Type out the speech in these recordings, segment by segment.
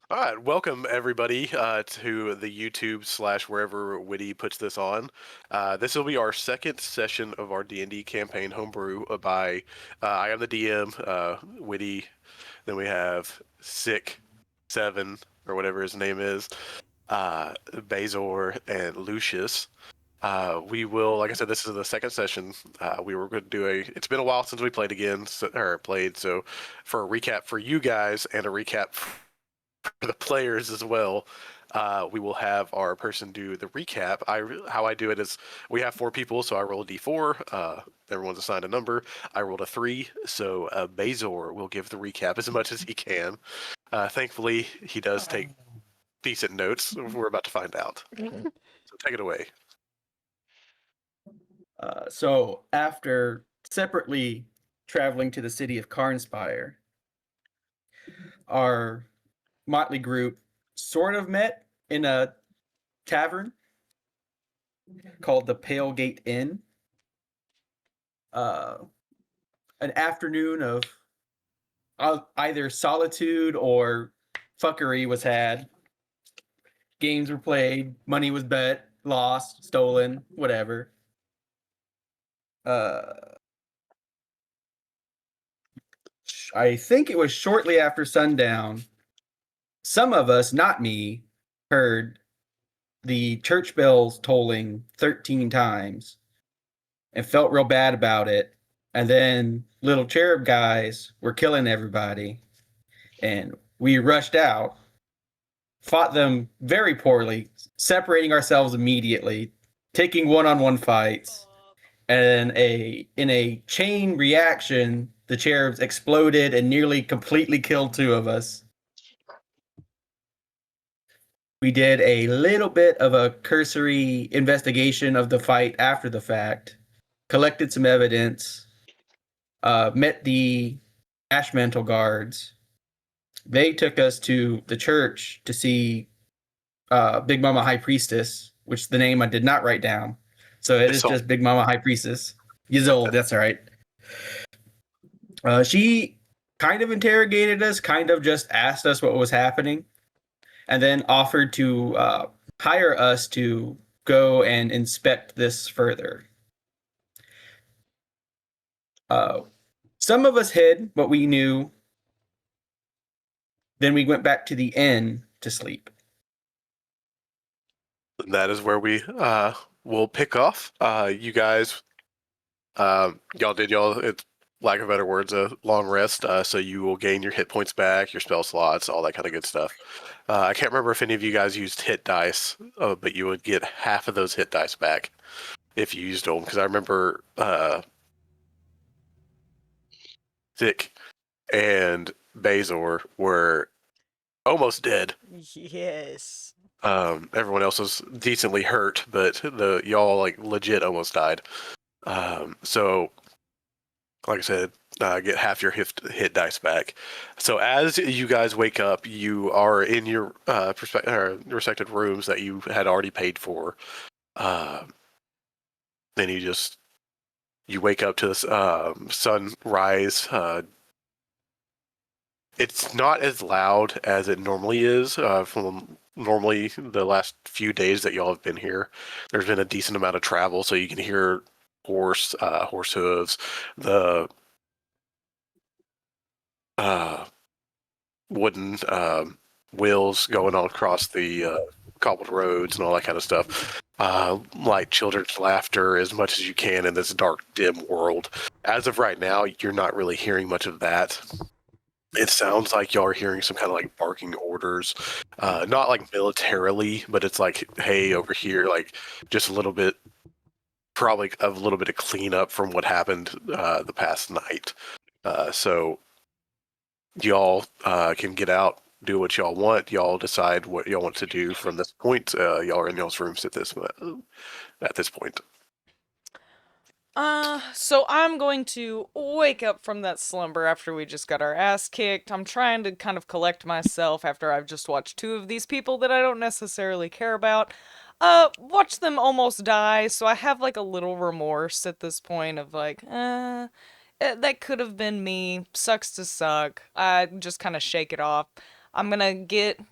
All right, welcome everybody to the YouTube slash wherever Witty puts this on. This will be our second session of our D&D campaign homebrew by I am the DM, Witty. Then we have Sick, Seven or whatever his name is, Bazor and Lucius. We will, like I said, this is the second session. We were going to do a. It's been a while since we played again, or played. So, for a recap for you guys and a recap for the players as well. We will have our person do the recap. How I do it is we have four people, so I roll a d4. Everyone's assigned a number. I rolled a 3, so Bazor will give the recap as much as he can. Thankfully, he does take decent notes. We're about to find out. So take it away. So after separately traveling to the city of Carnspire, our motley group sort of met in a tavern called the Pale Gate Inn. An afternoon of either solitude or fuckery was had. Games were played, money was bet, lost, stolen, whatever. I think it was shortly after sundown. Some of us, not me, heard the church bells tolling 13 times and felt real bad about it. And then little cherub guys were killing everybody. And we rushed out, fought them very poorly, separating ourselves immediately, taking one-on-one fights. And in a chain reaction, the cherubs exploded and nearly completely killed two of us. We did a little bit of a cursory investigation of the fight after the fact, collected some evidence, met the Ash Mantle guards. They took us to the church to see Big Mama High Priestess, which the name I did not write down. So it is just Big Mama High Priestess. Yizol, that's all right. She kind of interrogated us, kind of just asked us what was happening, and then offered to hire us to go and inspect this further. Some of us hid what we knew. Then we went back to the inn to sleep. That is where we will pick off. You guys, y'all did it's lack of better words, a long rest. So you will gain your hit points back, your spell slots, all that kind of good stuff. I can't remember if any of you guys used hit dice, but you would get half of those hit dice back if you used them. Because I remember Thick and Bazor were almost dead. Yes. Everyone else was decently hurt, but y'all like legit almost died. So, like I said, get half your hit dice back. So as you guys wake up, you are in your respective rooms that you had already paid for. Then you wake up to this sunrise. It's not as loud as it normally is from normally the last few days that y'all have been here. There's been a decent amount of travel, so you can hear horse hooves, the wooden wheels going all across the cobbled roads and all that kind of stuff. Like children's laughter as much as you can in this dark, dim world. As of right now, you're not really hearing much of that. It sounds like y'all are hearing some kind of like barking orders, not like militarily, but it's like, hey, over here, like just a little bit, probably a little bit of cleanup from what happened the past night. So y'all can get out, do what y'all want. Y'all decide what y'all want to do from this point. Y'all are in y'all's rooms at this point. So I'm going to wake up from that slumber after we just got our ass kicked. I'm trying to kind of collect myself after I've just watched two of these people that I don't necessarily care about. Watch them almost die, so I have like a little remorse at this point of like, that could have been me. Sucks to suck. I just kind of shake it off. I'm gonna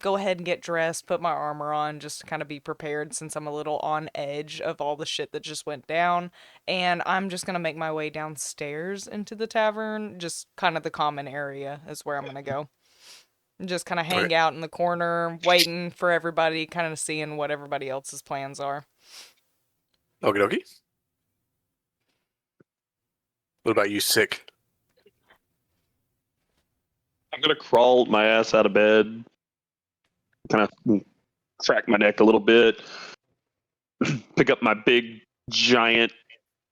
go ahead and get dressed, put my armor on, just to kind of be prepared since I'm a little on edge of all the shit that just went down. And I'm just gonna make my way downstairs into the tavern, just kind of the common area is where I'm gonna go. And just kind of hang Okay. out in the corner, waiting for everybody, kind of seeing what everybody else's plans are. Okie dokie. What about you, Sick? I'm gonna crawl my ass out of bed, kind of crack my neck a little bit, pick up my big giant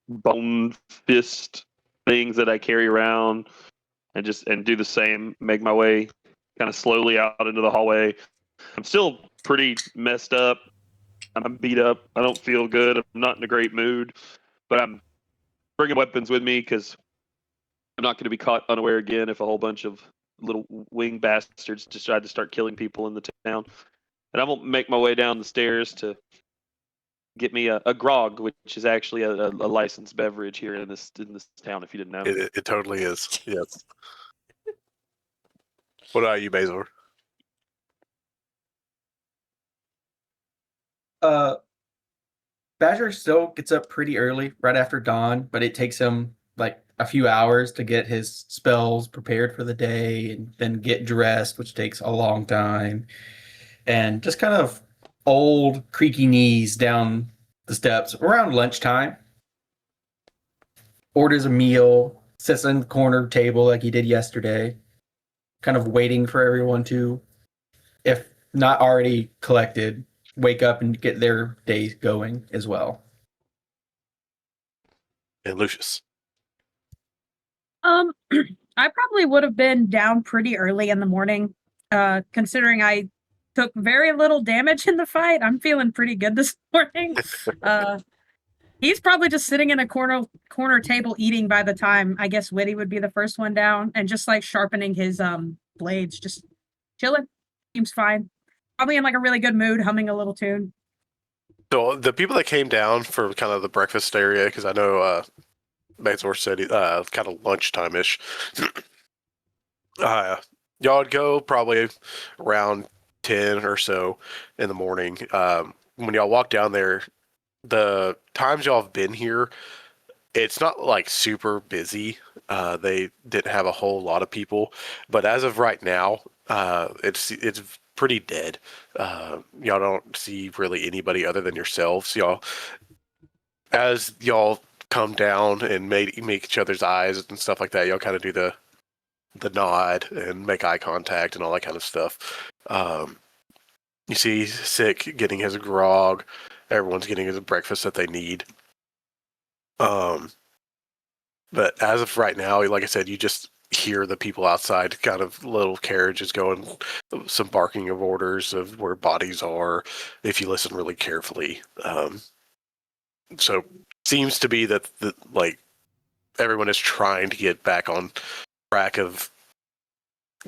bone fist things that I carry around, and do the same. Make my way kind of slowly out into the hallway. I'm still pretty messed up. I'm beat up. I don't feel good. I'm not in a great mood, but I'm bringing weapons with me because I'm not going to be caught unaware again if a whole bunch of little wing bastards decide to start killing people in the town. And I'm gonna make my way down the stairs to get me a grog, which is actually a licensed beverage here in this town. If you didn't know, It totally is. Yes. What about you, Bazor? Badger still gets up pretty early, right after dawn, but it takes him like a few hours to get his spells prepared for the day and then get dressed, which takes a long time. And just kind of old, creaky knees down the steps around lunchtime. Orders a meal, sits in the corner table like he did yesterday, kind of waiting for everyone to, if not already collected, wake up and get their day going as well. And Lucius. I probably would have been down pretty early in the morning, considering I took very little damage in the fight. I'm feeling pretty good this morning. He's probably just sitting in a corner table eating by the time I guess Witty would be the first one down and just like sharpening his blades, just chilling. Seems fine. Probably in like a really good mood, humming a little tune. So the people that came down for kind of the breakfast area, because I know Bazor said kind of lunchtime-ish. Y'all would go probably around 10 or so in the morning. When y'all walk down there, the times y'all have been here, it's not like super busy. They didn't have a whole lot of people, but as of right now, it's pretty dead. Y'all don't see really anybody other than yourselves. As y'all come down and make each other's eyes and stuff like that, y'all kind of do the nod and make eye contact and all that kind of stuff. You see Sick getting his grog. Everyone's getting his breakfast that they need. But as of right now, like I said, you just hear the people outside, kind of little carriages going, some barking of orders of where bodies are, if you listen really carefully. So seems to be that like everyone is trying to get back on track of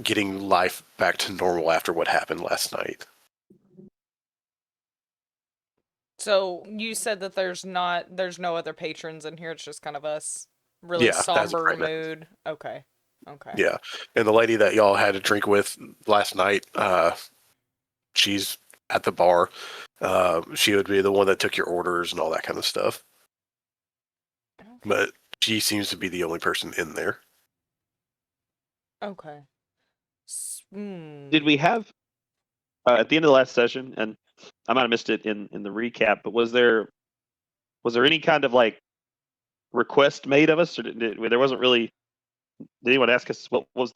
getting life back to normal after what happened last night. So you said that there's no other patrons in here. It's just kind of us, really Yeah, that's somber right now. mood. Okay. Yeah, and the lady that y'all had a drink with last night, she's at the bar. She would be the one that took your orders and all that kind of stuff. Okay. But she seems to be the only person in there. Okay. did we have at the end of the last session? And I might have missed it in the recap, but was there any kind of like request made of us, or there wasn't really? Did anyone ask us what was?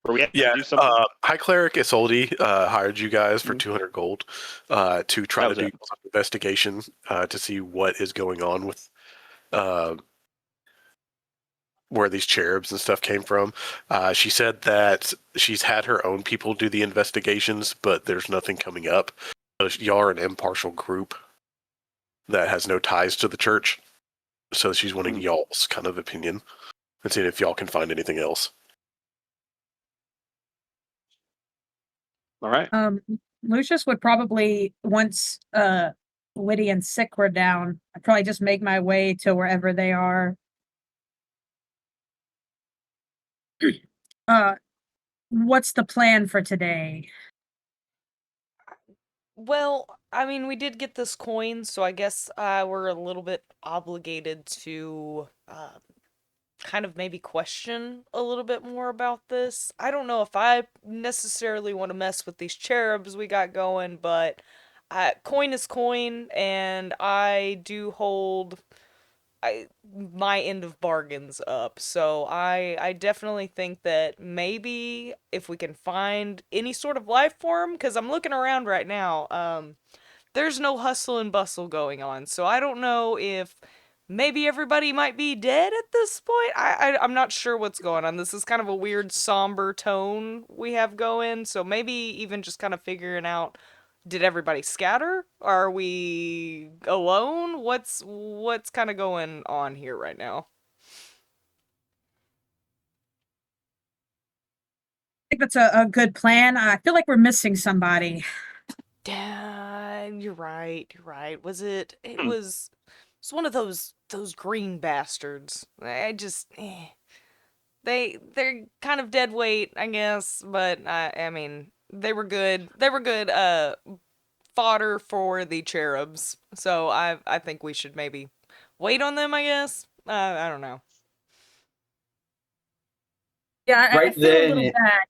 Were we asked to do something? High Cleric Isolde hired you guys for 200 gold to try to do some investigation to see what is going on with where these cherubs and stuff came from. She said that she's had her own people do the investigations, but there's nothing coming up. So y'all are an impartial group that has no ties to the church. So she's wanting y'all's kind of opinion and seeing if y'all can find anything else. All right. Lucius would probably, once Witty and Sick were down, I'd probably just make my way to wherever they are. what's the plan for today? Well, I mean, we did get this coin, so I guess we're a little bit obligated to kind of maybe question a little bit more about this. I don't know if I necessarily want to mess with these cherubs we got going, but coin is coin, and I do hold my end of bargains up. So I definitely think that maybe if we can find any sort of life form, because I'm looking around right now, there's no hustle and bustle going on. So I don't know if maybe everybody might be dead at this point. I'm not sure what's going on. This is kind of a weird somber tone we have going. So maybe even just kind of figuring out, did everybody scatter? Are we alone? What's kind of going on here right now? I think that's a good plan. I feel like we're missing somebody. You're right. You're right. Was it? It's one of those green bastards. I just they're kind of dead weight, I guess, but I mean, they were good. They were good fodder for the cherubs. So I think we should maybe wait on them, I guess. I don't know. Yeah, I Right feel a then, little bad.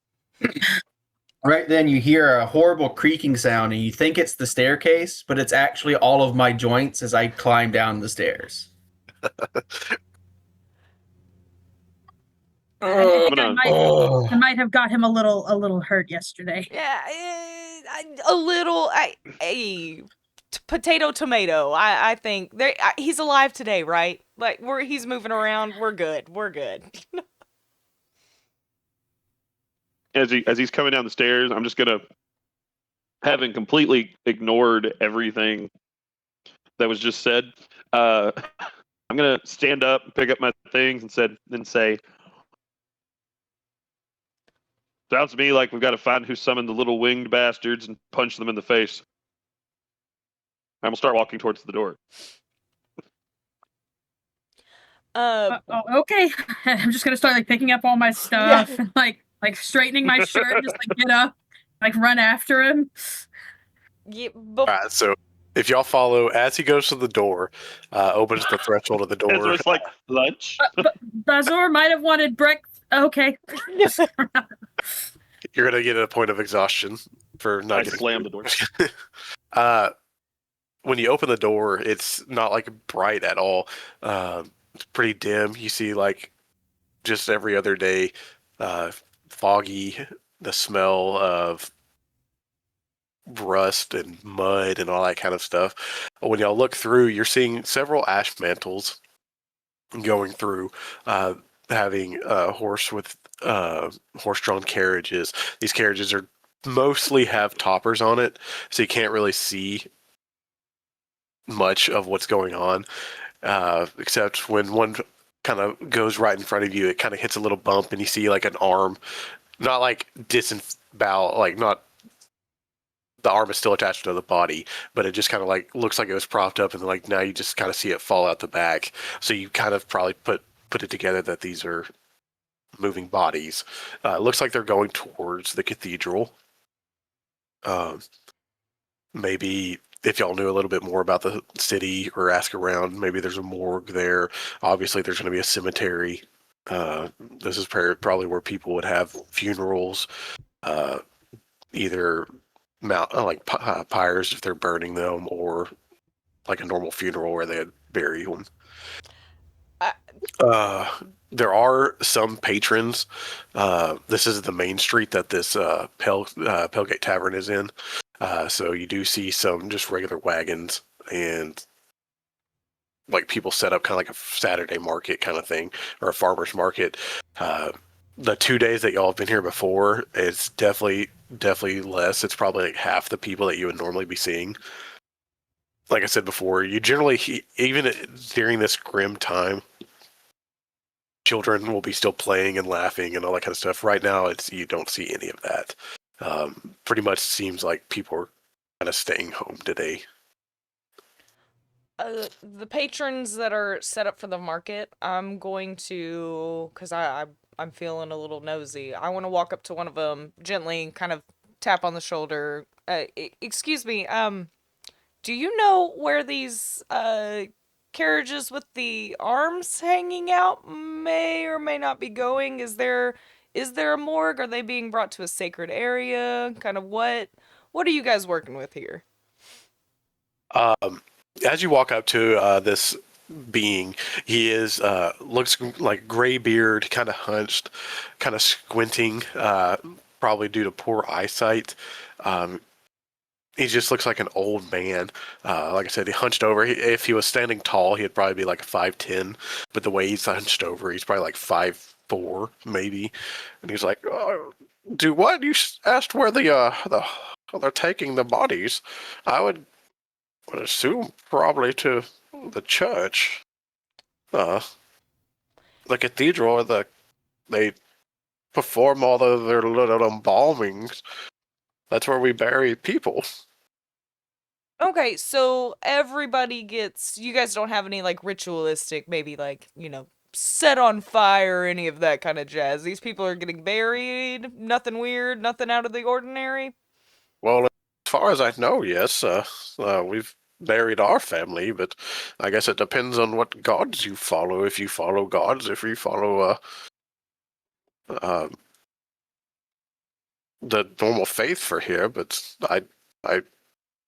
right then, you hear a horrible creaking sound, and you think it's the staircase, but it's actually all of my joints as I climb down the stairs. I think Avenhar, I might have got him a little hurt yesterday. Yeah, a little. Potato tomato. I think there. He's alive today, right? Like he's moving around. We're good. We're good. as he's coming down the stairs, I'm just gonna, having completely ignored everything that was just said, I'm gonna stand up, pick up my things, and say, "Sounds to me like we've got to find who summoned the little winged bastards and punch them in the face." And we'll start walking towards the door. Okay. I'm just gonna start like picking up all my stuff and like straightening my shirt, just like get up, like run after him. yeah, All right, so if y'all follow as he goes to the door, opens the threshold of the And so door. it's like lunch. But Bazor might have wanted breakfast. Okay. You're gonna get a point of exhaustion for not I getting. slam the door. When you open the door, it's not like bright at all. It's pretty dim. You see like just every other day, foggy. The smell of rust and mud and all that kind of stuff. When y'all look through, you're seeing several ash mantles going through, having horse-drawn carriages. These carriages are mostly have toppers on it, so you can't really see much of what's going on, except when one kind of goes right in front of you, it kind of hits a little bump, and you see like an arm, not like disembowel, like not the arm is still attached to the body, but it just kind of like looks like it was propped up, and like now you just kind of see it fall out the back. So you kind of probably put it together that these are moving bodies. It looks like they're going towards the cathedral. Maybe if y'all knew a little bit more about the city or ask around, maybe there's a morgue there. Obviously, there's going to be a cemetery. This is probably where people would have funerals, either pyres if they're burning them, or like a normal funeral where they'd bury them. There are some patrons. This is the main street that this Pellgate Tavern is in. So you do see some just regular wagons and like people set up kind of like a Saturday market kind of thing, or a farmer's market. The 2 days that y'all have been here before, it's definitely less. It's probably like half the people that you would normally be seeing. Like I said before, you generally, even during this grim time, children will be still playing and laughing and all that kind of stuff. Right now, you don't see any of that. Pretty much seems like people are kind of staying home today. The patrons that are set up for the market, I'm going to, because I'm feeling a little nosy. I want to walk up to one of them, gently kind of tap on the shoulder. Excuse me, do you know where these carriages with the arms hanging out may or may not be going? Is there a morgue? Are they being brought to a sacred area? Kind of what are you guys working with here? As you walk up to this being, he is looks like gray beard, kind of hunched, kind of squinting, probably due to poor eyesight. He just looks like an old man. Like I said, he hunched over. If he was standing tall, he'd probably be like a 5'10", but the way he's hunched over, he's probably like 5'4", maybe. And he's like, "Do what? You asked where they're taking the bodies? I would assume probably to the church, the cathedral, or they perform all of their little embalmings. That's where we bury people." Okay, so everybody gets. You guys don't have any like ritualistic, maybe like set on fire or any of that kind of jazz. These people are getting buried. Nothing weird. Nothing out of the ordinary. Well, as far as I know, yes. We've buried our family, but I guess it depends on what gods you follow. If you follow gods, if you follow uh, the normal faith for here, but I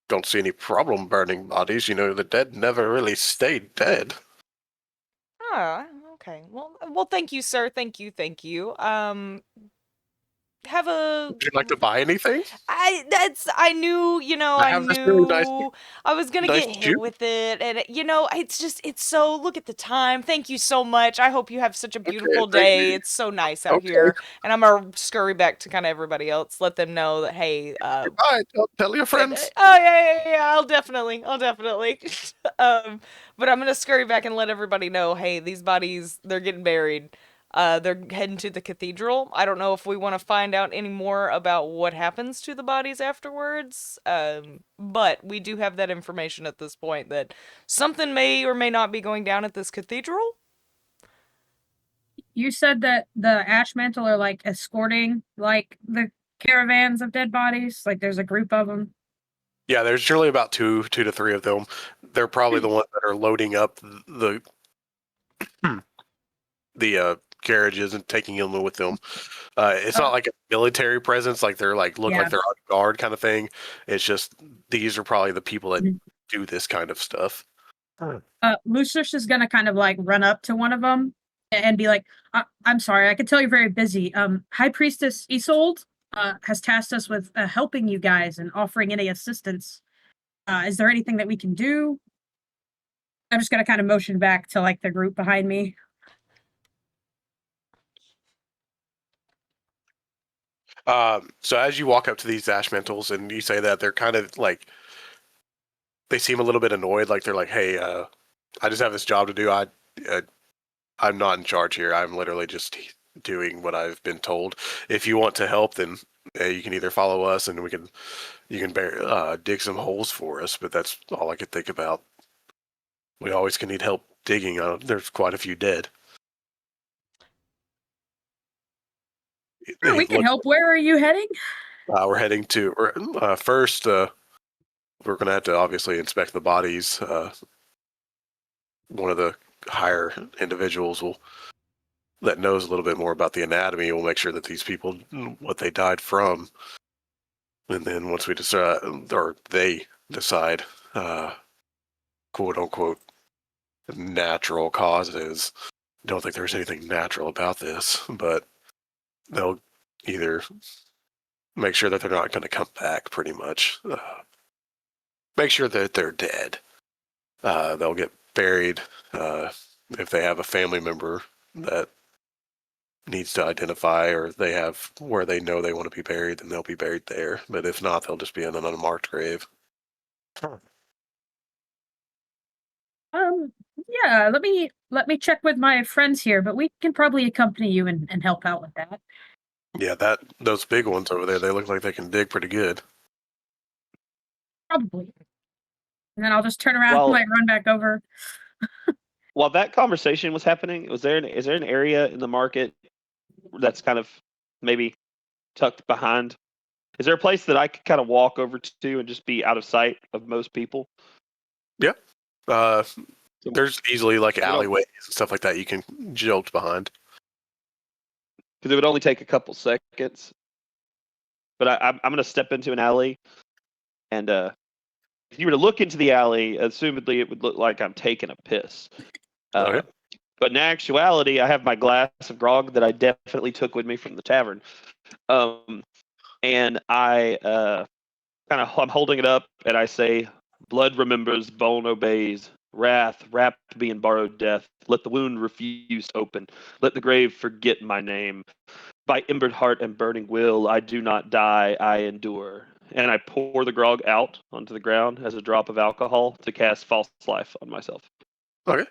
don't see any problem burning bodies. The dead never really stayed dead. Ah, okay. Well, thank you, sir. Thank you. Have a. Would you like to buy anything? I knew, I have this really nice I was gonna get hit juice. with it, and it's so. Look at the time. Thank you so much. I hope you have such a beautiful thank day. you. It's so nice out Okay. here, and I'm gonna scurry back to kind of everybody else, let them know that hey, Goodbye. Tell your friends. oh yeah, I'll definitely. But I'm gonna scurry back and let everybody know, hey, these bodies, they're getting buried. They're heading to the cathedral. I don't know if we want to find out any more about what happens to the bodies afterwards. But we do have that information at this point that something may or may not be going down at this cathedral. You said that the ash mantle are like escorting like the caravans of dead bodies. Like there's a group of them. Yeah, there's generally about two to three of them. They're probably the ones that are loading up the carriages and taking them with them. It's not like a military presence, like they're like look like they're on guard kind of thing. It's just these are probably the people that do this kind of stuff. Lucius is gonna kind of like run up to one of them and be like, "I'm sorry, I can tell you're very busy. High Priestess Isolde has tasked us with helping you guys and offering any assistance. Is there anything that we can do?" I'm just gonna kind of motion back to like the group behind me. So as you walk up to these ash mantles and you say that, they're kind of like, they seem a little bit annoyed, like they're like, "Hey, I just have this job to do. I'm not in charge here. I'm literally just doing what I've been told. If you want to help, then you can either follow us and you can dig some holes for us." But that's all I could think about. We always can need help digging. There's quite a few dead. Sure, we can help. Where are you heading? We're heading to first. We're going to have to obviously inspect the bodies. One of the higher individuals that knows a little bit more about the anatomy will make sure that these people, what they died from, and then once we decide, or they decide, quote unquote, natural causes. Don't think there's anything natural about this, but they'll either make sure that they're not going to come back, pretty much. Make sure that they're dead. They'll get buried. If they have a family member that needs to identify, or they have where they know they want to be buried, then they'll be buried there. But if not, they'll just be in an unmarked grave. Yeah, let me check with my friends here, but we can probably accompany you and help out with that. Yeah, those big ones over there, they look like they can dig pretty good. Probably. And then I'll just turn around and like run back over. While that conversation was happening, is there an area in the market that's kind of maybe tucked behind? Is there a place that I could kind of walk over to and just be out of sight of most people? There's easily like We don't- alleyways and stuff like that you can jolt behind. Because it would only take a couple seconds. But I'm going to step into an alley, and if you were to look into the alley, assumedly it would look like I'm taking a piss. Okay. But in actuality, I have my glass of grog that I definitely took with me from the tavern. And I'm holding it up, and I say, "Blood remembers, bone obeys. Wrath, wrapped be in borrowed death. Let the wound refuse to open. Let the grave forget my name. By embered heart and burning will, I do not die, I endure." And I pour the grog out onto the ground as a drop of alcohol to cast false life on myself. Okay.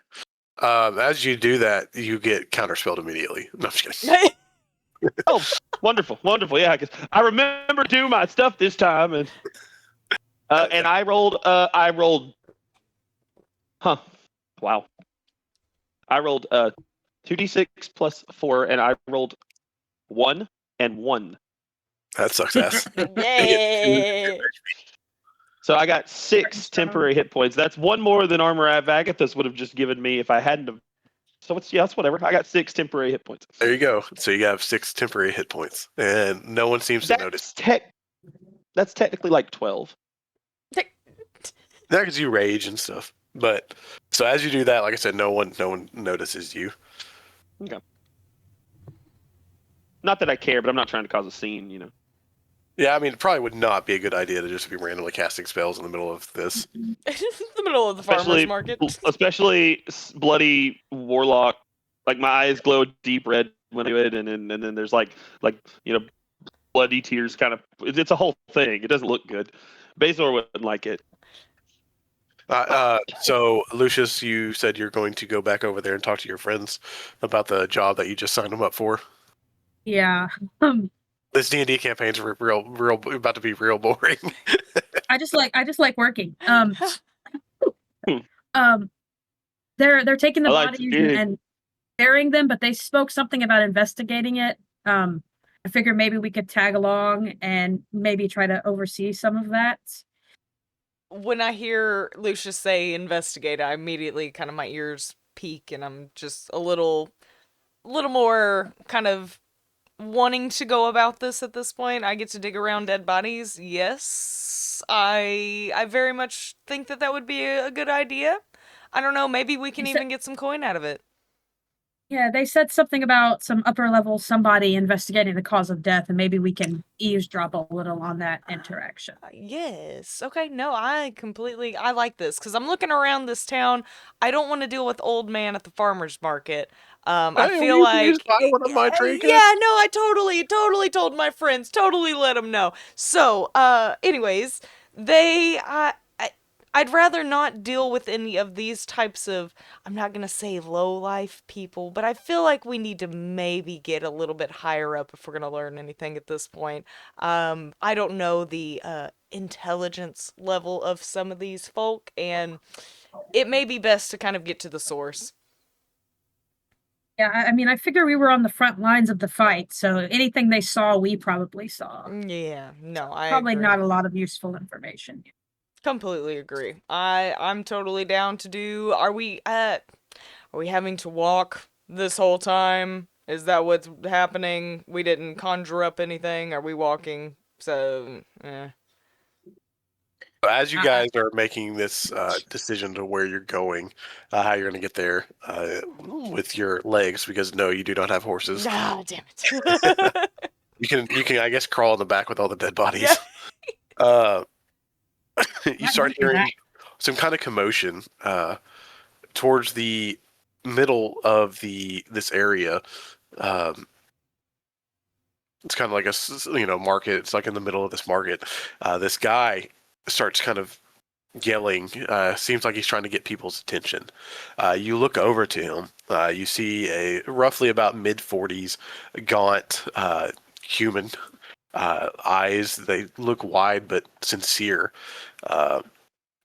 As you do that, you get counterspelled immediately. No, I'm just kidding. Oh, wonderful, wonderful! Yeah, because I remember to do my stuff this time, and I rolled. Huh. Wow. I rolled 2d6 plus 4, and I rolled 1 and 1. That sucks ass. Yay! So I got 6 temporary hit points. That's one more than Armor of Agathos would have just given me if I hadn't have. So that's whatever. I got 6 temporary hit points. There you go. So you have 6 temporary hit points, and no one seems to notice. That's technically like 12. That because you rage and stuff. But so as you do that, like I said, no one notices you. Okay. Not that I care, but I'm not trying to cause a scene, you know. Yeah, I mean, it probably would not be a good idea to just be randomly casting spells in the middle of this. The middle of the farmer's market. Especially bloody warlock. Like my eyes glow deep red when I do it, and then there's like bloody tears. Kind of, it's a whole thing. It doesn't look good. Bazor wouldn't like it. So Lucius, you said you're going to go back over there and talk to your friends about the job that you just signed them up for. Yeah. This D&D campaign's real about to be real boring. I just like working. They're taking the bodies and burying them, but they spoke something about investigating it. I figured maybe we could tag along and maybe try to oversee some of that. When I hear Lucius say investigate, I immediately kind of my ears peak and I'm just a little more kind of wanting to go about this at this point. I get to dig around dead bodies. Yes, I very much think that would be a good idea. I don't know, maybe we can even get some coin out of it. Yeah, they said something about some upper level somebody investigating the cause of death, and maybe we can eavesdrop a little on that interaction. Yes. Okay, no, I like this, because I'm looking around this town. I don't want to deal with old man at the farmer's market. I feel like... Just buy one of my trinkets. Yeah, no, I totally told my friends, totally let them know. So, anyways, I'd rather not deal with any of these types of, I'm not going to say low-life people, but I feel like we need to maybe get a little bit higher up if we're going to learn anything at this point. I don't know the intelligence level of some of these folk, and it may be best to kind of get to the source. Yeah, I mean, I figure we were on the front lines of the fight, so anything they saw, we probably saw. Yeah, no, I probably agree. Not a lot of useful information. Completely agree. I'm totally down to do. Are we having to walk this whole time? Is that what's happening? We didn't conjure up anything. Are we walking? So, As you guys are making this decision to where you're going, how you're going to get there with your legs, because no, you do not have horses. Ah, damn it. You can, I guess, crawl in the back with all the dead bodies. Yeah. You start hearing some kind of commotion towards the middle of this area. It's kind of like a market. It's like in the middle of this market. This guy starts kind of yelling. Seems like he's trying to get people's attention. You look over to him. You see a roughly about mid-40s, gaunt human. Eyes, they look wide but sincere.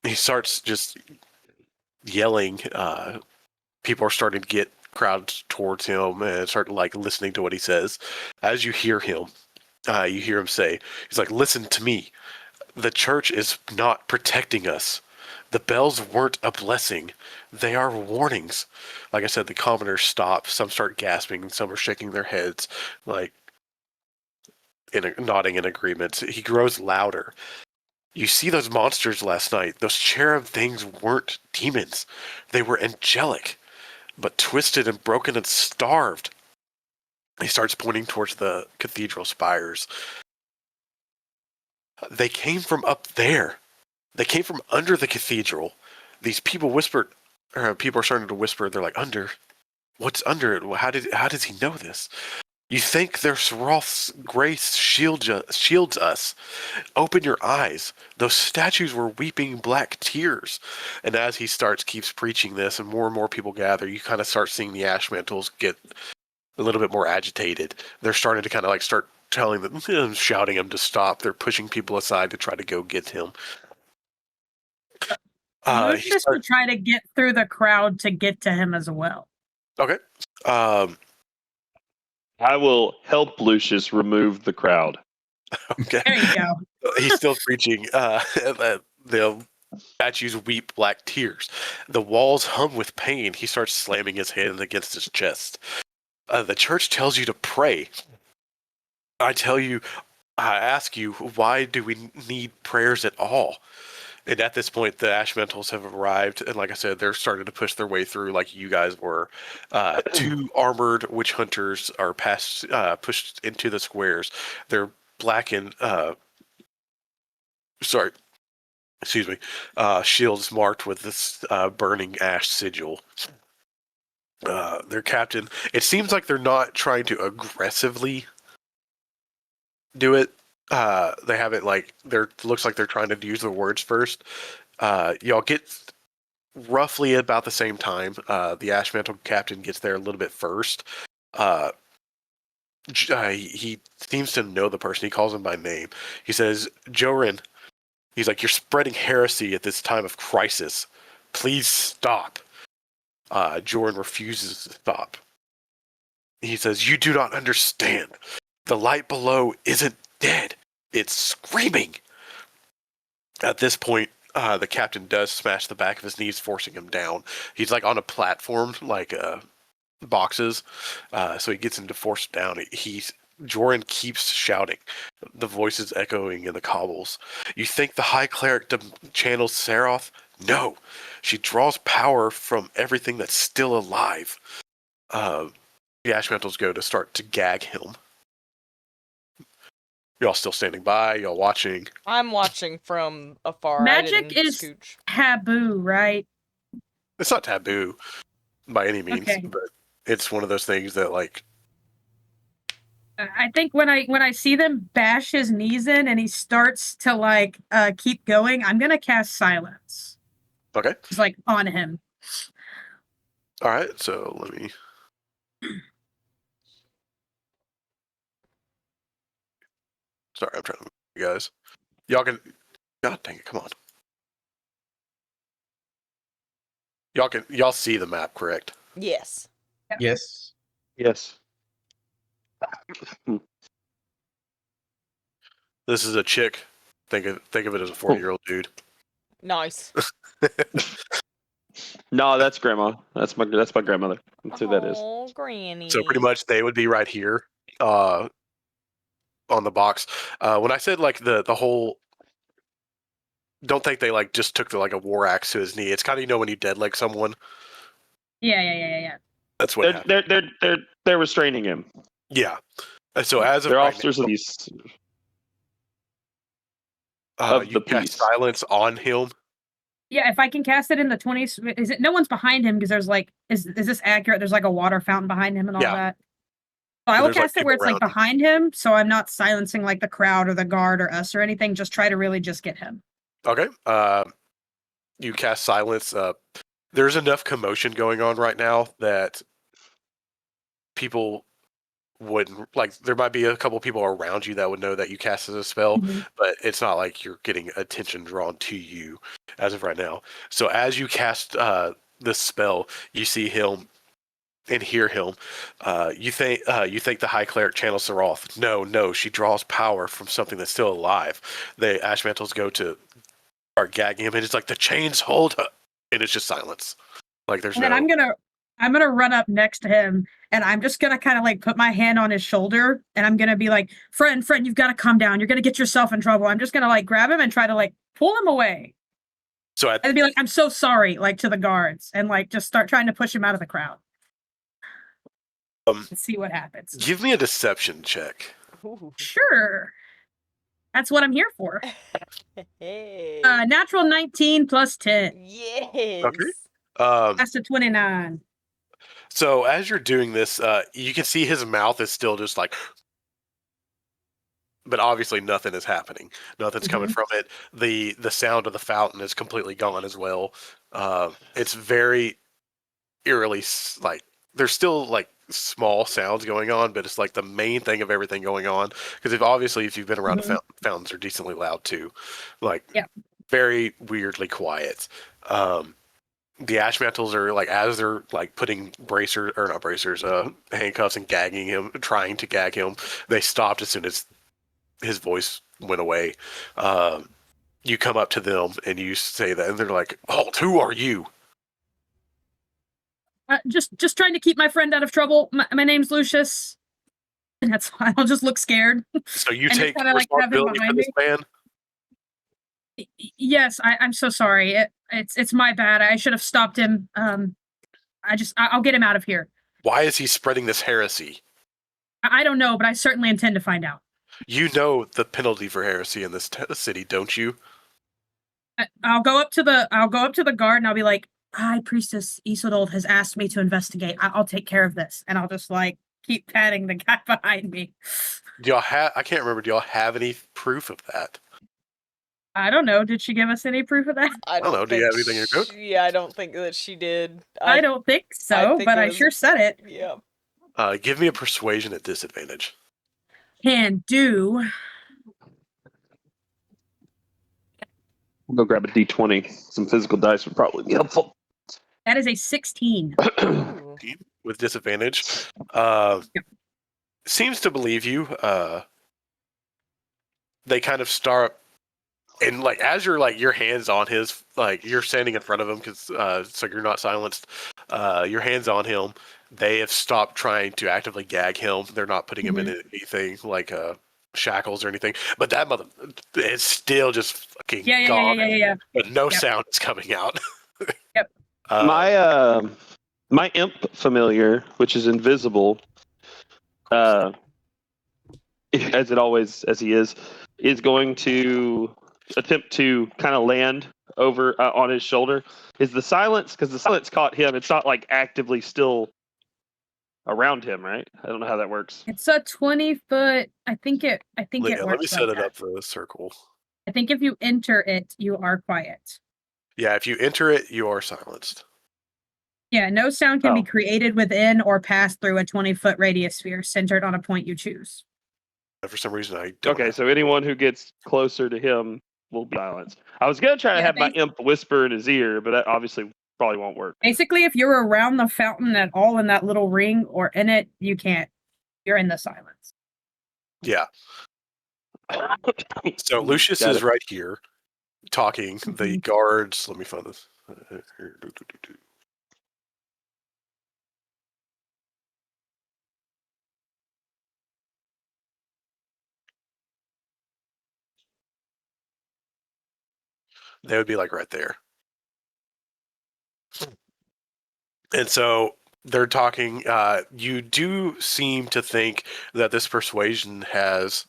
He starts just yelling. People are starting to get crowds towards him and start like listening to what he says. As you hear him say, he's like, "Listen to me. The church is not protecting us. The bells weren't a blessing. They are warnings." Like I said, the commoners stop. Some start gasping. Some are shaking their heads, like nodding in agreement. He grows louder. "You see those monsters last night? Those cherub things weren't demons. They were angelic, but twisted and broken and starved." He starts pointing towards the cathedral spires. "They came from up there. They came from under the cathedral." These people whispered, people are starting to whisper. They're like, "Under? What's under it? How does he know this? You think their Sroth's grace shields us? Open your eyes. Those statues were weeping black tears." And as he keeps preaching this, and more people gather, you kind of start seeing the ash mantles get a little bit more agitated. They're starting to kind of like start telling them, shouting him to stop. They're pushing people aside to try to go get him. Lucius will try to get through the crowd to get to him as well. Okay. I will help Lucius remove the crowd. Okay. There you go. He's still preaching. The statues weep black tears. The walls hum with pain. He starts slamming his hand against his chest. "The church tells you to pray. I ask you, why do we need prayers at all?" And at this point, the ash mantles have arrived, and like I said, they're starting to push their way through, like you guys were. 2 armored witch hunters are pushed into the squares. They're blackened. Shields marked with this burning ash sigil. Their captain. It seems like they're not trying to aggressively do it. They have it like looks like they're trying to use the words first. Y'all get roughly about the same time. The ash mantle captain gets there a little bit first. He seems to know the person. He calls him by name. He says, "Jorin," he's like, "you're spreading heresy at this time of crisis. Please stop." Jorin refuses to stop. He says, "You do not understand. The light below isn't dead. It's screaming." At this point, the captain does smash the back of his knees, forcing him down. He's like on a platform, like boxes. So he gets him to force down. Jorin keeps shouting, the voices echoing in the cobbles. "You think the High Cleric channels Seroth? No. She draws power from everything that's still alive." The Ashmantles go to start to gag him. Y'all still standing by? Y'all watching? I'm watching from afar. Magic is scooch. taboo, right? It's not taboo by any means, Okay. but it's one of those things that like I think when I see them bash his knees in and he starts to like keep going, I'm gonna cast silence. Okay. It's like on him. All right, so let me. Sorry, I'm trying to. You guys, y'all can. God dang it! Come on. Y'all see the map, correct? Yes. Yes. Yes. This is a chick. Think of it as a 40-year-old dude. Nice. No, that's grandma. That's my grandmother. That's who that is. Oh, Granny. So pretty much they would be right here, on the box. When I said like the whole, don't think they like just took like a war axe to his knee. It's kind of, you know, when you dead leg someone. Yeah. That's what happened. They're restraining him. Yeah. So as of They're right officers now, of these. you the cast peace. silence on him. Yeah, if I can cast it in the 20s, is it? No one's behind him because there's like, is this accurate? There's like a water fountain behind him and all Yeah. that. So I will There's, like, cast it where it's people like around him. behind him, so I'm not silencing like the crowd or the guard or us or anything. Just try to really just get him. Okay. You cast silence. There's enough commotion going on right now that people wouldn't like. There might be a couple people around you that would know that you casted a spell, Mhm. but it's not like you're getting attention drawn to you as of right now. So as you cast this spell, you see him and hear him. You think the High Cleric channels Saroth. No, she draws power from something that's still alive. The Ashmantles go to start gagging him, and it's like the chains hold up, and it's just silence. Like there's And then I'm gonna run up next to him, and I'm just gonna kind of like put my hand on his shoulder, and I'm gonna be like, friend, you've got to calm down. You're gonna get yourself in trouble. I'm just gonna like grab him and try to like pull him away. So And be like, I'm so sorry, like to the guards, and like just start trying to push him out of the crowd. And see what happens. Give me a deception check. Ooh. Sure. That's what I'm here for. Hey. Natural 19 plus 10. Yes. Okay. That's a 29. So as you're doing this, you can see his mouth is still just like, but obviously nothing is happening. Nothing's coming from it. The sound of the fountain is completely gone as well. It's very eerily like there's still like small sounds going on, but it's like the main thing of everything going on. Because if you've been around the fountains are decently loud too, like very weirdly quiet. The Ashmantles are like, as they're like putting handcuffs and gagging him, trying to gag him, they stopped as soon as his voice went away. You come up to them and you say that, and they're like, "Halt! Who are you?" Just trying to keep my friend out of trouble. My name's Lucius. And that's why I'll just look scared. So you And take just kinda, like, have him responsibility for behind this man? Yes, I'm so sorry. It's my bad. I should have stopped him. I'll get him out of here. Why is he spreading this heresy? I don't know, but I certainly intend to find out. You know the penalty for heresy in this city, don't you? I'll go up to the guard and I'll be like, High Priestess Isolde has asked me to investigate. I'll take care of this. And I'll just like keep patting the guy behind me. Do y'all have? I can't remember. Do y'all have any proof of that? I don't know. Did she give us any proof of that? I don't know. Do you have anything in your notes? Yeah, I don't think that she did. I don't think so, think but it I was- sure said it. Yeah. Give me a persuasion at disadvantage. Can do. We'll go grab a d20. Some physical dice would probably be helpful. That is a 16. Ooh. With disadvantage. Seems to believe you. They kind of start, and like as you're like your hands on his, like you're standing in front of him because so you're not silenced. Your hands on him. They have stopped trying to actively gag him. They're not putting him in anything like shackles or anything. But that mother is still just fucking gone. Yeah. But no sound is coming out. Yep. My imp familiar, which is invisible, as he is going to attempt to kind of land over on his shoulder. Is the silence, because the silence caught him? It's not like actively still around him, right? I don't know how that works. It's a 20-foot. I think it works. Let me set like it that. up for the circle. I think if you enter it, you are quiet. Yeah, if you enter it, you are silenced. Yeah, no sound can be created within or pass through a 20-foot radius sphere centered on a point you choose. For some reason, I don't. Okay, so anyone who gets closer to him will be silenced. I was gonna try to have my imp whisper in his ear, but that obviously probably won't work. Basically, if you're around the fountain at all in that little ring or in it, you can't. You're in the silence. Yeah. So Lucius is right here talking. The guards. Let me find this. They would be like right there. And so they're talking. You do seem to think that this persuasion has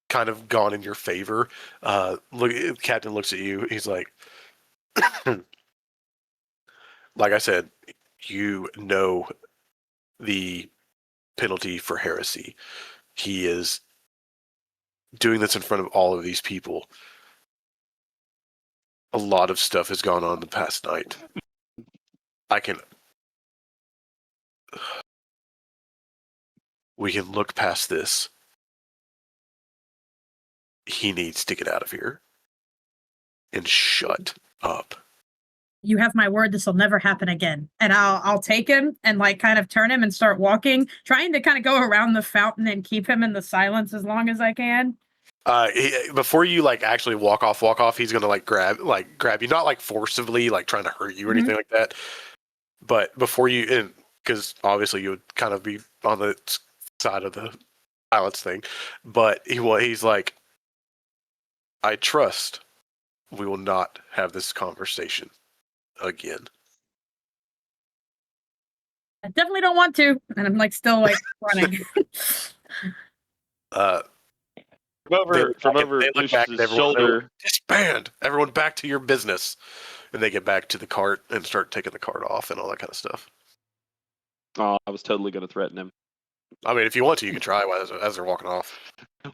kind of gone in your favor. Captain looks at you. He's like, like I said, you know the penalty for heresy. He is doing this in front of all of these people. A lot of stuff has gone on the past night. We can look past this. He needs to get out of here and shut up. you have my word, this will never happen again. And I'll take him and like kind of turn him and start walking, trying to kind of go around the fountain and keep him in the silence as long as I can. Before you like actually walk off, he's gonna like grab you, not like forcibly, like trying to hurt you or anything like that. But before you, because obviously you would kind of be on the side of the silence thing, but he's like, I trust we will not have this conversation again. I definitely don't want to. And I'm like still like running. From over they look back at Lucius's everyone, shoulder. Disband! Everyone back to your business. And they get back to the cart and start taking the cart off and all that kind of stuff. Oh, I was totally going to threaten him. I mean, if you want to, you can try as they're walking off.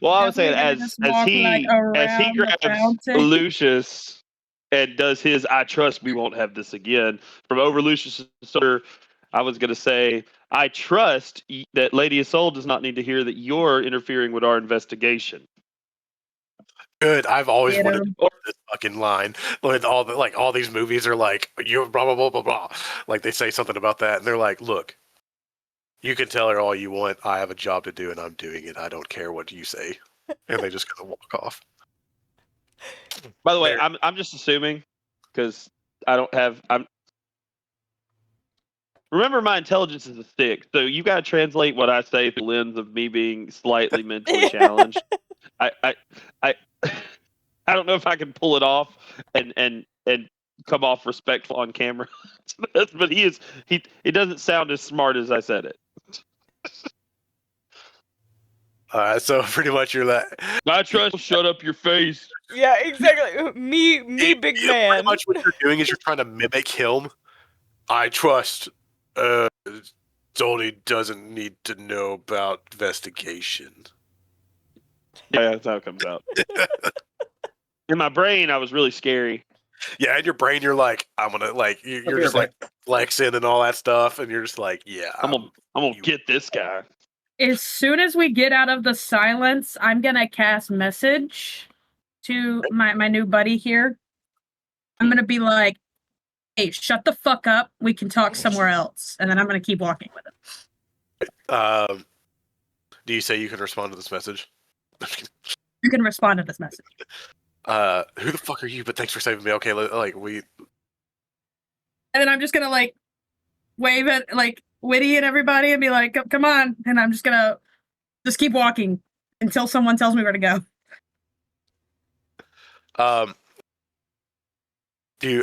Well, I was saying Definitely as gonna just he walk, like, as he around the grabs fountain. Lucius and does his "I trust we won't have this again" from over Lucius's shoulder, I was going to say, I trust that Lady Isolde does not need to hear that you're interfering with our investigation. Good. I've always Get wanted him. to this fucking line. With all these movies are like, you blah blah blah blah blah. Like they say something about that, and they're like, look, you can tell her all you want. I have a job to do, and I'm doing it. I don't care what you say. And they just kind of walk off. By the way, I'm just assuming because I don't have remember my intelligence is a 6, so you got to translate what I say through the lens of me being slightly mentally challenged. I I don't know if I can pull it off and come off respectful on camera, but he doesn't sound as smart as I said it. So pretty much you're that. I trust. Shut up your face. Yeah, exactly. Me, big man. Pretty much what you're doing is you're trying to mimic him. I trust. Tony doesn't need to know about investigation. Yeah, that's how it comes out. In my brain, I was really scary. Yeah, in your brain, you're like, I'm gonna like, you're just like flexing and all that stuff, and you're just like, yeah, I'm gonna get this guy. As soon as we get out of the silence, I'm gonna cast message to my new buddy here. I'm gonna be like, hey, shut the fuck up. We can talk somewhere else. And then I'm gonna keep walking with him. Do you say you can respond to this message? You can respond to this message. Who the fuck are you? But thanks for saving me. Okay, And then I'm just gonna like wave at like Witty and everybody and be like, come on. And I'm just gonna just keep walking until someone tells me where to go.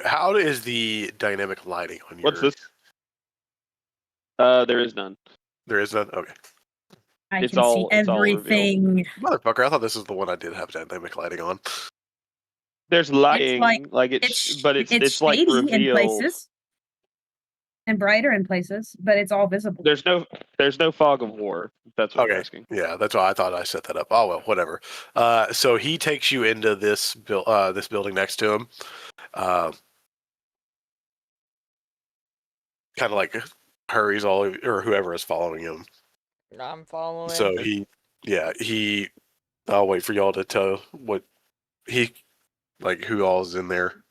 How is the dynamic lighting on your... What's this? There is none. There is none? Okay. I It's can all- see it's all everything. Motherfucker, I thought this was the one I did have dynamic lighting on. There's lighting, like- but it's like shady in reveal. places. And brighter in places, but it's all visible. There's no fog of war. If that's what you're Okay. asking. Yeah, that's why I thought I set that up. Oh well, whatever. So he takes you into this building next to him. Kind of like hurries or whoever is following him. I'm following. So I'll wait for y'all to tell what who all's in there.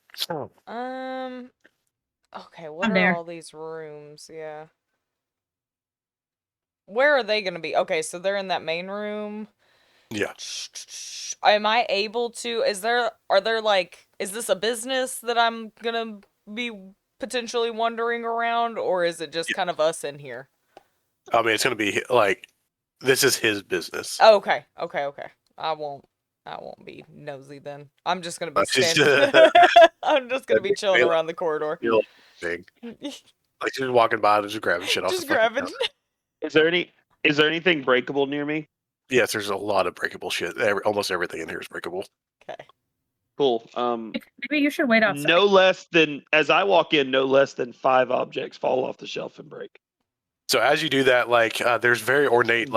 Okay, what I'm are there. all these rooms? Yeah. Where are they gonna be? Okay, so they're in that main room. Yeah. Am I able to? Is this a business that I'm gonna be potentially wandering around, or is it just kind of us in here? I mean, it's gonna be like, this is his business. Oh, okay. I won't be nosy then. I'm just gonna be standing. I'm just gonna be chilling around the corridor. Thing. Like just walking by and just grabbing shit off. Just the fucking grabbing. counter. Is there anything breakable near me? Yes, there's a lot of breakable shit. Almost everything in here is breakable. Okay. Cool. Maybe you should wait outside. No less than, as I walk in, no less than 5 objects fall off the shelf and break. So as you do that, there's very ornate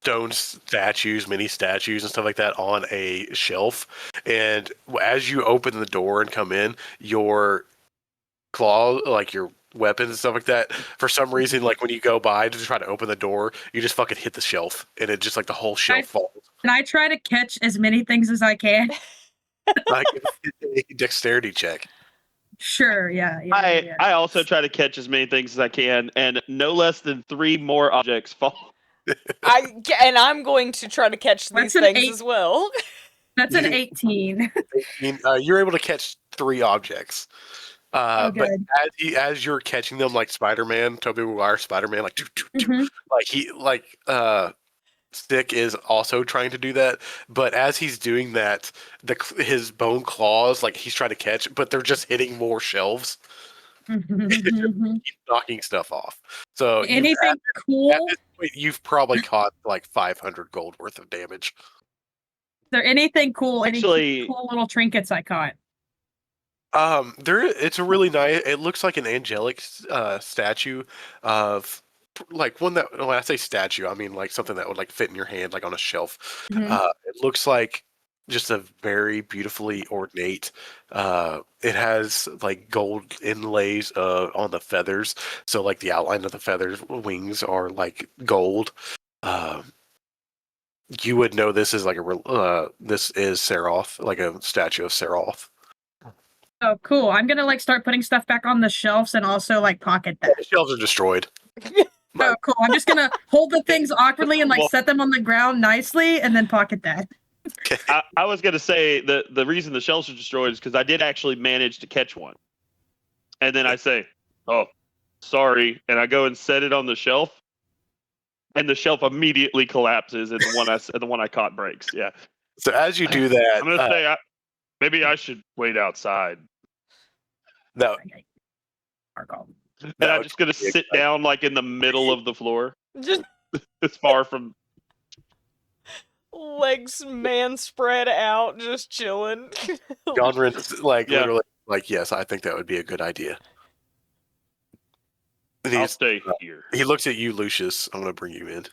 stone statues, mini statues and stuff like that on a shelf. And as you open the door and come in, your claw, your weapons and stuff like that, for some reason, when you go by to try to open the door, you just fucking hit the shelf, and it just the whole shelf falls. And I try to catch as many things as I can. Give a dexterity check. Sure, yeah. I also try to catch as many things as I can, and no less than 3 more objects fall. And I'm going to try to catch these That's an things 8. as well. That's an 18. You're able to catch 3 objects. Oh, But good. as you're catching them, like Spider-Man, Tobey Maguire Spider-Man, like Mhm. Stick is also trying to do that. But as he's doing that, his bone claws, like he's trying to catch, but they're just hitting more shelves, knocking stuff off. So Anything at cool? this point, you've probably caught like 500 gold worth of damage. Is there anything cool? Actually- Any cool little trinkets I caught? It's a really nice. It looks like an angelic statue of like one that when I say statue, I mean like something that would like fit in your hand, like on a shelf. Mhm. It looks like just a very beautifully ornate. It has like gold inlays on the feathers, so like the outline of the feathers wings are like gold. You would know this is like this is Seroth, like a statue of Seroth. Oh, cool. I'm gonna like start putting stuff back on the shelves and also like pocket that. The shelves are destroyed. Oh, cool. I'm just gonna hold the things awkwardly and like set them on the ground nicely and then pocket that. I was going to say the reason the shells are destroyed is because I did actually manage to catch one. And then I say, oh, sorry. And I go and set it on the shelf. And the shelf immediately collapses and the one I caught breaks. Yeah. So as you do that, I'm going to say, maybe I should wait outside. no, Okay. Arcall. And that I'm would just going to be sit down like in the middle of the floor. Just As far from. legs man spread out, just chilling. Gonrin's like Yeah. literally like, yes, I think that would be a good idea. And I'll stay here. he looks at you, Lucius. I'm going to bring you in.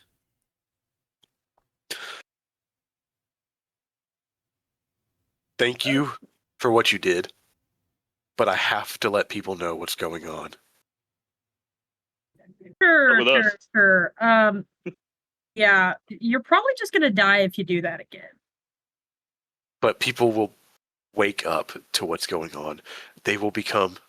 Thank you for what you did, but I have to let people know what's going on. Sure, With sure, us. sure. Yeah, you're probably just gonna die if you do that again. But people will wake up to what's going on. They will become Do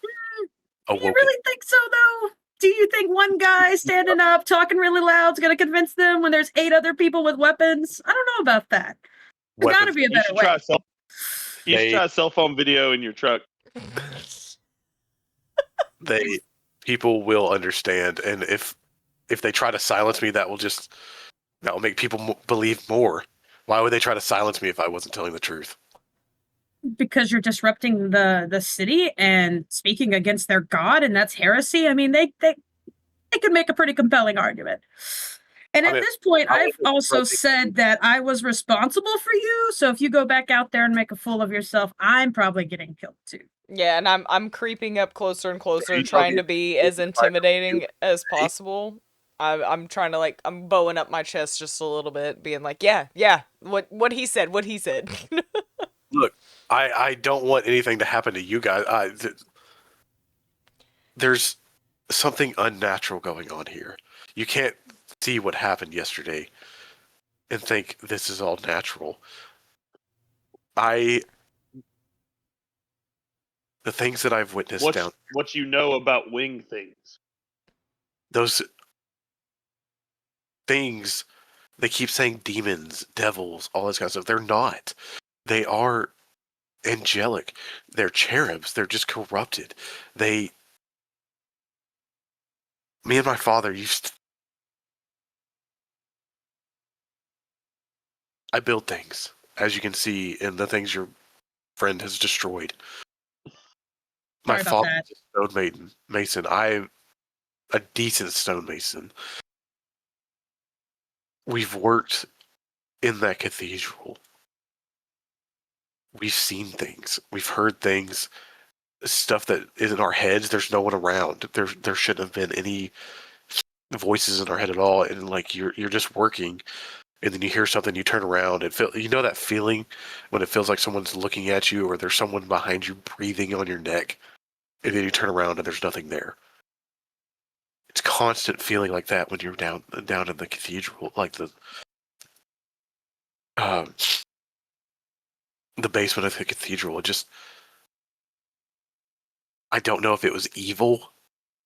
you awoken. really think so, though? Do you think one guy standing up, talking really loud, is gonna convince them when there's 8 other people with weapons? I don't know about that. There's gotta Weapons- be a You better should way. try you should They- try a cell phone video in your truck. People will understand, and if they try to silence me, that will make people believe more. Why would they try to silence me if I wasn't telling the truth? Because you're disrupting the city and speaking against their god, and that's heresy. I mean, they could make a pretty compelling argument. And I at mean, this point, I I've wasn't also disrupting- said that I was responsible for you. So if you go back out there and make a fool of yourself, I'm probably getting killed too. Yeah, and I'm creeping up closer and closer, you trying to told be me- as intimidating as possible. I'm trying to like I'm bowing up my chest just a little bit, being like, yeah, what he said, what he said. Look, I don't want anything to happen to you guys. There's something unnatural going on here. You can't see what happened yesterday and think this is all natural. The things that I've witnessed What you know about wing things? those things, they keep saying demons, devils, all this kind of stuff. They're not. They are angelic. They're cherubs. They're just corrupted. Me and my father I build things, as you can see in the things your friend has destroyed. My Sorry about father that. is a stone mason. I'm a decent stonemason. We've worked in that cathedral. We've seen things. We've heard things. Stuff that is in our heads. There's no one around. There shouldn't have been any voices in our head at all. And like you're just working, and then you hear something. You turn around and feel. You know that feeling when it feels like someone's looking at you, or there's someone behind you breathing on your neck, and then you turn around and there's nothing there. It's constant feeling like that when you're down in the cathedral, like the basement of the cathedral. It just I don't know if it was evil.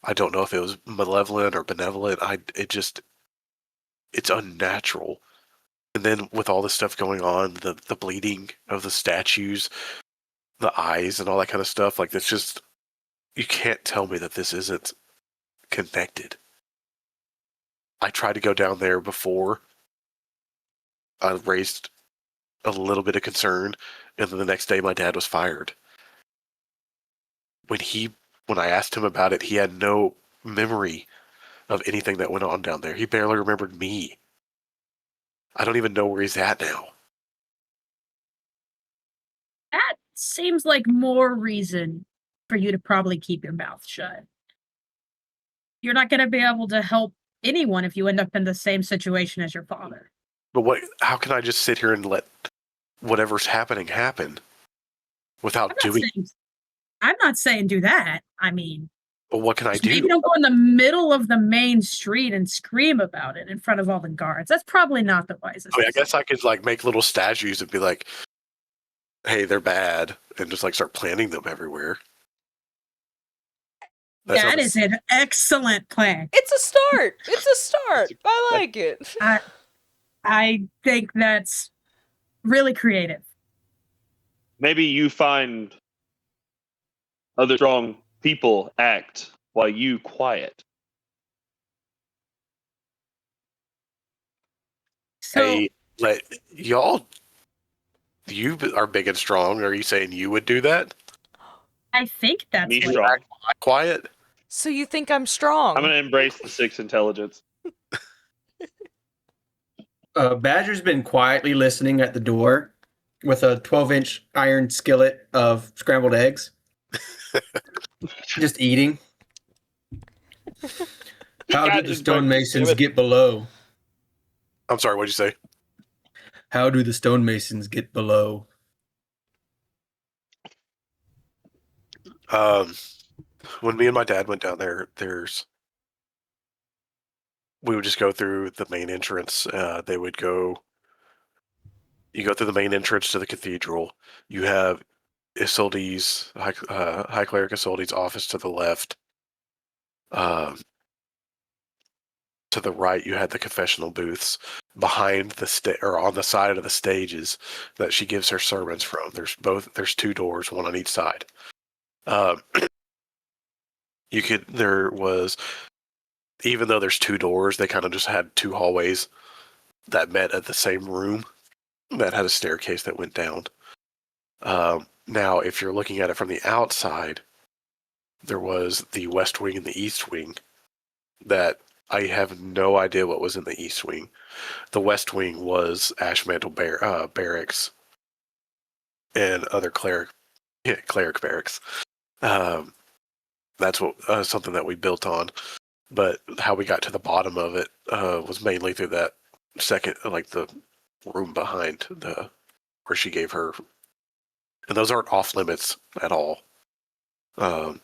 I don't know if it was malevolent or benevolent. It's unnatural. And then with all this stuff going on, the bleeding of the statues, the eyes and all that kind of stuff, like it's just, you can't tell me that this isn't connected. I tried to go down there before. I raised a little bit of concern, and then the next day my dad was fired. When I asked him about it, he had no memory of anything that went on down there. He barely remembered me. I don't even know where he's at now. That seems like more reason for you to probably keep your mouth shut. You're not going to be able to help anyone if you end up in the same situation as your father. But how can I just sit here and let whatever's happening happen without doing? I'm not saying do that. I mean, But what can I do? maybe don't go in the middle of the main street and scream about it in front of all the guards. That's probably not the wisest. I mean, I guess I could like make little statues and be like, "Hey, they're bad," and just like start planting them everywhere. That is an excellent plan. It's a start. It's a start. I like it. I think that's really creative. Maybe you find other strong people act while you quiet. So, Hey, y'all, you are big and strong. Are you saying you would do that? I think that's Me what strong. Quiet? So you think I'm strong? I'm gonna embrace the 6 intelligence. Badger's been quietly listening at the door with a 12-inch iron skillet of scrambled eggs. Just eating. How Got did the his stonemasons breakfast, get below? I'm sorry, what'd you say? How do the stonemasons get below? When me and my dad went down there, we would just go through the main entrance. You go through the main entrance to the cathedral. You have Isolde's, High Cleric Isolde's office to the left. To the right, you had the confessional booths. Behind or on the side of the stages that she gives her sermons from. There's 2 doors, one on each side. Even though there's 2 doors, they kind of just had 2 hallways that met at the same room that had a staircase that went down. Now, if you're looking at it from the outside, there was the west wing and the east wing that I have no idea what was in the east wing. The west wing was Ashmantle barracks and other cleric barracks. That's something that we built on. But how we got to the bottom of it was mainly through that second, like the room behind where she gave her. And those aren't off limits at all. That's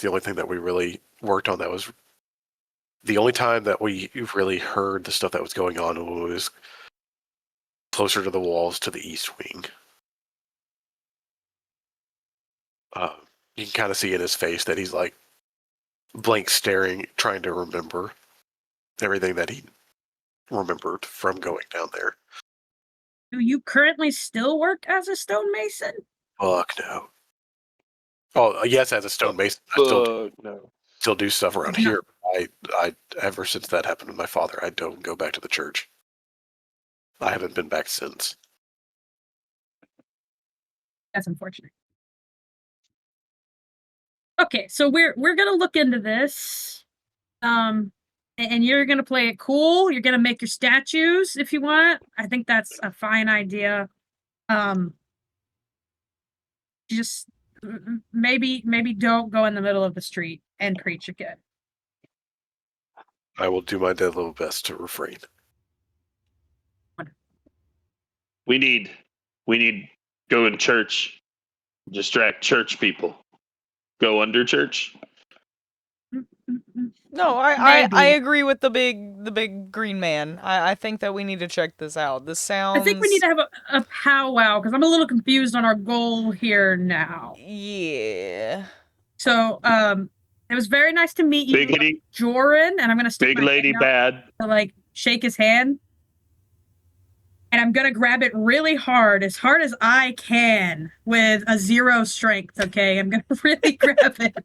the only thing that we really worked on. That was the only time that we really heard the stuff that was going on was closer to the walls to the east wing. You can kind of see in his face that he's like blank staring, trying to remember everything that he remembered from going down there. Do you currently still work as a stonemason? Fuck no. Oh yes, as a stonemason, I still do stuff around here. I ever since that happened with my father, I don't go back to the church. I haven't been back since. That's unfortunate. Okay, so we're gonna look into this. And you're gonna play it cool. You're gonna make your statues if you want. I think that's a fine idea. Just maybe don't go in the middle of the street and preach again. I will do my dead level best to refrain. We need go in church, distract church people. Go under church. No, I Maybe. agree with the big green man. I think that we need to check this out. This sounds. I think we need to have a powwow because I'm a little confused on our goal here now. Yeah. So, it was very nice to meet you, Biggity, Joran, and I'm gonna stick big my lady hand out bad. to like shake his hand, and I'm gonna grab it really hard as I can, with a 0 strength. Okay, I'm gonna really grab it,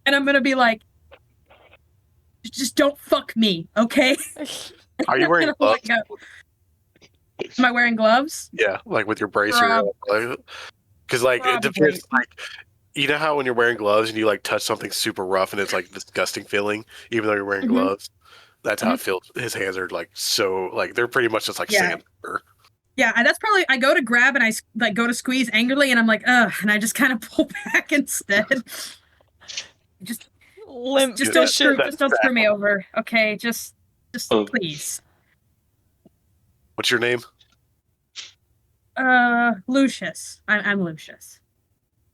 and I'm gonna be like, just don't fuck me, okay? Are you wearing I'm gonna let gloves? go. Am I wearing gloves? Yeah, like with your bracer. Because like it Probably. depends. Like you know how when you're wearing gloves and you like touch something super rough and it's like disgusting feeling, even though you're wearing Mhm. gloves. That's how it feels. His hands are like so like they're pretty much just like Yeah. sandpaper. Yeah, and that's probably. I go to grab and I like go to squeeze angrily, and I'm like, ugh, and I just kind of pull back instead. Just Limp Just Yeah, don't fish screw, it. just don't screw me over, okay? Just Oh. please. What's your name? Lucius. I'm Lucius.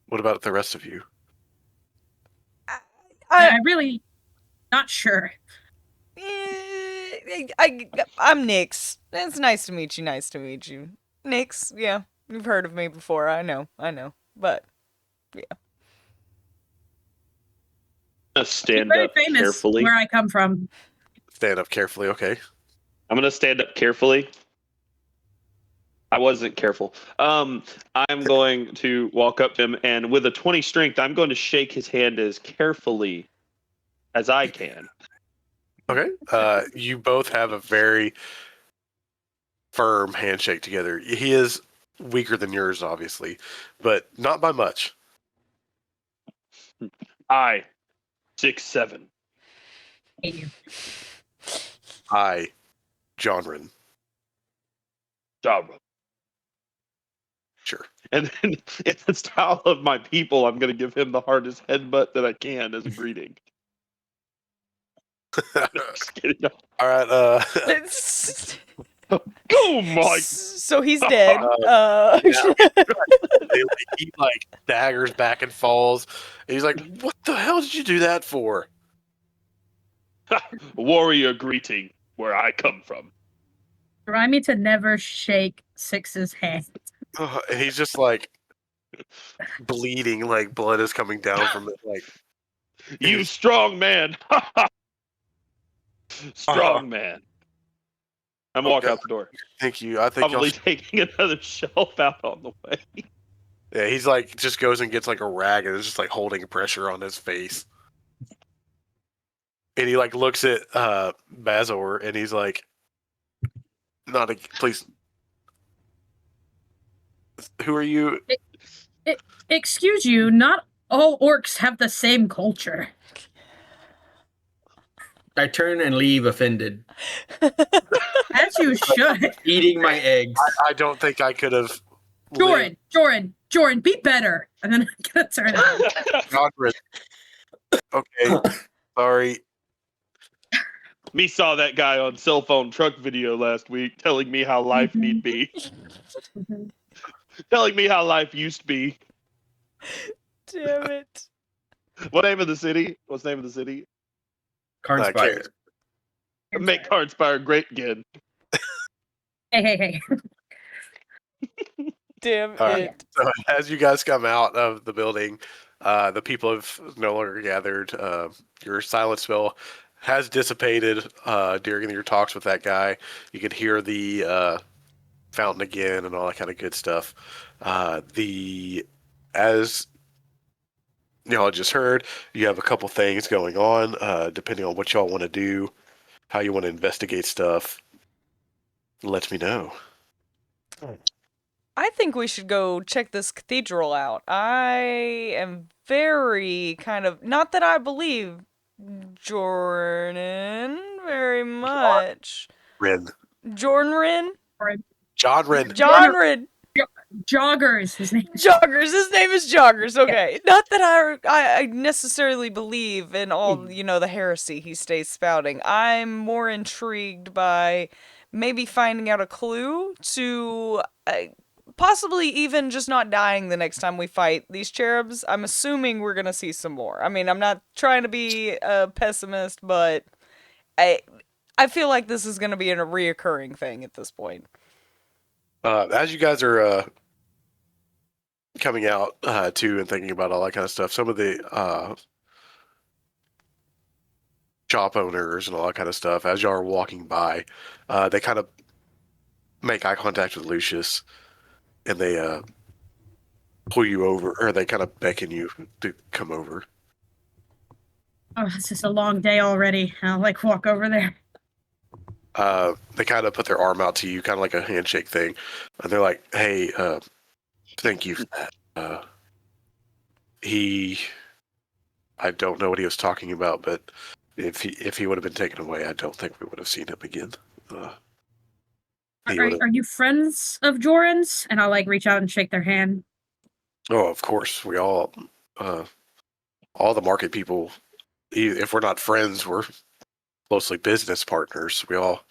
What about the rest of you? I really not sure. I'm Nix. It's nice to meet you. Nice to meet you, Nix. Yeah, you've heard of me before. I know. But yeah. Stand Very up famous carefully. where I come from. Stand up carefully, okay? I'm gonna stand up carefully. I wasn't careful. I'm going to walk up to him, and with a 20 strength, I'm going to shake his hand as carefully as I can. Okay. You both have a very firm handshake together. He is weaker than yours, obviously, but not by much. I, 6'7". Hate you. Hi, Johnrin. Job. Sure. And then, in the style of my people, I'm going to give him the hardest headbutt that I can as a greeting. Just kidding. All right. Oh my! So he's dead. Yeah. He like daggers back and falls. And he's like, "What the hell did you do that for?" Warrior greeting, where I come from. Remind me to never shake Six's hand. And he's just like bleeding, like blood is coming down from it. Like, You strong man. Strong man. I'm walking out the door. thank you. I think Probably taking another shelf out on the way. yeah, he's like just goes and gets like a rag and is just like holding pressure on his face. And he like looks at Bazor and he's like, "Not a please. Who are you?" Excuse you, not all orcs have the same culture. I turn and leave offended, As you should. eating my eggs. I don't think I could have. Joran, be better. And then I'm gonna turn it. Okay, sorry. Me saw that guy on cell phone truck video last week telling me how life need be. Telling me how life used to be. Damn it. What name of the city? What's the name of the city? Carnspire. Make Cardspire great again. Hey. Damn All right. it. So as you guys come out of the building, the people have no longer gathered. Your silent spell has dissipated during your talks with that guy. You could hear the fountain again and all that kind of good stuff. As y'all just heard, you have a couple things going on, depending on what y'all want to do, how you want to investigate stuff. Let me know. I think we should go check this cathedral out. I am very kind of not that I believe Jordan very much. Jordan Rin? John Rin. John Rin. Joggers, his name. Joggers. His name is Joggers. Okay. Not that I necessarily believe in all, the heresy he stays spouting. I'm more intrigued by maybe finding out a clue to possibly even just not dying the next time we fight these cherubs. I'm assuming we're gonna see some more. I mean, I'm not trying to be a pessimist, but I feel like this is gonna be a reoccurring thing at this point. As you guys are coming out too and thinking about all that kind of stuff, some of the shop owners and all that kind of stuff, as y'all are walking by, they kind of make eye contact with Lucius, and they pull you over, or they kind of beckon you to come over. Oh, it's just a long day already. I'll like walk over there. They kind of put their arm out to you, kind of like a handshake thing, and they're like, "Hey, thank you for that." I don't know what he was talking about, but if he would have been taken away, I don't think we would have seen him again. Are you friends of Joran's? And I'll like reach out and shake their hand. Oh, of course, we all the market people. If we're not friends, we're closely business partners. We all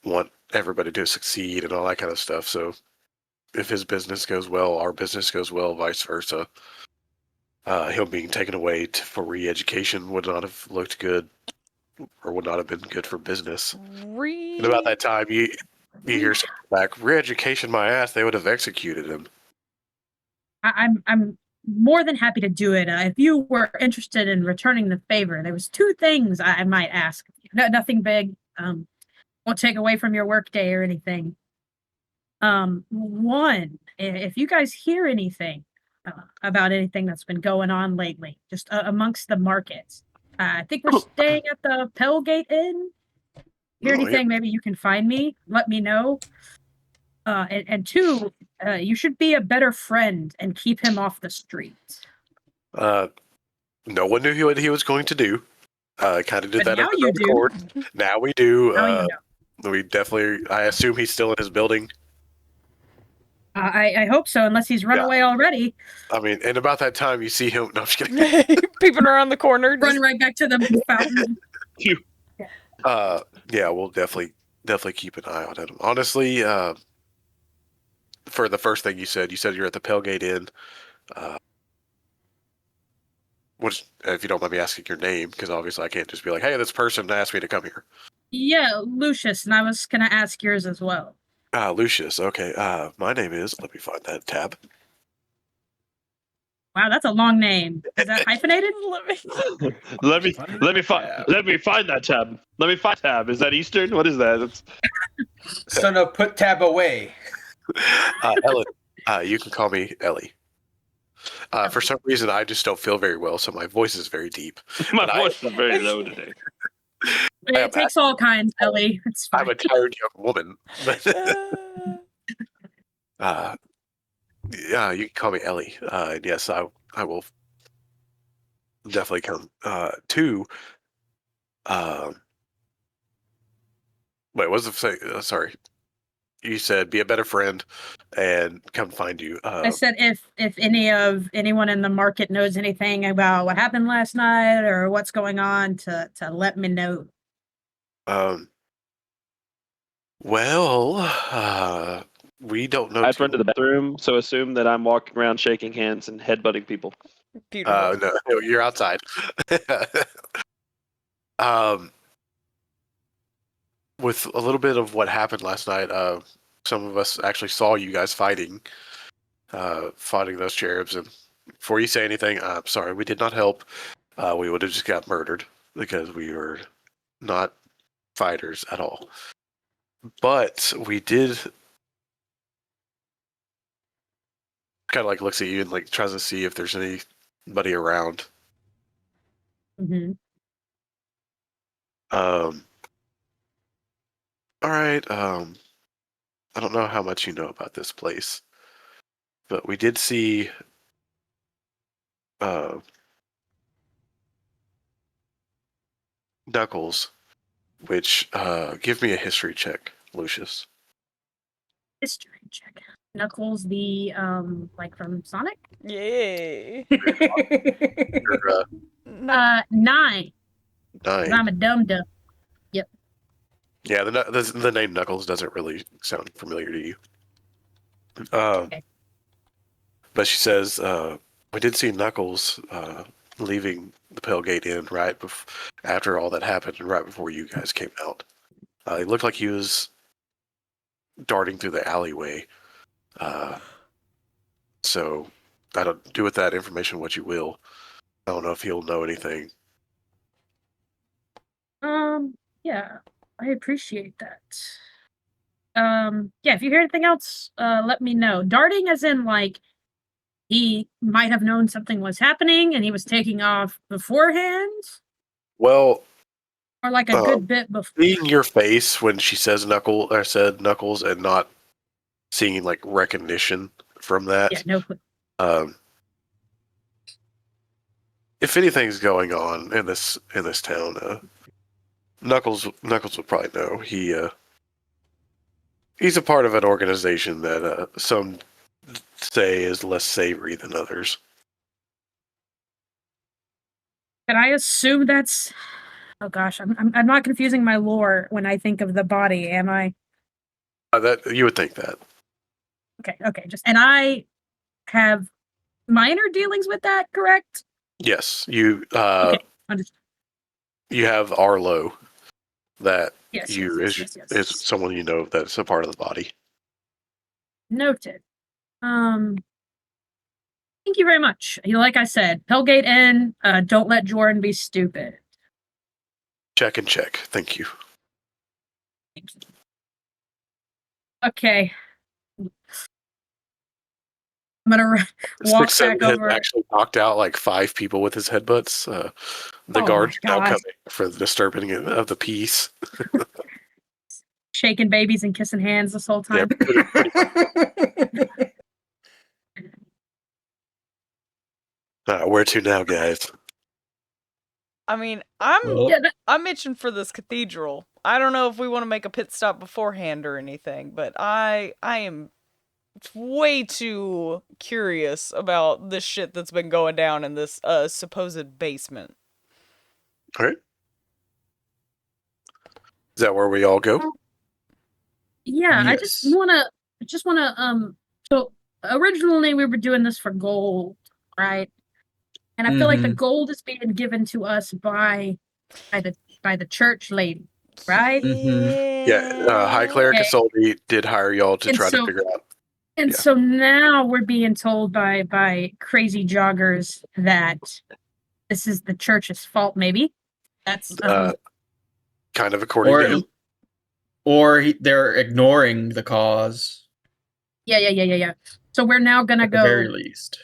want everybody to succeed and all that kind of stuff. So if his business goes well, our business goes well, vice versa. Him being taken away for re-education would not have looked good, or would not have been good for business. And about that time, you hear something back, re-education my ass, they would have executed him. I'm more than happy to do it. If you were interested in returning the favor, there was 2 things I might ask. Nothing big. Won't take away from your work day or anything. One, if you guys hear anything about anything that's been going on lately, just amongst the markets. I think we're staying at the Pellgate Inn. Hear anything, maybe you can find me. Let me know. And 2, you should be a better friend and keep him off the streets. No one knew what he was going to do. Kind of did But that now on you the court. Now we do. Now you know. We definitely. I assume he's still in his building. I hope so, unless he's run away already. I mean, and about that time, you see him. No, I'm just kidding. Peeping around the corner. Run right back to the fountain. Yeah, we'll definitely keep an eye on him. Honestly, for the first thing you said you're at the Pellgate Inn. Which, if you don't mind me asking your name, because obviously I can't just be like, "Hey, this person asked me to come here." Yeah, Lucius, and I was gonna ask yours as well. Lucius. Okay. My name is. Let me find that tab. Wow, that's a long name. Is that hyphenated? Let me find that tab. Let me find tab. Is that Eastern? What is that? So no, put tab away. Ellen. You can call me Ellie. For some reason, I just don't feel very well, so my voice is very deep. My voice is very low today. It takes all kinds, Ellie. It's fine. I'm a tired young woman. Yeah, you can call me Ellie. Yes, I will definitely come. Wait, what was the say? Sorry, you said be a better friend and come find you. I said if anyone in the market knows anything about what happened last night or what's going on, to let me know. Well, we don't know. I've run to the bathroom, so assume that I'm walking around shaking hands and headbutting people. No, you're outside. With a little bit of what happened last night, some of us actually saw you guys fighting those cherubs. And before you say anything, I'm sorry, we did not help. We would have just got murdered because we were not fighters at all. But we did. Kind of like looks at you and like tries to see if there's anybody around. Mm-hmm. All right. I don't know how much you know about this place, but we did see Knuckles, which give me a history check, Lucius. History check. Knuckles, the like from Sonic. Yay. You're, 9. 9. I'm a dum dum. Yep. Yeah, the name Knuckles doesn't really sound familiar to you. But she says, we did see Knuckles leaving the Pale-Gate Inn right after all that happened and right before you guys came out. It looked like he was darting through the alleyway. So I don't do with that information what you will. I don't know if he'll know anything. Yeah, I appreciate that. Yeah, if you hear anything else, let me know. Darting as in like he might have known something was happening and he was taking off beforehand, Well, or like a good bit before. seeing your face when she says said Knuckles and not seeing like recognition from that. Yeah, no clue. If anything's going on in this town, Knuckles would probably know. He's a part of an organization that some say is less savory than others. Can I assume that's? Oh gosh, I'm not confusing my lore when I think of the body, am I? That you would think that. Okay, and I have minor dealings with that, correct? Yes, you. Okay, understood. You have Arlo. That Yes, is someone you know that's a part of the body. Noted. Thank you very much. Like I said, Hellgate Inn, don't let Jordan be stupid. Check and check. Thank you. Okay. I'm gonna walk back over. Actually knocked out like 5 people with his headbutts. The guards now coming for the disturbing of the peace. Shaking babies and kissing hands this whole time. Where to now, guys? I mean, I'm itching for this cathedral. I don't know if we want to make a pit stop beforehand or anything, but I am way too curious about this shit that's been going down in this supposed basement. All right. Is that where we all go? Yeah, Yes. I just wanna so originally we were doing this for gold, right? And I feel like the gold is being given to us by the church lady, right? Yeah, High Cleric Isolde did hire y'all to try to figure out. And so now we're being told by crazy joggers that this is the church's fault, maybe. That's kind of according to him. Or they're ignoring the cause. Yeah. So we're now gonna at go. The very least.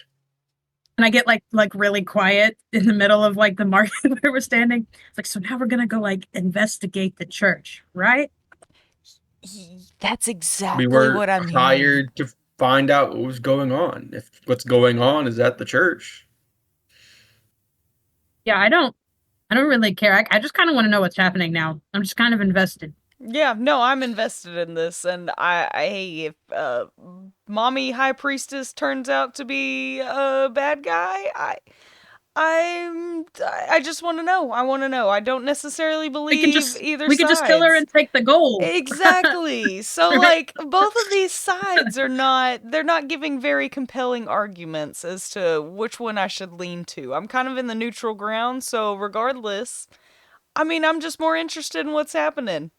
And I get like really quiet in the middle of like the market where we're standing. It's like, so now we're gonna go like investigate the church, right? That's exactly We were what I'm hired to find out what was going on. If what's going on is at the church. Yeah, I don't really care. I just kind of want to know what's happening now. I'm just kind of invested. Yeah, no, I'm invested in this, and if Mommy High Priestess turns out to be a bad guy, I just want to know. I want to know. I don't necessarily believe either side. We can just kill her and take the gold. Exactly. So like both of these sides they're not giving very compelling arguments as to which one I should lean to. I'm kind of in the neutral ground, so regardless, I mean, I'm just more interested in what's happening.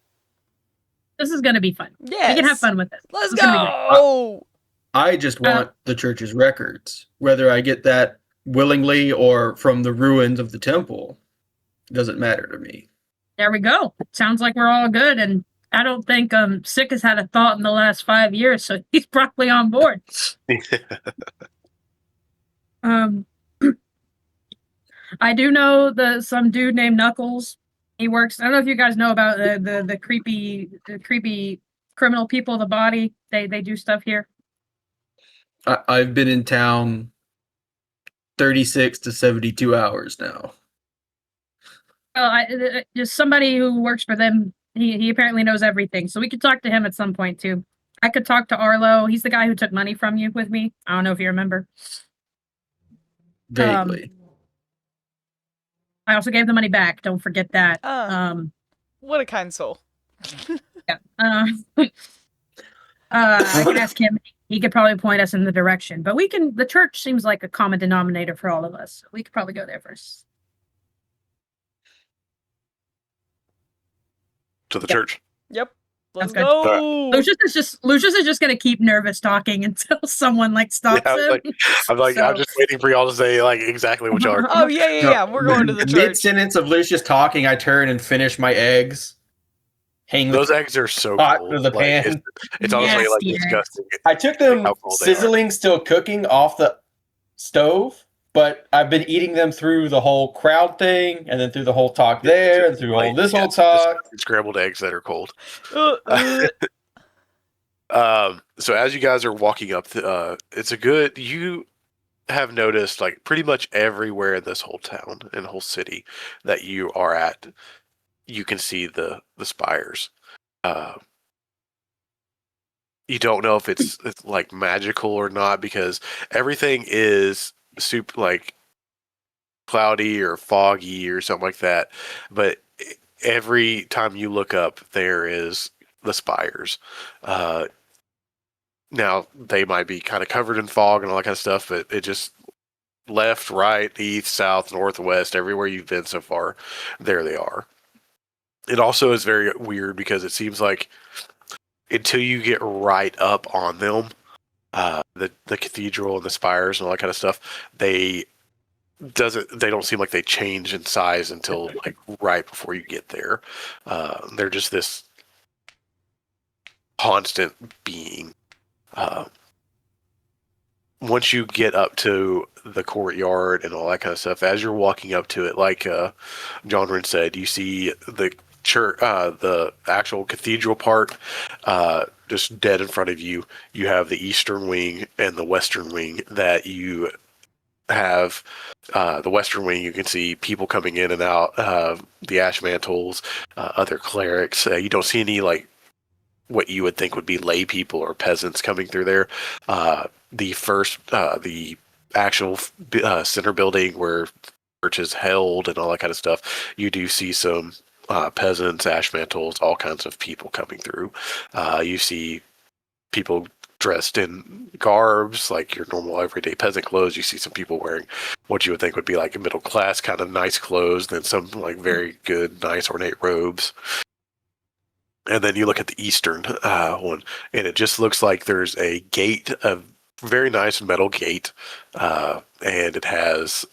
This is going to be fun. Yes. We can have fun with this. Let's go. I just want the church's records. Whether I get that willingly or from the ruins of the temple, doesn't matter to me. There we go. Sounds like we're all good, and I don't think Sick has had a thought in the last 5 years, so he's probably on board. I do know some dude named Knuckles. He works. I don't know if you guys know about the creepy criminal people of the body. They do stuff here. I've been in town 36 to 72 hours now. Well, just somebody who works for them. He apparently knows everything, so we could talk to him at some point too. I could talk to Arlo. He's the guy who took money from you with me. I don't know if you remember. Vaguely. I also gave the money back. Don't forget that. What a kind soul. Yeah. I can ask him he could probably point us in the direction. But we can. The church seems like a common denominator for all of us. We could probably go there first. To the Yep. church. Yep. Let's good. go. Lucius is just gonna keep nervous talking until someone like stops Yeah, him. I'm just waiting for y'all to say like exactly what y'all are. Oh yeah. We're going to the Mid church. sentence of Lucius talking, I turn and finish my eggs. Hang Those eggs are so hot cool. to the Like, pan. it's honestly like Nasty eggs. disgusting. I took them How cool they are. sizzling, still cooking off the stove, but I've been eating them through the whole crowd thing, and then through the whole talk there, and through all this whole talk. Scrambled eggs that are cold. Uh. So as you guys are walking up, it's a good. You have noticed like pretty much everywhere in this whole town and whole city that you are at, you can see the spires. You don't know if it's like magical or not because everything is super like cloudy or foggy or something like that. But every time you look up, there is the spires. Now they might be kind of covered in fog and all that kind of stuff, but it just left, right, east, south, north, west, everywhere you've been so far, there they are. It also is very weird because it seems like until you get right up on them, the cathedral and the spires and all that kind of stuff, they don't seem like they change in size until like right before you get there. They're just this constant being. Once you get up to the courtyard and all that kind of stuff, as you're walking up to it, like Jonrin said, you see the church, the actual cathedral part, just dead in front of you. You have the eastern wing and the western wing that you have. The western wing, you can see people coming in and out, the ash mantles, other clerics. You don't see any like what you would think would be lay people or peasants coming through there. The actual center building where church is held and all that kind of stuff, you do see some peasants, ash mantles, all kinds of people coming through. You see people dressed in garbs, like your normal everyday peasant clothes. You see some people wearing what you would think would be like a middle class kind of nice clothes, then some like very good, nice ornate robes. And then you look at the eastern one, and it just looks like there's a gate, a very nice metal gate, and it has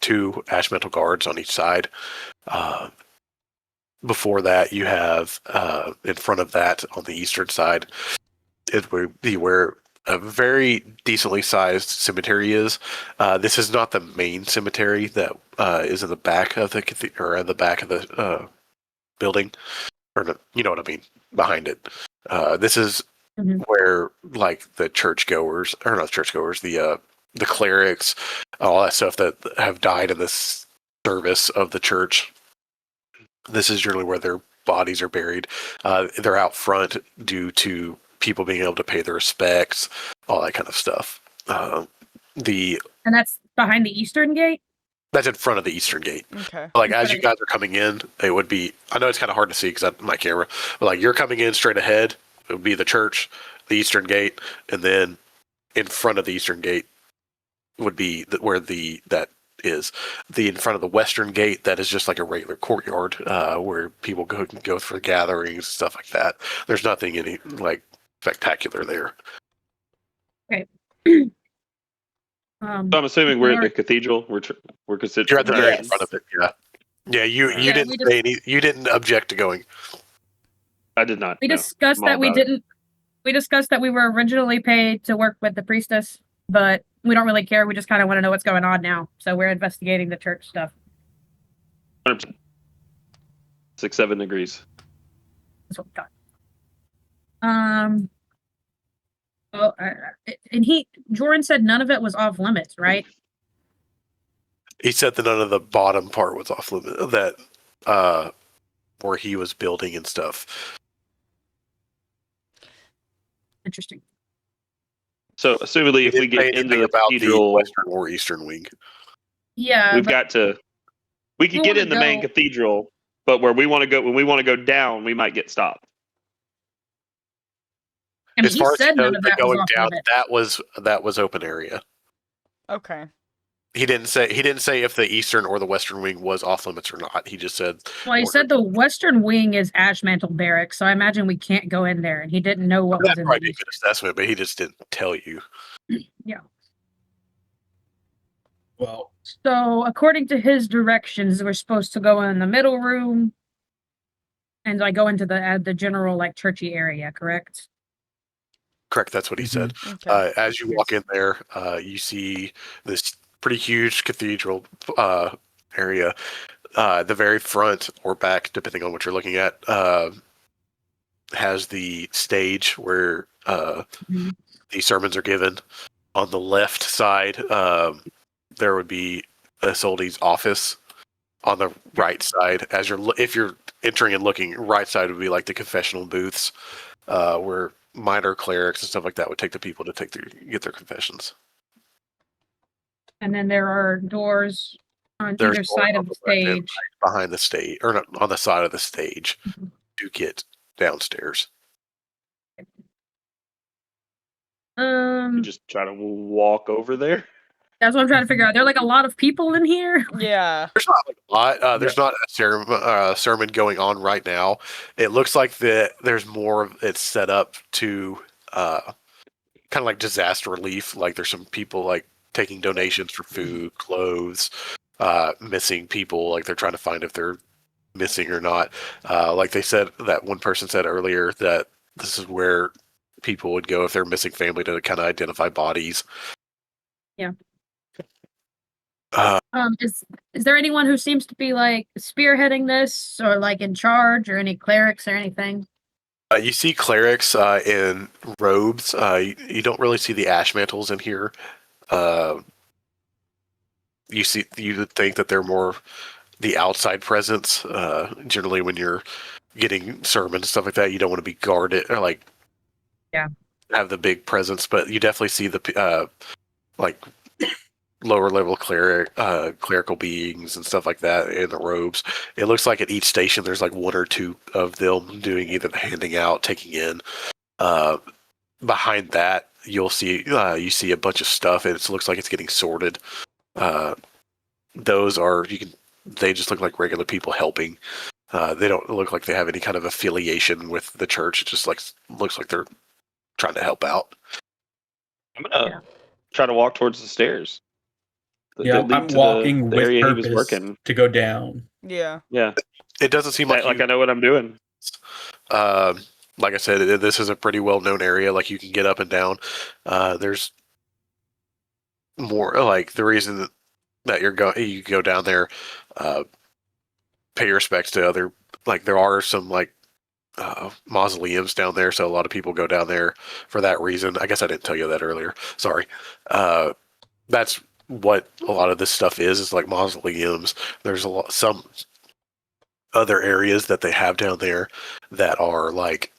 2 ash metal guards on each side. Before that, you have in front of that on the eastern side, it would be where a very decently sized cemetery is. This is not the main cemetery that is in the back of the or in the back of the building. Or you know what I mean, behind it. This is where like the churchgoers, or not churchgoers, the clerics, all that stuff that have died in this service of the church. This is generally where their bodies are buried. They're out front due to people being able to pay their respects, all that kind of stuff. And that's behind the eastern gate? That's in front of the eastern gate. Okay. Like as you guys are coming in, it would be. I know it's kind of hard to see because of my camera, but like you're coming in straight ahead, it would be the church, the eastern gate, and then in front of the eastern gate would be where that is. The in front of the western gate, that is just like a regular courtyard where people go for gatherings and stuff like that. There's nothing any like spectacular there. Okay. So I'm assuming we're at the cathedral. We're considered. You're at the very Yes. front of it. Yeah. Yeah. You Yeah, didn't say any. You didn't object to going. I did not. We no. discussed I'm all that we about it. didn't. We discussed that we were originally paid to work with the priestess, but we don't really care. We just kind of want to know what's going on now. So we're investigating the church stuff. 100%. 6-7 degrees. That's what we got. Well, and Jordan said none of it was off limits, right? He said that none of the bottom part was off limit. That where he was building and stuff. Interesting. So, assumedly, if we Didn't say get into anything the about cathedral, the western or eastern wing. Yeah, we've but got to. We could we get wanna in the main go- cathedral, but where we want to go, when we want to go down, we might get stopped. I mean, as he far as said he knows, none of the that was going off down, limits. that was open area. Okay. He didn't say if the eastern or the western wing was off limits or not. He just said. Well, he said the western wing is Ashmantle Barracks, so I imagine we can't go in there, and he didn't know what was That'd in probably the be a east. good assessment, but he just didn't tell you. Yeah. Well, So, according to his directions, we're supposed to go in the middle room and like go into the general like churchy area, correct? Correct. That's what he said. Okay. As you walk in there, you see this pretty huge cathedral area. The very front or back, depending on what you're looking at, has the stage where Mhm. the sermons are given. On the left side, there would be Isolde's office. On the right side, if you're entering and looking, right side would be like the confessional booths, where minor clerics and stuff like that would take the people to get their confessions. And then there are doors on There's either doors side on of the the left and stage. right behind the stage, or not, on the side of the stage, Mhm. to get downstairs. You just try to walk over there. That's what I'm trying to figure out. There are like a lot of people in here. Yeah. There's not like a lot. There's not a sermon going on right now. It looks like there's more of it's set up to kind of like disaster relief. Like there's some people like taking donations for food, clothes, missing people. Like they're trying to find if they're missing or not. Like they said, that one person said earlier that this is where people would go if they're missing family to kind of identify bodies. Yeah. Uh, Is there anyone who seems to be like spearheading this or like in charge or any clerics or anything? You see clerics in robes. You don't really see the ash mantles in here. You would think that they're more the outside presence. Generally, when you're getting sermons stuff like that, you don't want to be guarded or like have the big presence. But you definitely see the like lower level clerical beings and stuff like that in the robes. It looks like at each station there's like one or two of them doing either the handing out, taking in. Behind that, you see a bunch of stuff, and it looks like it's getting sorted. Those are they just look like regular people helping. They don't look like they have any kind of affiliation with the church. It just looks like they're trying to help out. I'm gonna try to walk towards the stairs. yeah, I'm walking with area he was purpose working. to go down. Yeah. Yeah, It doesn't seem like I know what I'm doing. Like I said, this is a pretty well-known area. Like you can get up and down. There's more like the reason that you go down there, pay respects to other, like there are some like mausoleums down there, so a lot of people go down there for that reason. I guess I didn't tell you that earlier. Sorry. That's what a lot of this stuff is like mausoleums. There's some other areas that they have down there that are like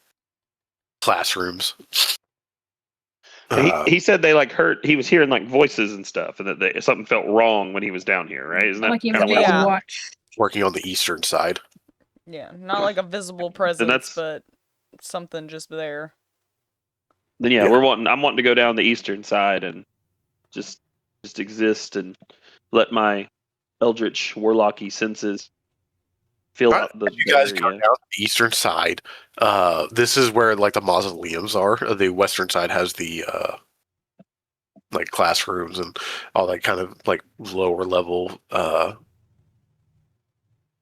classrooms. He said they like heard he was hearing like voices and stuff, and that something felt wrong when he was down here, right? Isn't that Like he kind was of what? being Yeah. watched. Working on the eastern side. Yeah. Not like a visible presence, but something just there. Then Yeah. I'm wanting to go down the eastern side and just exist and let my eldritch warlocky senses feel out the You guys area. come down the eastern side. This is where like the mausoleums are. The western side has the like classrooms and all that kind of like lower level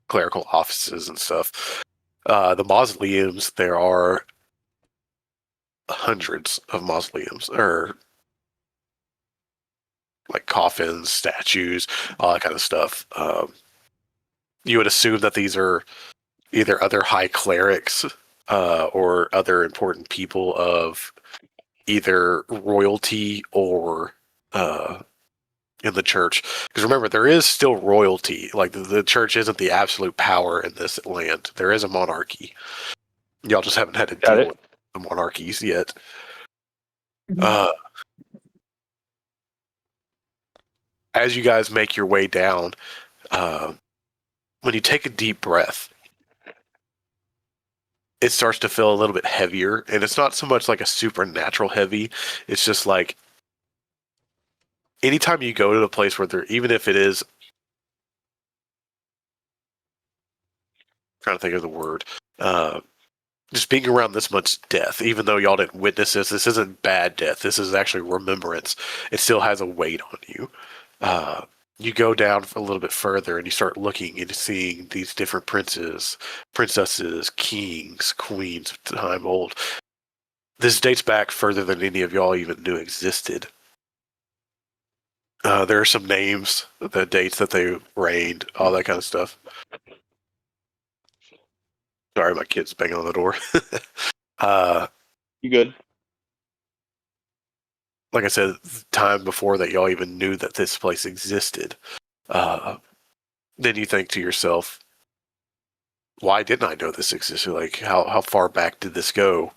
clerical offices and stuff. The mausoleums, there are hundreds of mausoleums, or like coffins, statues, all that kind of stuff. You would assume that these are either other high clerics or other important people of either royalty or in the church. Because remember, there is still royalty. Like the church isn't the absolute power in this land. There is a monarchy. Y'all just haven't had to deal with the monarchies yet. As you guys make your way down, when you take a deep breath, it starts to feel a little bit heavier, and it's not so much like a supernatural heavy. It's just like anytime you go to a place where there, even if it is, trying to think of the word, just being around this much death, even though y'all didn't witness this isn't bad death. This is actually remembrance. It still has a weight on you. You go down a little bit further and you start looking and seeing these different princes, princesses, kings, queens of time old. This dates back further than any of y'all even knew existed. There are some names, the dates that they reigned, all that kind of stuff. Sorry, my kid's banging on the door. You good? Like I said, time before that y'all even knew that this place existed. Then you think to yourself, why didn't I know this existed? Like, how far back did this go?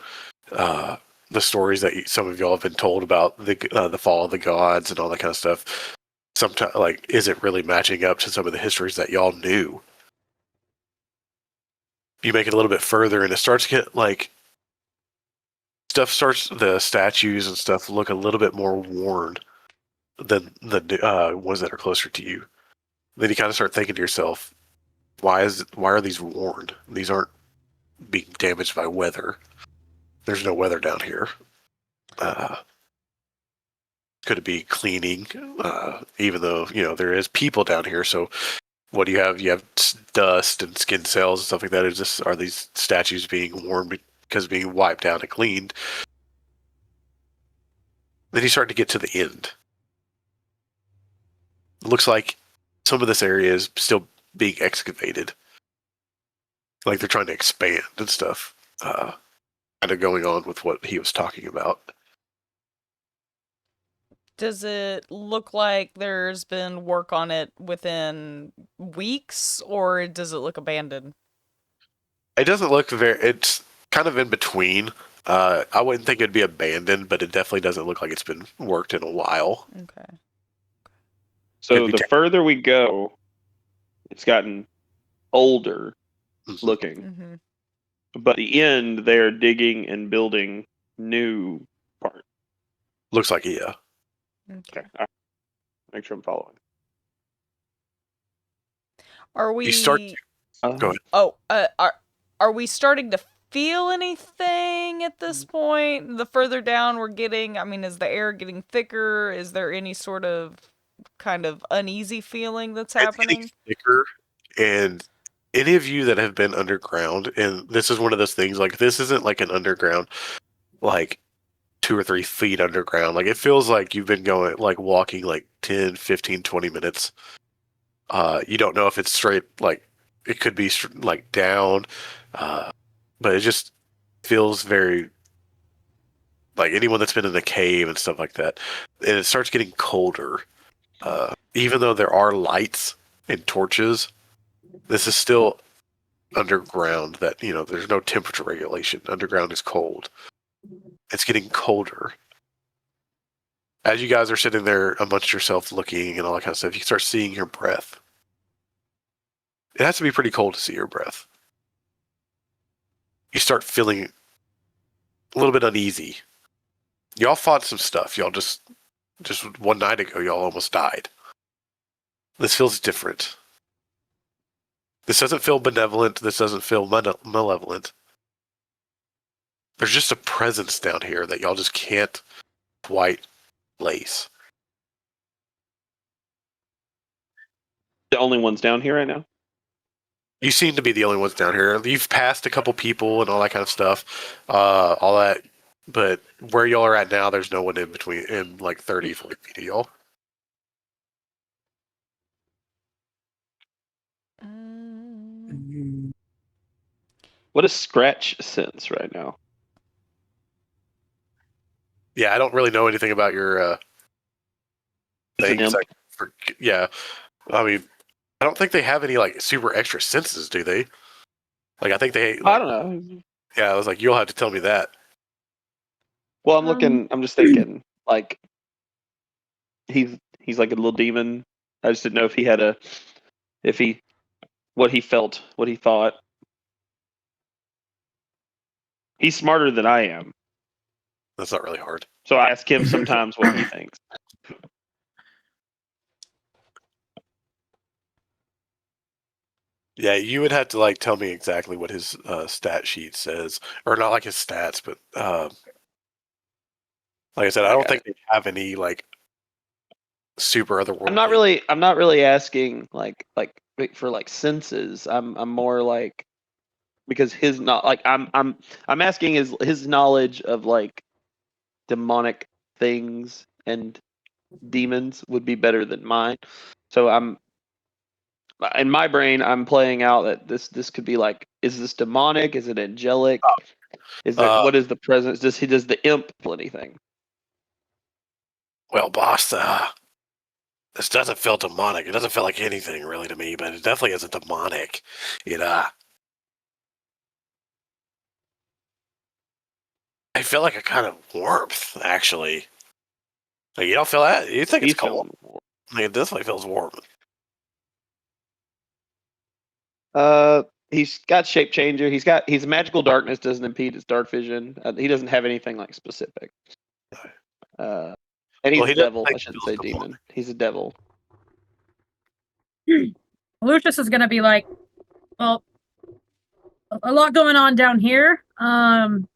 The stories that some of y'all have been told about the fall of the gods and all that kind of stuff. Sometimes, like, is it really matching up to some of the histories that y'all knew? You make it a little bit further, and it starts to get like the statues and stuff look a little bit more worn than the ones that are closer to you. Then you kind of start thinking to yourself, why are these worn? These aren't being damaged by weather. There's no weather down here. Could it be cleaning? Even though there is people down here, so what do you have? You have dust and skin cells and stuff like that. Are these statues being worn because being wiped out and cleaned? Then you start to get to the end. It looks like some of this area is still being excavated. Like they're trying to expand and stuff. Kind of going on with what he was talking about. Does it look like there's been work on it within weeks, or does it look abandoned? It doesn't look it's kind of in between. I wouldn't think it'd be abandoned, but it definitely doesn't look like it's been worked in a while. Okay. So the further we go, it's gotten older looking. Mm-hmm. But the end, they're digging and building new part. Looks like yeah. Okay. All right. Make sure I'm following. Are we? You start. Go ahead. Oh, are we starting to feel anything at this point? The further down we're getting, I mean, is the air getting thicker? Is there any sort of kind of uneasy feeling that's happening? It's getting thicker, and any of you that have been underground, and this is one of those things, like this isn't like an underground, like 2 or 3 feet underground. Like it feels like you've been going, like walking like 10, 15, 20 minutes. You don't know if it's straight, like it could be like down, but it just feels very like anyone that's been in a cave and stuff like that. And it starts getting colder. Even though there are lights and torches, this is still underground that, there's no temperature regulation. Underground is cold. It's getting colder. As you guys are sitting there amongst yourself looking and all that kind of stuff, you can start seeing your breath. It has to be pretty cold to see your breath. You start feeling a little bit uneasy. Y'all fought some stuff. Y'all just one night ago, y'all almost died. This feels different. This doesn't feel benevolent. This doesn't feel malevolent. There's just a presence down here that y'all just can't quite place. The only ones down here right now? You seem to be the only ones down here. You've passed a couple people and all that kind of stuff. All that. But where y'all are at now, there's no one in like 30, 40 feet of y'all. What does Scratch sense right now? Yeah, I don't really know anything about your things. Yeah, I mean, I don't think they have any like super extra senses, do they? Like, I think they. Like, I don't know. Yeah, I was like, you'll have to tell me that. Well, I'm just thinking, like, he's like a little demon. I just didn't know if he had what he felt, what he thought. He's smarter than I am. That's not really hard. So I ask him sometimes what he thinks. Yeah, you would have to like tell me exactly what his stat sheet says, or not like his stats, but like I said, I don't think they have any like super otherworldly. I'm not really asking like for like senses. I'm more like because his not like I'm asking his knowledge of like demonic things and demons would be better than mine. So I'm in my brain I'm playing out that this could be like, is this demonic? Is it angelic? Is there what is the presence? Does the imp feel anything? Well, boss, this doesn't feel demonic. It doesn't feel like anything really to me, but it definitely isn't demonic. I feel like a kind of warmth, actually. Like, you don't feel that? You think it's cold? Like, it definitely feels warm. He's got shape changer. He's magical darkness doesn't impede his dark vision. He doesn't have anything like specific. And he's a devil. I shouldn't say demon. He's a devil. Lucius is gonna be like, well, a lot going on down here. And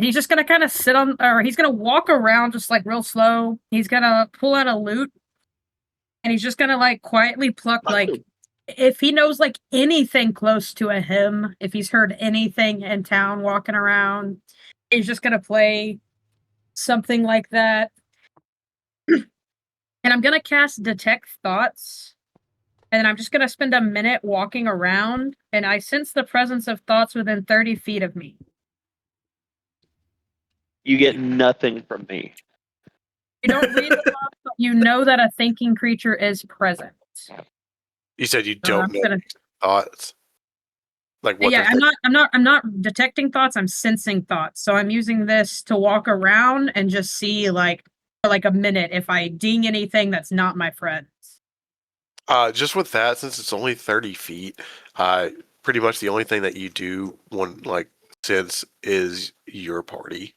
he's just gonna kind of sit on, or he's gonna walk around just like real slow. He's gonna pull out a lute, and he's just gonna like quietly pluck like, if he knows like anything close to a hymn, if he's heard anything in town walking around, he's just gonna play something like that. And I'm gonna cast Detect Thoughts. And I'm just gonna spend a minute walking around, and I sense the presence of thoughts within 30 feet of me. You get nothing from me. You don't read the thoughts, but you know that a thinking creature is present. You said you don't know thoughts. Like what? Yeah, I'm not detecting thoughts. I'm sensing thoughts. So I'm using this to walk around and just see like for like a minute if I ding anything that's not my friends. Just with that, since it's only 30 feet, pretty much the only thing that you do sense is your party.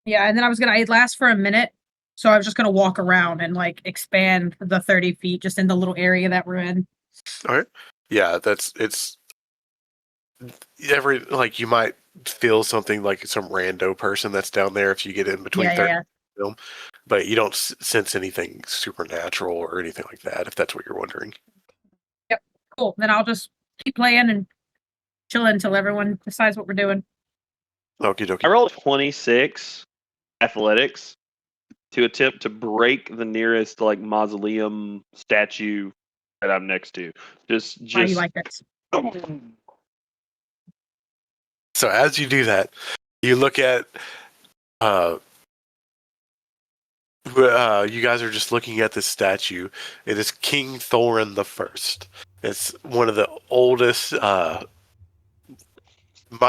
Yeah, and then it lasts for a minute. So I was just gonna walk around and like expand the 30 feet just in the little area that we're in. All right. Yeah, it's you might feel something like some rando person that's down there if you get in between 30 film, but you don't sense anything supernatural or anything like that, if that's what you're wondering. Yep, cool. Then I'll just keep playing and chilling until everyone decides what we're doing. Okie dokie. I rolled 26 athletics to attempt to break the nearest like mausoleum statue that I'm next to. Just Why you like that? So as you do that, you look at you guys are just looking at this statue. It is King Thorin the First. It's one of the oldest, might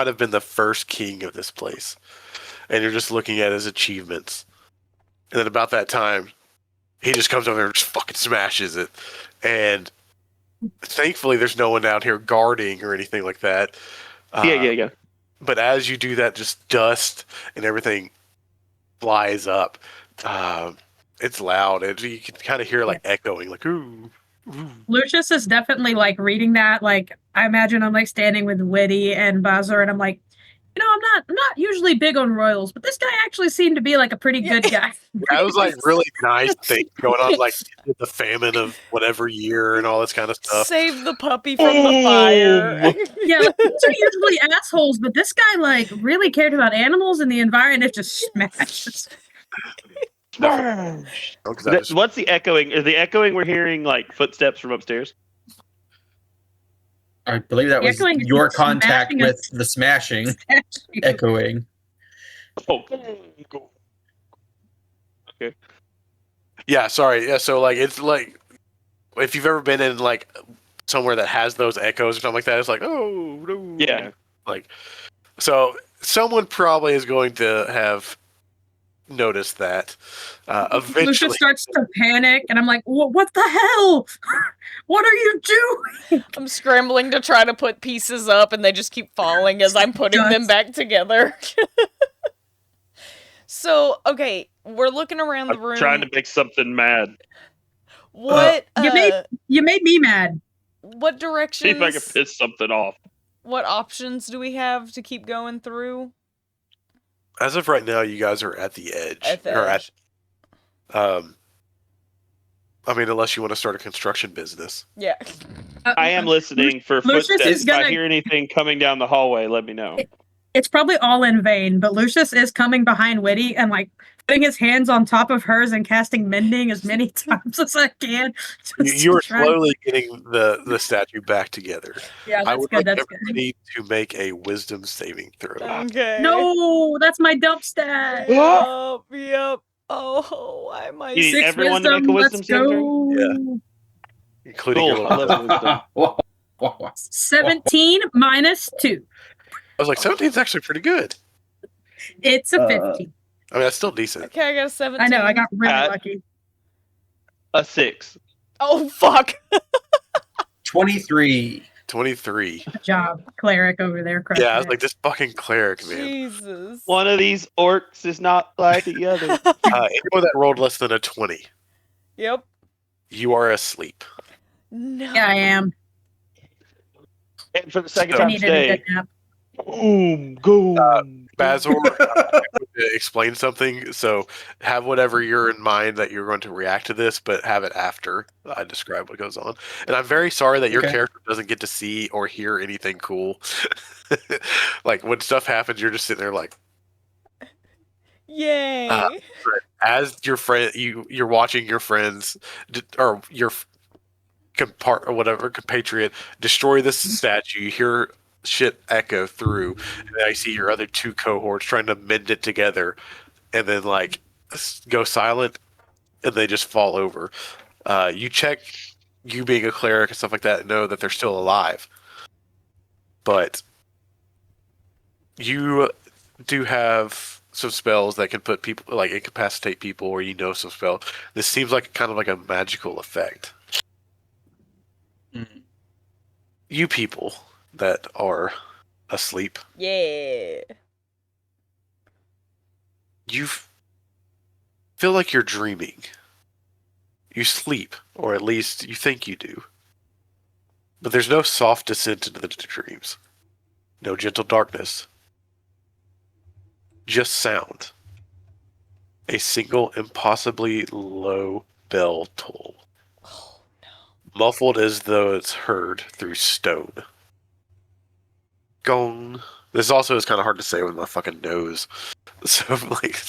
have been the first king of this place. And you're just looking at his achievements. And then about that time, he just comes over and just fucking smashes it. And thankfully, there's no one down here guarding or anything like that. Yeah. But as you do that, just dust and everything flies up. It's loud, and you can kind of hear like echoing, like ooh, ooh. Lucius is definitely like reading that. Like I imagine I'm like standing with Witty and Buzzer, and I'm like, I'm not usually big on royals, but this guy actually seemed to be like a pretty good guy. That was like really nice thing going on, like the famine of whatever year and all this kind of stuff. Save the puppy from the fire. Yeah, like, these are usually assholes, but this guy like really cared about animals and the environment. It just smashes. What's the echoing? Is the echoing we're hearing like footsteps from upstairs? I believe that was your contact with the smashing echoing. Oh, okay. Yeah, sorry. Yeah, so like it's like if you've ever been in like somewhere that has those echoes or something like that, it's like oh no. Yeah. Like so someone probably is going to have notice that. Lucius Eventually, starts to panic, and I'm like, "What the hell? What are you doing?" I'm scrambling to try to put pieces up, and they just keep falling as I'm putting them Dust. back together. So, okay, we're looking around the I'm room. trying to make something mad. What You made me mad. what See if I can directions, piss something off. what options do we have to keep going through? as of right now, you guys are at the edge. At the or edge. I mean, unless you want to start a construction business. Yeah. I am listening for Lucius footsteps. is If I gonna- hear anything coming down the hallway, let me know. It's probably all in vain, but Lucius is coming behind Witty and like putting his hands on top of hers and casting mending as many times as I can. You are slowly getting the statue back together. Yeah, I that's would good. like That's good. everybody to make a wisdom saving throw. Okay. No, that's my dump stat. Yep. Oh, why am I You need Six everyone to make a wisdom let's saving throw? go. Yeah. Including your Cool. little I love wisdom. 17 minus 2. I was like, 17 is actually pretty good. It's a 15. I mean, that's still decent. Okay, I got a 17. I know, I got really Pat. lucky. A 6. Oh, fuck. 23. 23. Good job, cleric over there. crushing Yeah, I was it. like, this fucking cleric, man. Jesus. One of these orcs is not like the other. Anyone that rolled less than a 20, Yep. you are asleep. No. Yeah, I am. And for the second I time needed a today, good nap. boom, boom. Bazor, I'm going to explain something. So have whatever you're in mind that you're going to react to this, but have it after I describe what goes on. And I'm very sorry that your Okay. character doesn't get to see or hear anything cool. Like when stuff happens, you're just sitting there like, Yay. as your friend, you're watching your friends or your or whatever compatriot destroy this statue. You hear shit echo through, and I see your other two cohorts trying to mend it together, and then like go silent, and they just fall over. You check, you being a cleric and stuff like that, know that they're still alive, but you do have some spells that can put people, like incapacitate people, or some spell. This seems like kind of like a magical effect. Mhm. You people that are asleep, Yeah. you feel like you're dreaming. You sleep, or at least you think you do. But there's no soft descent into the dreams. No gentle darkness. Just sound. A single, impossibly low bell toll. Oh, no. Muffled as though it's heard through stone. Gong. This also is kind of hard to say with my fucking nose. So, like,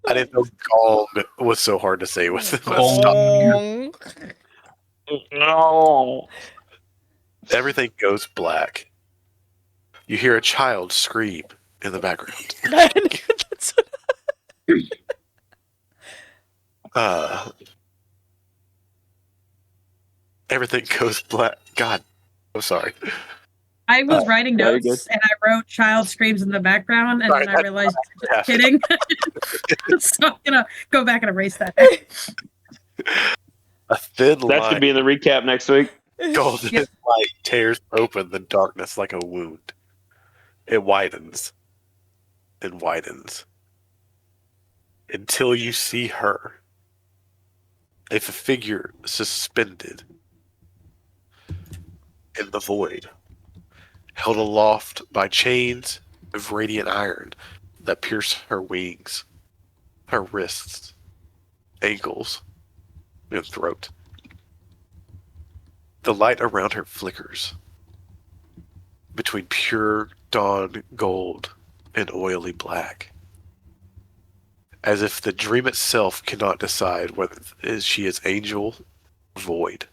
I didn't know gong was so hard to say with my Gong. stomach. No. Everything goes black. You hear a child scream in the background. That's what Everything goes black. God, I'm sorry. I was writing very notes and I wrote child screams in the background, and Sorry, then I realized I was Yeah. just kidding. So I'm going to go back and erase that. A thin That line should be in the recap next week. golden Yep. light tears open the darkness like a wound. It widens and widens until you see her. A figure suspended in the void, held aloft by chains of radiant iron that pierce her wings, her wrists, ankles, and throat. The light around her flickers between pure dawn gold and oily black, as if the dream itself cannot decide whether she is angel or void.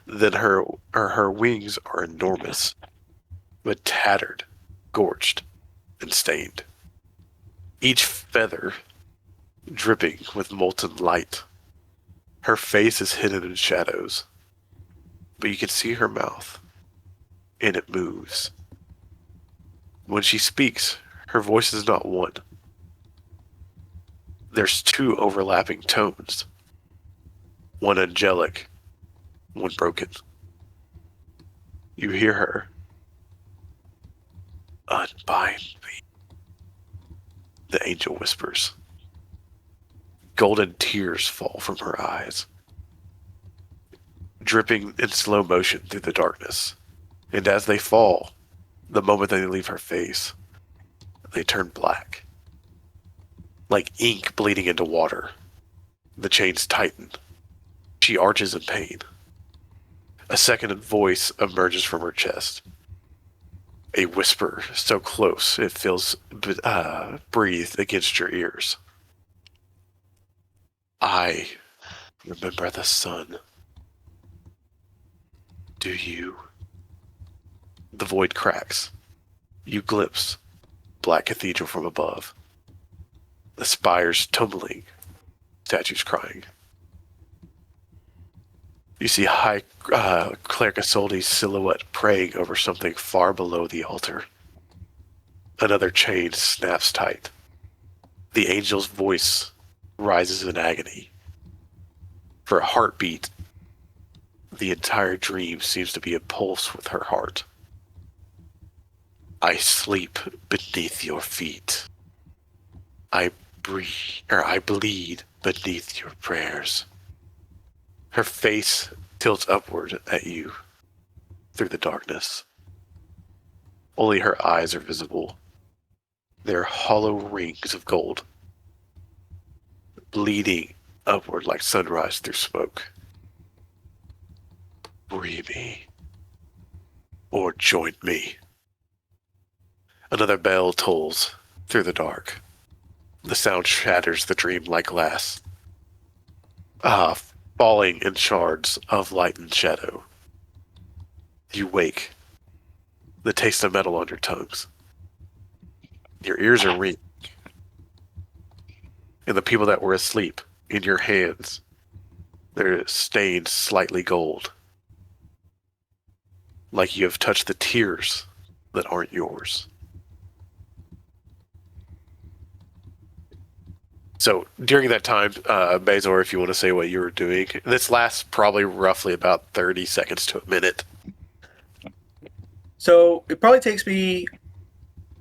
Then her wings are enormous, but tattered, gorged, and stained. Each feather dripping with molten light. Her face is hidden in shadows, but you can see her mouth, and it moves. When she speaks, her voice is not one, there's two overlapping tones. One angelic, one broken. You hear her. Unbind me. The angel whispers. Golden tears fall from her eyes, dripping in slow motion through the darkness. And as they fall, the moment they leave her face, they turn black. Like ink bleeding into water. The chains tighten. She arches in pain. A second voice emerges from her chest. A whisper so close it feels breathed against your ears. I remember the sun. Do you? The void cracks. You glimpse black cathedral from above. The spires tumbling, statues crying. You see high Cleric Isolde's silhouette praying over something far below the altar. Another chain snaps tight. The angel's voice rises in agony. For a heartbeat, the entire dream seems to be a pulse with her heart. I sleep beneath your feet. I bleed beneath your prayers. Her face tilts upward at you through the darkness. Only her eyes are visible. They're hollow rings of gold, bleeding upward like sunrise through smoke. Free me, or join me. Another bell tolls through the dark. The sound shatters the dream like glass. Falling in shards of light and shadow. You wake. The taste of metal on your tongues. Your ears are ringed. And the people that were asleep in your hands, they're stained slightly gold. Like you have touched the tears that aren't yours. So during that time, Bazor, if you want to say what you were doing, this lasts probably roughly about 30 seconds to a minute. So it probably takes me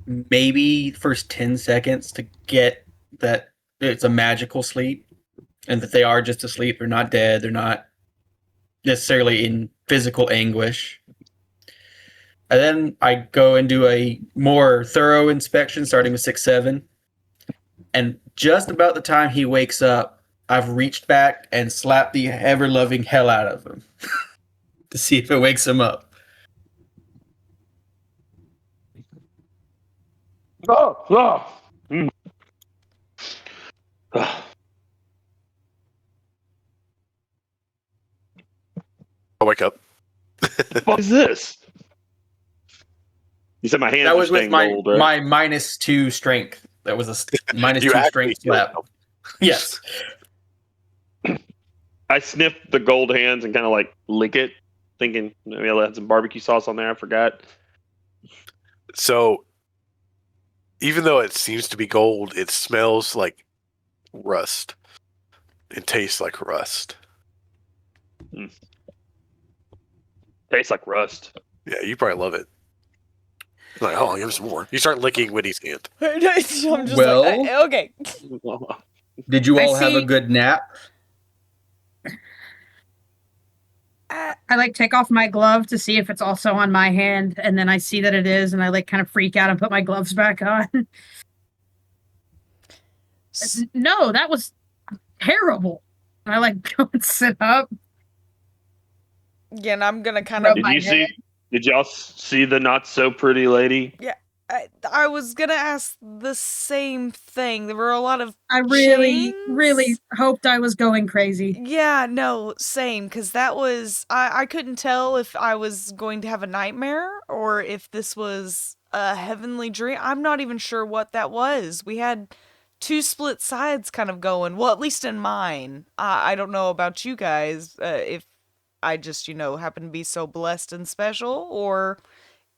maybe first 10 seconds to get that it's a magical sleep and that they are just asleep. They're not dead. They're not necessarily in physical anguish. And then I go and do a more thorough inspection starting with 6-7. And just about the time he wakes up, I've reached back and slapped the ever-loving hell out of him to see if it wakes him up. I wake up. What is this? You said my hands That were was with staying gold, right? my -2 strength. That was a -2 You actually strength feel slap. it. Yes. I sniffed the gold hands and kind of like lick it, thinking maybe I had some barbecue sauce on there. I forgot. So, even though it seems to be gold, it smells like rust. It tastes like rust. Tastes like rust. Yeah, you probably love it. Like, oh, here's some more. You start licking Winnie's hand. I'm just Well- like, okay. Did you I all have a see- good nap? I like take off my glove to see if it's also on my hand, and then I see that it is, and I like kind of freak out and put my gloves back on. No, that was terrible. And I like go and sit up. Again, I'm gonna kind of. Rub my head. Did y'all see the not so pretty lady? I was gonna ask the same thing. There were a lot of. I really, chains? really hoped I was going crazy. Yeah, no, same. Because that was. I couldn't tell if I was going to have a nightmare or if this was a heavenly dream. I'm not even sure what that was. We had two split sides kind of going. Well, at least in mine. I don't know about you guys. If I just, happen to be so blessed and special, or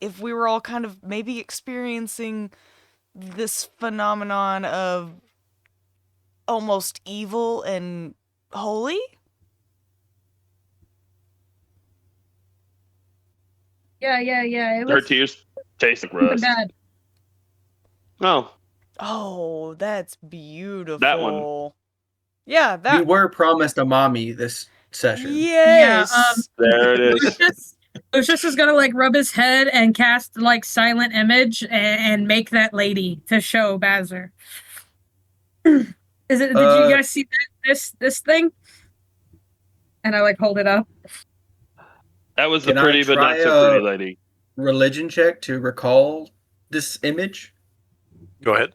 if we were all kind of maybe experiencing this phenomenon of almost evil and holy? Yeah. It Her was tears taste like something rust. bad. Oh, Oh, that's beautiful. That one. Yeah, We that. were promised a mommy this session. Yes. there it is. Lucius is gonna like rub his head and cast like silent image and make that lady to show Bazzer. Is it? Did you guys see this thing? And I like hold it up. That was the Can I pretty but not try so pretty lady. Religion check to recall this image. Go ahead.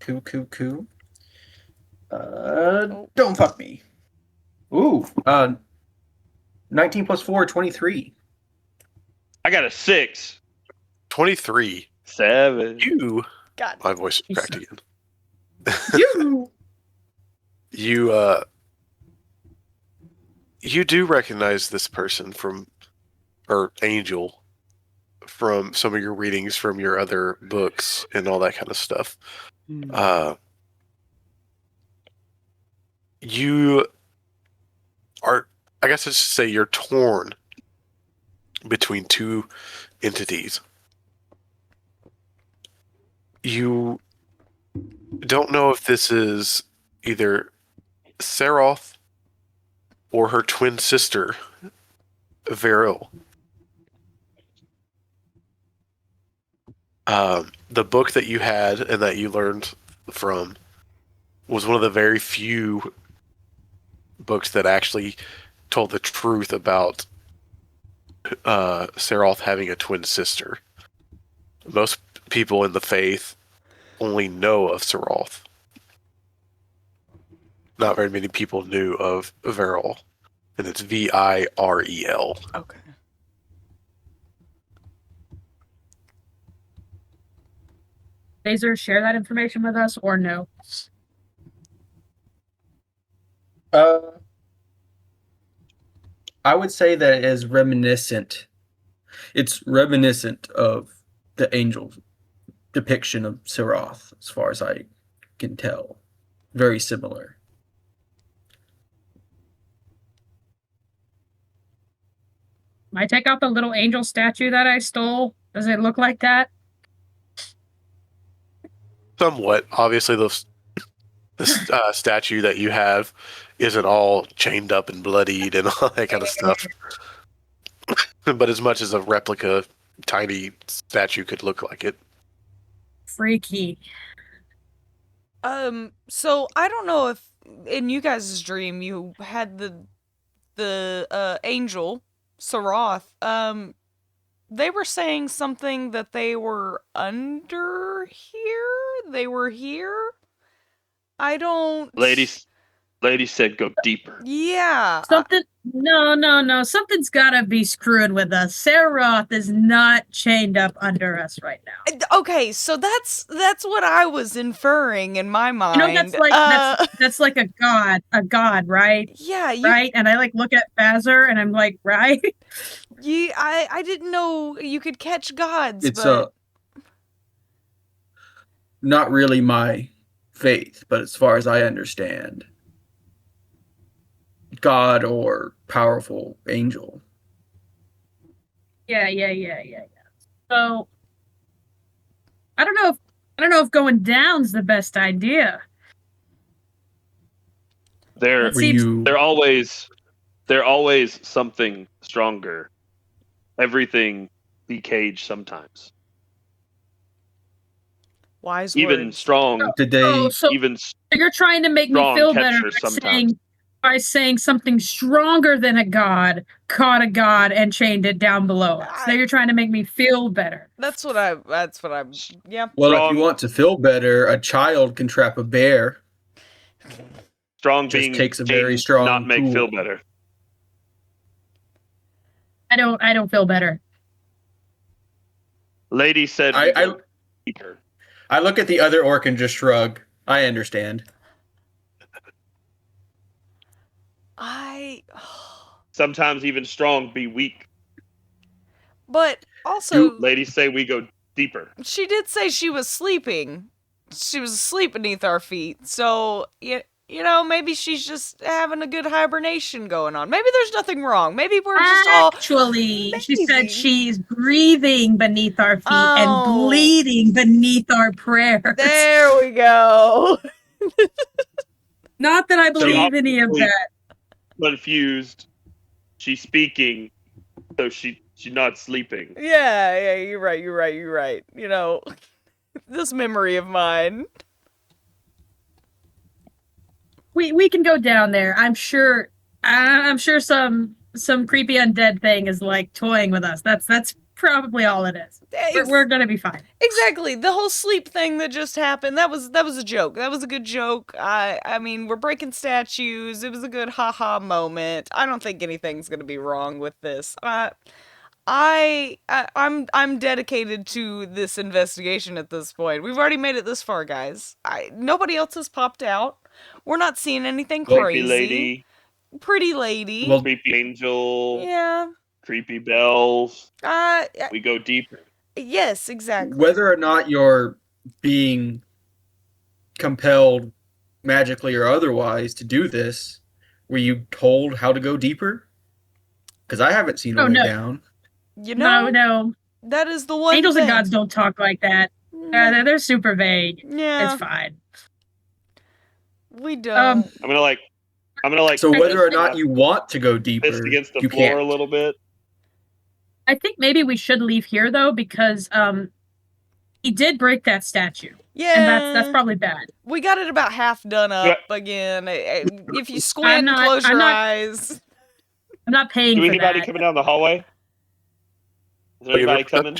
Cool. Don't fuck me. Ooh, 19 plus 4, 23. I got a 6. 23. 7. You. God. My voice is cracked again. You. You do recognize this person or Angel, from some of your readings from your other books and all that kind of stuff. You are, I guess I should say, you're torn between two entities. You don't know if this is either Seroth or her twin sister, Veril. The book that you had and that you learned from was one of the very few books that actually told the truth about Seroth having a twin sister. Most people in the faith only know of Seroth. Not very many people knew of Veril, and it's Virel. Okay. Laser, share that information with us or no? I would say that it is reminiscent. It's reminiscent of the angel depiction of Seroth, as far as I can tell. Very similar. Might take out the little angel statue that I stole. Does it look like that? Somewhat. Obviously, this statue that you have isn't all chained up and bloodied and all that kind of stuff. But as much as a replica, tiny statue could look like it. Freaky. So I don't know if in you guys' dream you had the angel, Saroth. They were saying something that they were under here? They were here? I don't... Lady said go deeper. Yeah. Something. No. Something's gotta be screwing with us. Seroth is not chained up under us right now. Okay, so that's what I was inferring in my mind. You know, that's like a god, right? Yeah, Right? And I like look at Bazzer and I'm like, right? I didn't know you could catch gods, It's but not really my faith, but as far as I understand, God or powerful angel. Yeah. So I don't know if going down's the best idea. They're always something stronger. Everything be caged sometimes. wise Even words. strong. Did they? So Even you're trying to make me strong feel better catchers by sometimes. saying something stronger than a god caught a god and chained it down below us. Now you're trying to make me feel better. That's what I'm yeah. Well, Strong. if you want to feel better, a child can trap a bear. Strong Just being takes a very strong not make tool. feel better. I don't feel better. Lady said I deeper. I look at the other orc and just shrug. I understand. Sometimes even strong be weak. But also Ladies say we go deeper. she did say she was sleeping. she was asleep beneath our feet. So, you know, maybe she's just having a good hibernation going on. Maybe there's nothing wrong. Maybe we're just all... Actually, she said Maybe. she's breathing beneath our feet and Oh. bleeding beneath our prayers. There we go. Not that I believe any of obviously- that. Confused. She's speaking, so she's not sleeping. Yeah, you're right. You know, this memory of mine. We can go down there. I'm sure some creepy undead thing is like toying with us. That's probably all it is. We're gonna be fine. Exactly. The whole sleep thing that just happened, that was a joke. That was a good joke. I mean, we're breaking statues. It was a good haha moment. I don't think anything's gonna be wrong with this. I'm dedicated to this investigation at this point. We've already made it this far, guys. Nobody else has popped out. We're not seeing anything Creepy crazy. lady, Pretty lady. Well, creepy angel, Yeah. creepy bells. Uh, We go deeper. yes, exactly. whether or not you're being compelled magically or otherwise to do this, were you told how to go deeper? Because I haven't seen a Oh, way no. down. You know, No. that is the one Angels thing. and gods don't talk like that. They're super vague. Yeah, It's fine. we don't. I'm gonna like So whether or uh, not you want to go fist deeper, against the you floor can't. a little bit. I think maybe we should leave here though, because he did break that statue. Yeah, And that's probably bad. we got it about half done up again. If you squint and not- close I'm your not- eyes. I'm not paying Do for anybody that. coming down the hallway? Is there anybody coming?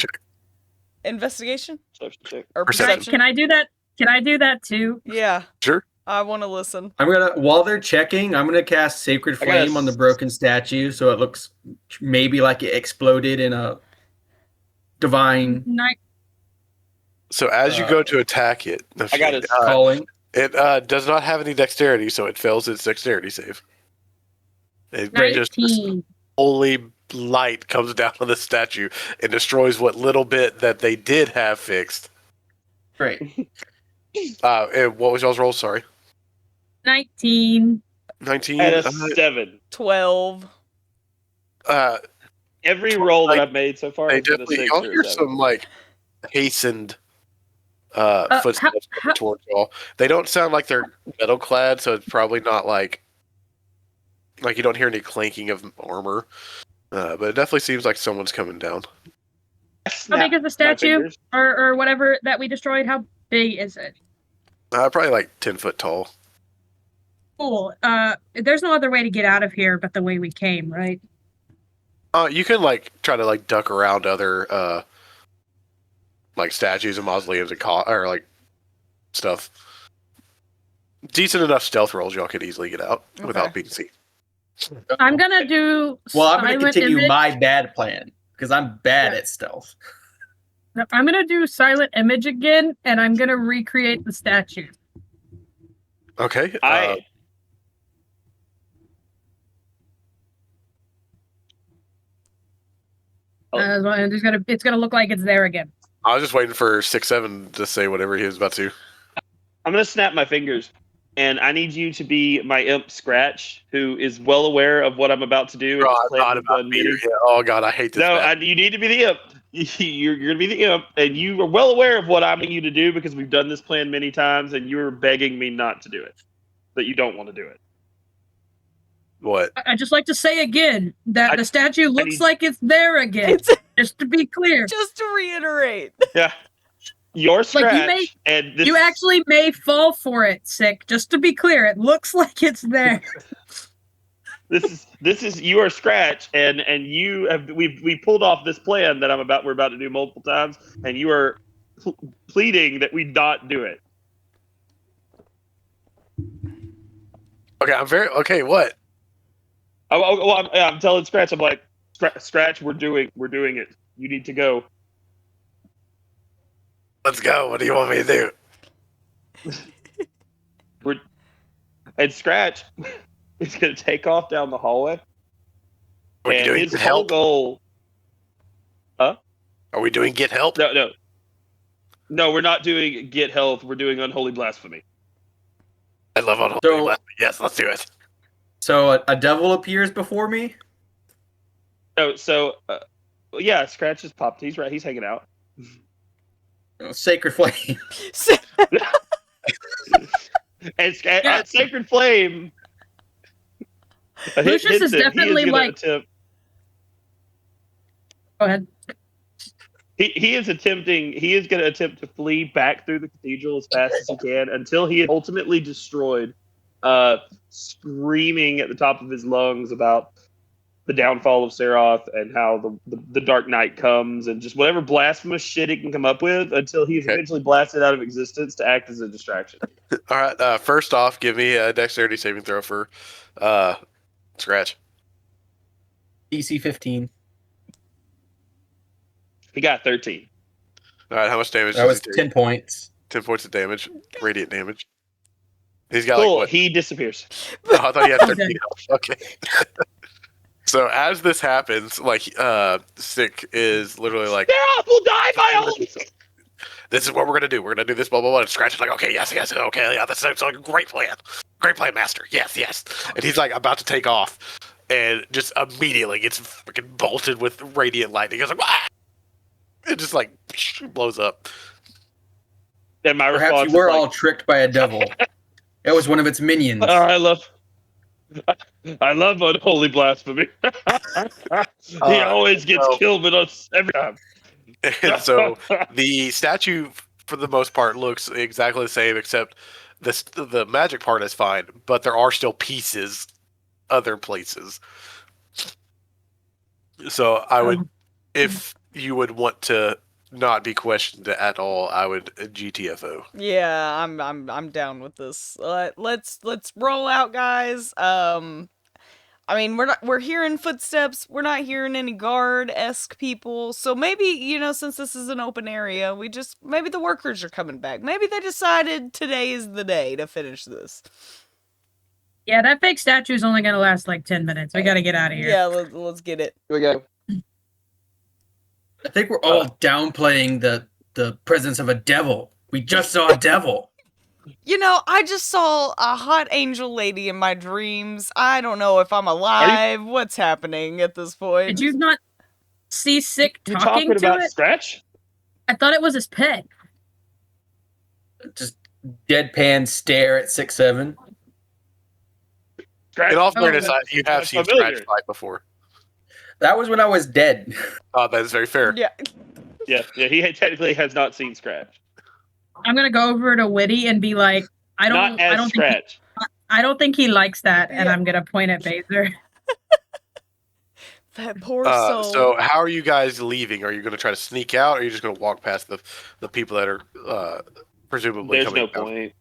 Investigation Check. or Perception. perception? Can I do that? Can I do that too? Yeah, Sure. I want to listen. While they're checking, I'm gonna cast Sacred I gotta Flame on the broken statue, so it looks maybe like it exploded in a divine Night. So as you go to attack it, I got it. calling. it does not have any dexterity, so it fails its dexterity save. It just 19. holy light comes down on the statue and destroys what little bit that they did have fixed. Great. And what was y'all's roll? Sorry, 19. 19. At a 7. 12. Every roll that I've made so far They has been a definitely 6 y'all or a hear 7. some like hastened footsteps how- coming towards y'all. They don't sound like they're metal clad, so it's probably not like you don't hear any clanking of armor. But it definitely seems like someone's coming down. How big is the statue? Or whatever that we destroyed? How big is it? Probably like 10 foot tall. Cool. There's no other way to get out of here but the way we came, right? You can like try to like duck around other like statues and mausoleums and or like stuff. Decent enough stealth rolls, y'all could easily get out without being seen. I'm gonna do. Well, I'm gonna silent continue image. my bad plan because I'm bad Yeah. at stealth. I'm gonna do silent image again, and I'm gonna recreate the statue. Okay. It's gonna look like it's there again. I was just waiting for 6-7 to say whatever he was about to. I'm going to snap my fingers, and I need you to be my imp Scratch, who is well aware of what I'm about to do. and Oh, this plan not was about done me. many- Yeah. Oh god, I hate this. No, map. you need to be the imp. You're going to be the imp, and you are well aware of what I'm asking you to do because we've done this plan many times, and you're begging me not to do it. That you don't want to do it. What? I just like to say again that the statue looks need- like it's there again. It's Just to be clear, just to reiterate. Yeah. You're Scratch, may- and this you actually may fall for it, Sick. Just to be clear, it looks like it's there. this is you are Scratch, and you have we pulled off this plan that we're about to do multiple times, and you are pleading that we not do it. Okay, okay. What? I'm telling Scratch, I'm like, Scratch, we're doing it. You need to go. Let's go. What do you want me to do? And Scratch is going to take off down the hallway. Are we And doing his get whole help? goal. Are we doing get help? No. No, we're not doing get health. We're doing unholy blasphemy. I love unholy So- blasphemy. Yes, let's do it. So a devil appears before me. So yeah, Scratch just popped. He's right. He's hanging out. Sacred flame. And Sacred Flame. Lucius is definitely like. Go ahead. He is attempting. He is going to attempt to flee back through the cathedral as fast as he can until he is ultimately destroyed, screaming at the top of his lungs about the downfall of Seroth and how the Dark Knight comes and just whatever blasphemous shit he can come up with until he's eventually blasted out of existence to act as a distraction. All right. First off, give me a dexterity saving throw for Scratch. DC 15. He got 13. All right. How much damage? That does was he take? 10 points. 10 points of damage, radiant damage. He's got Cool. like what? He disappears. Oh, I thought he had 13 Okay. health. Okay. So as this happens, like Sick is literally like, Seroth will die by all. "This is what we're gonna do. We're gonna do this." Blah blah blah. And Scratch is like, "Okay, yes, okay, yeah, that's like a great plan, master. Yes." And he's like about to take off, and just immediately gets freaking bolted with radiant lightning. He goes like, "Wah!" It just like blows up. And my Perhaps response you were is like, all tricked by a devil. It was one of its minions. I love unholy blasphemy. He always gets so- killed with us every time. And so the statue, for the most part, looks exactly the same, except the magic part is fine, but there are still pieces other places. So I would, if you would want to not be questioned at all, I would GTFO. Yeah, I'm down with this. Let's roll out, guys. I mean, we're hearing footsteps. We're not hearing any guard-esque people. So maybe, since this is an open area, maybe the workers are coming back. Maybe they decided today is the day to finish this. Yeah, that fake statue is only going to last like 10 minutes. We got to get out of here. Yeah, let's get it. Here we go. I think we're all downplaying the presence of a devil. We just saw a devil. I just saw a hot angel lady in my dreams. I don't know if I'm alive. What's happening at this point? Did you not see Sick You're talking talking to about it? Scratch? I thought it was his pet. Just deadpan stare at 6-7. Scratch? In all Oh, fairness, that's you have seen familiar. Scratch fight before. That was when I was dead. That is very fair. Yeah. Yeah, he technically has not seen Scratch. I'm gonna go over to Witty and be like, I Not as don't Scratch. think he likes that, and Yeah. I'm gonna point at Baser. That poor soul. So how are you guys leaving? Are you going to try to sneak out, or are you just going to walk past the people that are presumably There's coming no down? point.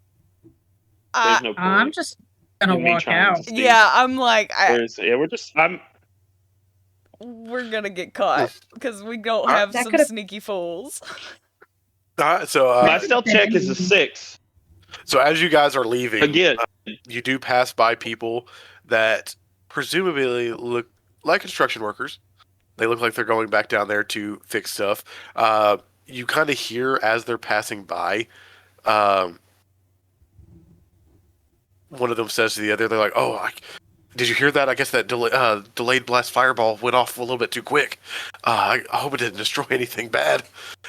I- There's no point. I'm just gonna in me walk trying out. to sneak. yeah, I'm like, we're gonna get caught because we don't have That some could've- sneaky fools. My stealth check is a 6. So as you guys are leaving, Again, you do pass by people that presumably look like construction workers. They look like they're going back down there to fix stuff. You kind of hear as they're passing by, one of them says to the other, they're like, "Oh, did you hear that? I guess that delayed blast fireball went off a little bit too quick. I hope it didn't destroy anything bad."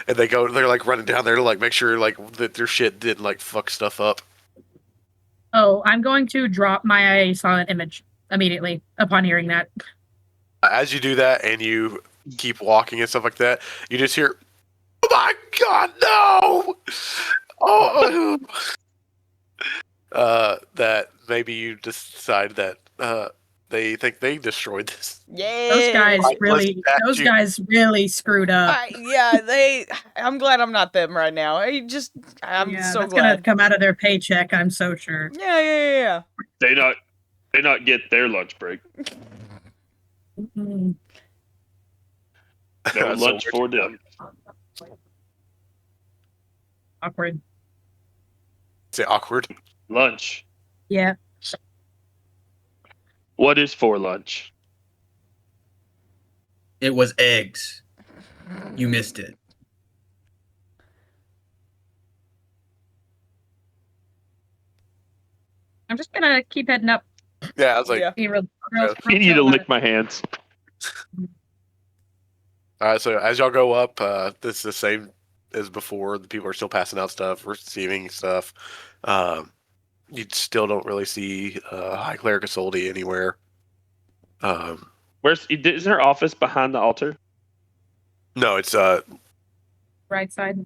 And they're like running down there to like make sure like that their shit didn't like fuck stuff up. Oh, I'm going to drop my silent image immediately upon hearing that. As you do that and you keep walking and stuff like that, you just hear, "Oh my god, no!" Oh, that maybe you decide that they think they destroyed this. Yeah. Those guys really screwed up. I'm glad I'm not them right now. I'm yeah, so that's glad. gonna come out of their paycheck, I'm so sure. Yeah. they not get their lunch break. Mm. No So lunch where'd for you go? them. Awkward. Say awkward. Lunch. Yeah. What is for lunch? It was eggs. You missed it. I'm just gonna keep heading up. Yeah, I was like, Yeah. Be real, Yeah. I need you to chill about lick it. my hands. all right. So as y'all go up, this is the same as before. The people are still passing out stuff, receiving stuff. Um, you still don't really see High Cleric Isolde anywhere. Isn't her office behind the altar? No, it's Right side.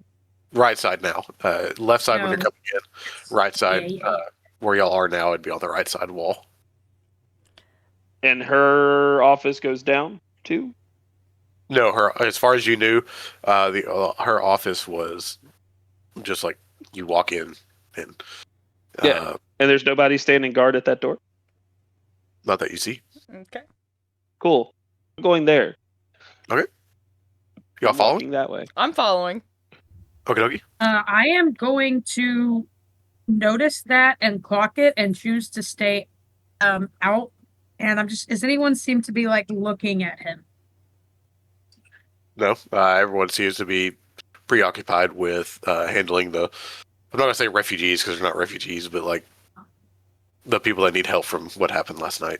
right side now. Left side when you're No. coming in. Right side, Yeah. where y'all are now, it'd be on the right side wall. And her office goes down too? No, her as far as you knew, her office was just like you walk in and Yeah. And there's nobody standing guard at that door? not that you see. Okay. Cool. I'm going there. Y'all I'm following? walking that way. I'm following. Okay, dokie. I am going to notice that and clock it and choose to stay out. And does anyone seem to be like looking at him? No, everyone seems to be preoccupied with handling the. I'm not gonna say refugees because they're not refugees, but like the people that need help from what happened last night.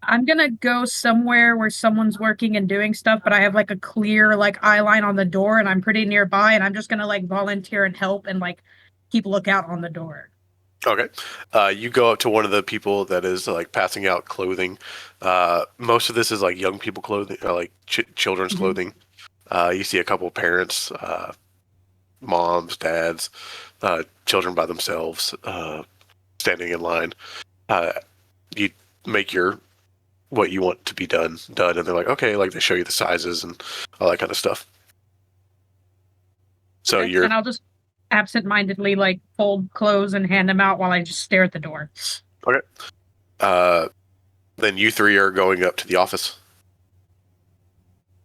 I'm gonna go somewhere where someone's working and doing stuff, but I have like a clear like eye line on the door and I'm pretty nearby and I'm just gonna like volunteer and help and like keep lookout on the door. Okay. You go up to one of the people that is like passing out clothing. Most of this is like young people clothing, like children's Mhm. clothing. You see a couple of parents, moms, dads, children by themselves, standing in line. You make your what you want to be done, and they're like, okay, like they show you the sizes and all that kind of stuff. So Okay, you're and I'll just absentmindedly like fold clothes and hand them out while I just stare at the door. then you three are going up to the office.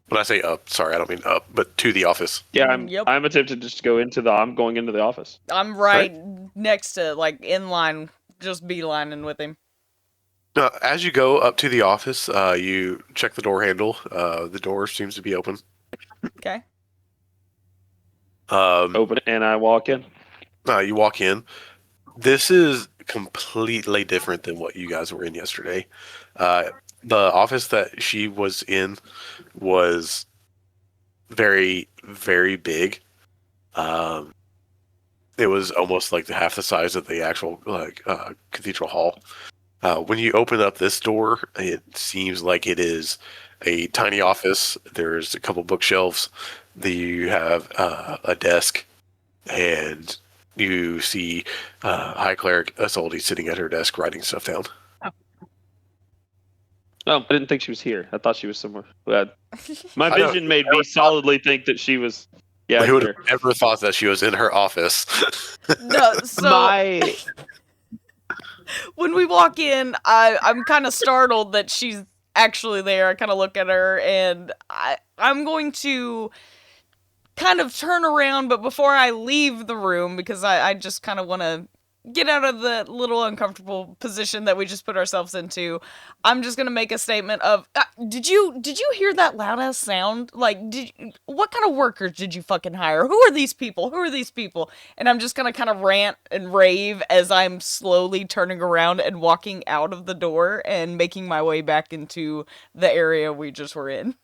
When I say up, sorry, I don't mean up, but to the office. Yeah, Yep. I'm attempting just to go I'm going into the office. I'm right next to, like, in line, just beelining with him. As you go up to the office, you check the door handle. The door seems to be open. Okay. Open it and I walk in. You walk in. This is completely different than what you guys were in yesterday. The office that she was in was very, very big. It was almost like half the size of the actual cathedral hall. When you open up this door, it seems like it is a tiny office. There's a couple bookshelves. You have a desk, and you see High Cleric Isolde sitting at her desk writing stuff down. Oh, I didn't think she was here. I thought she was somewhere. My I don't- vision made me solidly think that she was. Yeah, Who would sure. have ever thought that she was in her office? No, so when we walk in, I'm kind of startled that she's actually there. I kind of look at her, and I'm going to kind of turn around, but before I leave the room, because I just kind of want to get out of the little uncomfortable position that we just put ourselves into, I'm just gonna make a statement of, did you hear that loud ass sound? Like, what kind of workers did you fucking hire? Who are these people? And I'm just gonna kind of rant and rave as I'm slowly turning around and walking out of the door and making my way back into the area we just were in.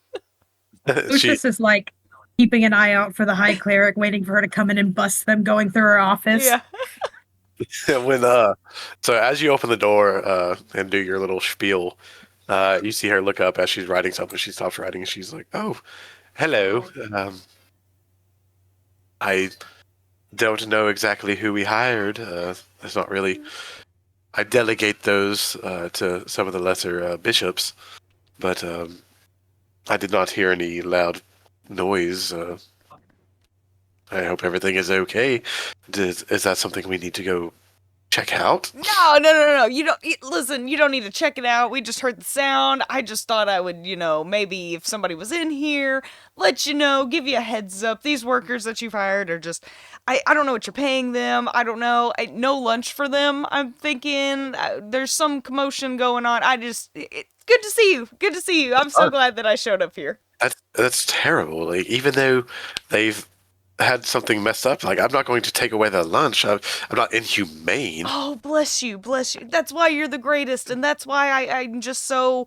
Lucius is like keeping an eye out for the High Cleric, waiting for her to come in and bust them going through her office. Yeah. So as you open the door and do your little spiel, you see her look up as she's writing something. She stops writing and she's like, "Oh, hello. I don't know exactly who we hired. There's not really. I delegate those to some of the lesser bishops, but I did not hear any loud noise. I hope everything is okay. Is that something we need to go check out?" No. Listen, you don't need to check it out. We just heard the sound. I just thought I would, maybe if somebody was in here, let you know, give you a heads up. These workers that you've hired are just, I don't know what you're paying them. I don't know. No lunch for them, I'm thinking. There's some commotion going on. It's good to see you. Good to see you. I'm so glad that I showed up here. That's terrible. Like, even though they've had something messed up. Like, I'm not going to take away their lunch. I'm not inhumane. Oh, bless you, bless you. That's why you're the greatest, and that's why I'm just so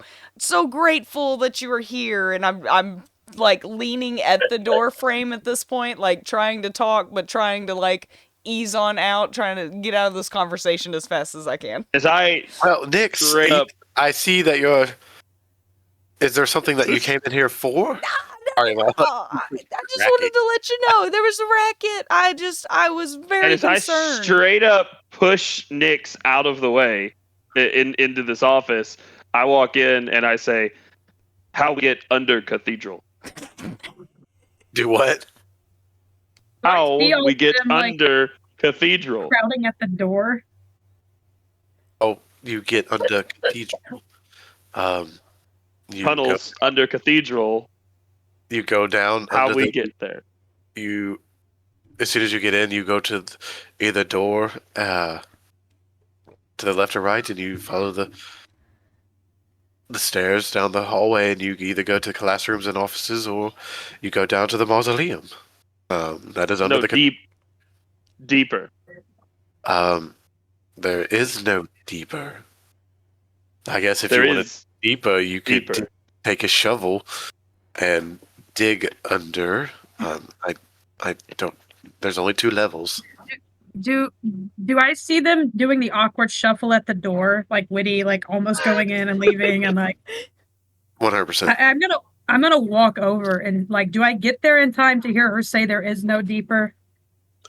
grateful that you are here. And I'm like leaning at the door frame at this point, like trying to talk, but trying to like ease on out, trying to get out of this conversation as fast as I can. As I Well, Nick, straight up, I see that you're. Is there something that you came in here for? Sorry, man. I just wanted to let you know there was a racket. I was and very as I concerned. straight up push Nyx out of the way into this office, I walk in and I say, "How we get under Cathedral? Do what? How See all we of get them, like, under Cathedral?" crowding at the door. Oh, you get under Cathedral. You Tunnels under Cathedral. you go down. How under we the, get there? You as soon as you get in, you go to either door to the left or right, and you follow the stairs down the hallway, and you either go to classrooms and offices, or you go down to the mausoleum. That is under No, the deeper. There is no deeper. I guess if There you wanted is deeper, you could deeper. take a shovel and dig under. I don't. There's only 2 levels. Do I see them doing the awkward shuffle at the door, like Witty, like almost going in and leaving, and like 100%. I'm gonna walk over and like, do I get there in time to hear her say there is no deeper?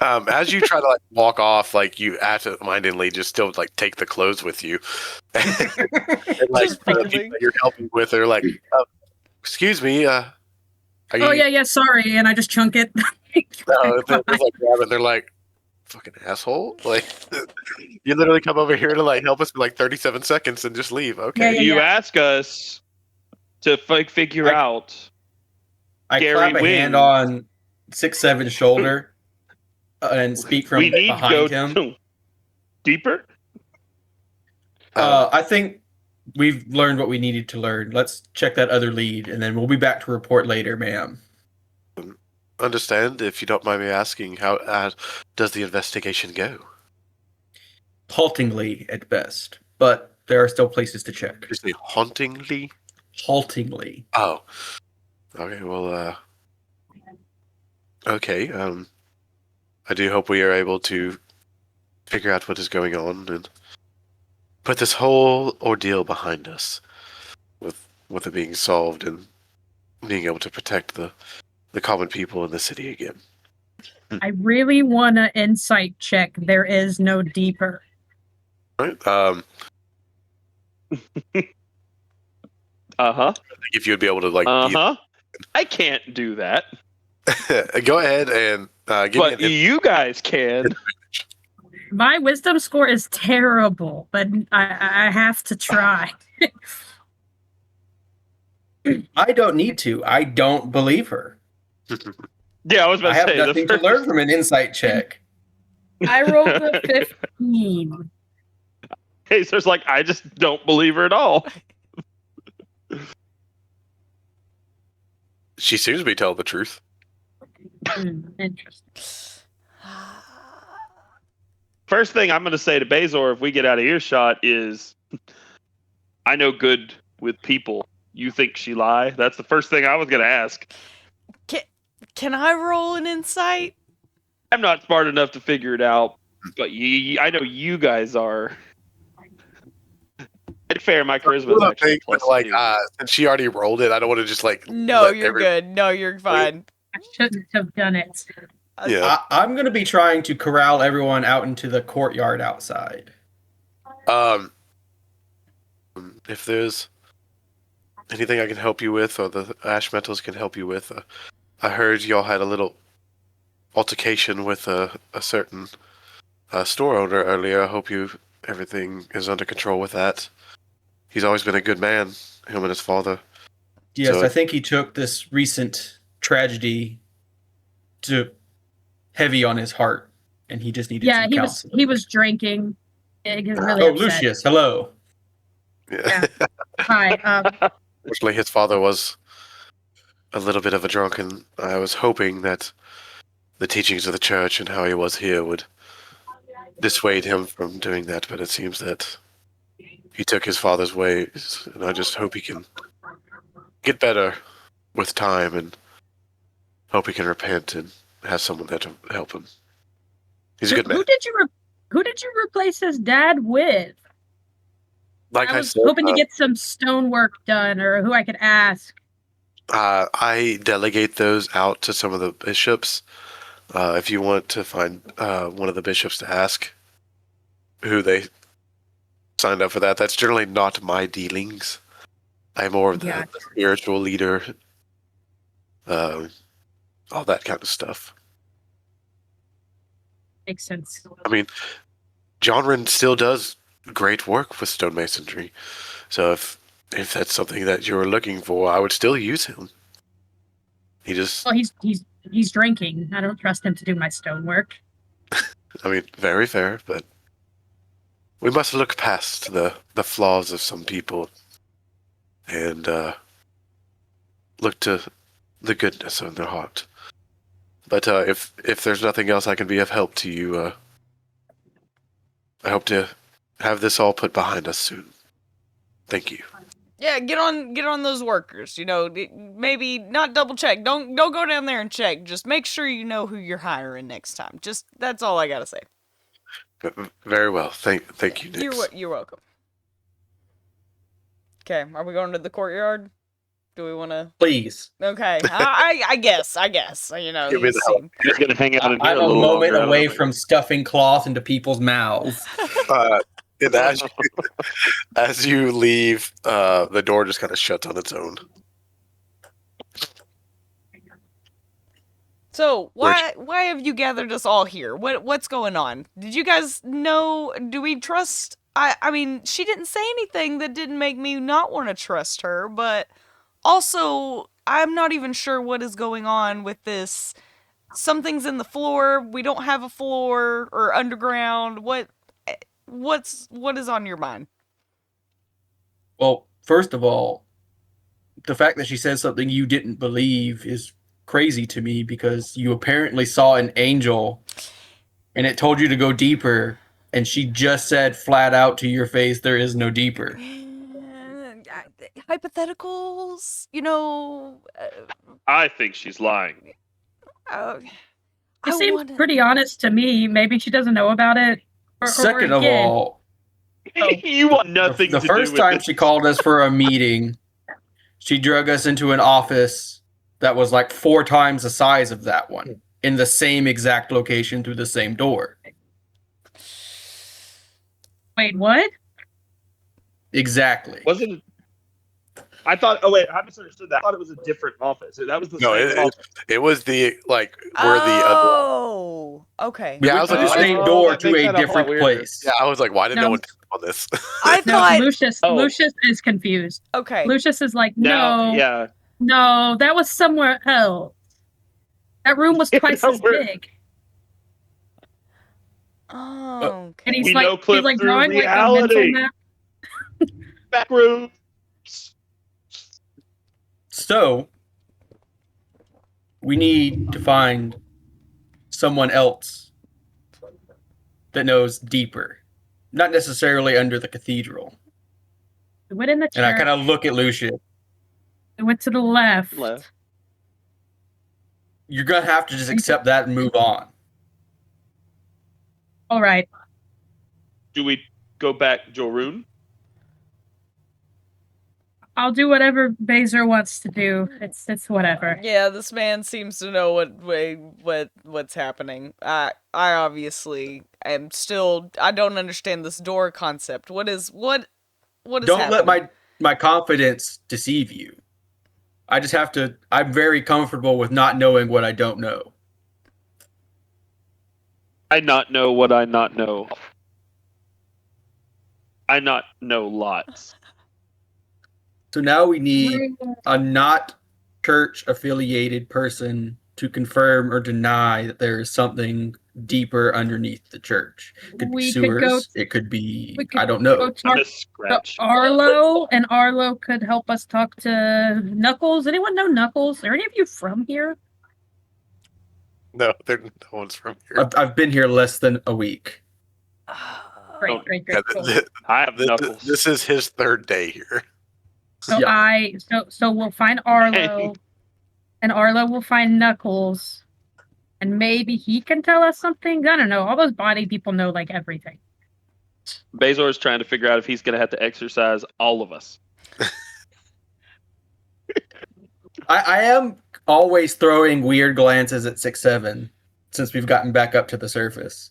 As you try to like walk off, like you absent-mindedly just still like take the clothes with you, and, like Just the folding. people that you're helping with are like, "Excuse me, are you?" Oh yeah, sorry, and I just chunk it. No, they're like grabbing. They're like, "Fucking asshole!" Like, you literally come over here to like help us for like 37 seconds and just leave. Okay. Yeah. You ask us to figure out. I Gary clap a hand Wing. on 6'7" shoulder and speak from We need to behind go him. deeper. I think we've learned what we needed to learn. Let's check that other lead, and then we'll be back to report later, ma'am. Understand, if you don't mind me asking, how does the investigation go? Haltingly at best, but there are still places to check. Is it hauntingly? Haltingly. Oh. Okay, well, okay, I do hope we are able to figure out what is going on and put this whole ordeal behind us with it being solved and being able to protect the common people in the city again. I really want to insight check. There is no deeper. Right? If you'd be able to, like, I can't do that. go ahead and give But me an you guys can. My wisdom score is terrible, but I have to try. I don't need to. I don't believe her. Yeah, I was about I to have say nothing to learn from an insight check. I rolled a 15. Hazer's like, I just don't believe her at all. She seems to be telling the truth. Interesting. First thing I'm going to say to Bazor if we get out of earshot is, I know good with people. You think she lie? That's the first thing I was going to ask. Can I roll an insight? I'm not smart enough to figure it out, but I know you guys are. It's fair, my charisma is actually plus like, 2. since she already rolled it, I don't want to just like. No, let you're good. No, you're fine. I shouldn't have done it. Yeah. I'm going to be trying to corral everyone out into the courtyard outside. If there's anything I can help you with, or the ash metals can help you with, I heard y'all had a little altercation with a certain store owner earlier. I hope everything is under control with that. He's always been a good man, him and his father. Yes, So- I think he took this recent tragedy to heavy on his heart, and he just needed Yeah, some he counseling. was drinking. He was really Oh, upset. Lucius, hello. Yeah. Hi. Fortunately, his father was a little bit of a drunk, and I was hoping that the teachings of the church and how he was here would dissuade him from doing that, but it seems that he took his father's ways, and I just hope he can get better with time and hope he can repent and have someone there to help him. He's a good man. Who did you replace his dad with? Like I was said, hoping to get some stonework done, or who I could ask. I delegate those out to some of the bishops. If you want to find one of the bishops to ask who they signed up for that, that's generally not my dealings. I'm more of the spiritual leader, all that kind of stuff. Makes sense. I mean, Johnrin still does great work with stonemasonry, so if that's something that you're looking for, I would still use him. He just... Well, he's drinking. I don't trust him to do my stonework. I mean, very fair, but we must look past the flaws of some people and look to the goodness of their heart. But if there's nothing else I can be of help to you, I hope to have this all put behind us soon. Thank you. Yeah, get on those workers. You know, maybe not double check. Don't go down there and check. Just make sure you know who you're hiring next time. Just that's all I gotta say. Very well. Thank you, Nix. You're welcome. Okay, are we going to the courtyard? Do we want to? Please. Okay, I guess. You know, Give me the help. You're just gonna hang out in here I'm a a little moment longer, away from stuffing cloth into people's mouths. And as you leave, the door just kind of shuts on its own. So why have you gathered us all here? What's going on? Did you guys know? Do we trust? I mean, she didn't say anything that didn't make me not want to trust her, but also I'm not even sure what is going on with this. Something's in the floor. We don't have a floor or underground. What is on your mind? Well, first of all, the fact that she said something you didn't believe is crazy to me, because you apparently saw an angel and it told you to go deeper, and she just said flat out to your face there is no deeper. Hypotheticals, you know. I think she's lying. It seems pretty honest to me. Maybe she doesn't know about it. Second of all, You want nothing the to first do with time it. she called us for a meeting, she drug us into an office that was like 4 times the size of that one, in the same exact location through the same door. Wait, what? Exactly. Wasn't it? I thought. Oh wait, I misunderstood that. I thought it was a different office. That was the same office. It was the where the other. Oh, okay. We Yeah, I went was through like, the same oh, door that to makes a that a whole lot different weirder. place. Yeah, I was like, why didn't no No. one tell me on this? I No, thought. Lucius. Oh. Lucius is confused. Okay. Lucius is like, Now, no, yeah. no, that was somewhere else. That room was Yeah, twice no, as we're- big. Oh, okay. And he's We like, know clip he's like through drawing reality. like a mental map. Back rooms. So, we need to find someone else that knows deeper. Not necessarily under the cathedral. We went in the And I church. kind of look at Lucius. We went to the left. You're going to have to just accept that and move on. All right. Do we go back Jorun? I'll do whatever Baser wants to do. It's whatever. Yeah, this man seems to know what's happening. I obviously am still. I don't understand this door concept. What is Don't happening? let my confidence deceive you. I just have to. I'm very comfortable with not knowing what I don't know. I not know what I not know. I not know lots. So now we need a not church affiliated person to confirm or deny that there is something deeper underneath the church. It could be We could sewers. go- It could be, we could I don't know. Go I'm talk a to scratch. Arlo, and Arlo could help us talk to Knuckles. Anyone know Knuckles? Are any of you from here? No, no one's from here. I've been here less than a week. Great. Yeah, Cool. I have Knuckles. this is his third day here. So Yeah. so we'll find Arlo, and Arlo will find Knuckles, and maybe he can tell us something. I don't know. All those body people know like everything. Bazor is trying to figure out if he's going to have to exercise all of us. I am always throwing weird glances at 6-7 since we've gotten back up to the surface.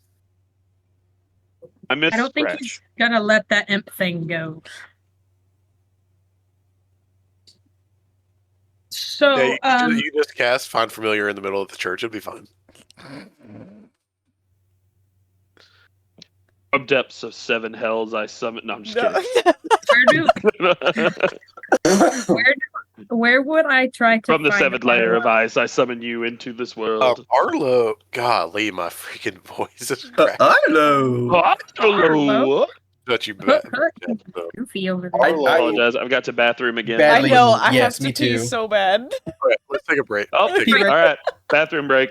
I miss I don't think Scratch. he's gonna let that imp thing go. So, You just cast Find Familiar in the middle of the church. It'll be fine. From depths of 7 hells, I summon. No, I'm just where would I try to From the find 7th layer Arlo? of ice, I summon you into this world. Arlo, golly, my freaking voice is Arlo! Hello. Got you back. Goofy over there. I apologize. I've got to bathroom again. Bad- I Badly, know. I yes, have to me pee too. so bad. All right, let's take a break. Oh, Take a break. all right. Bathroom break.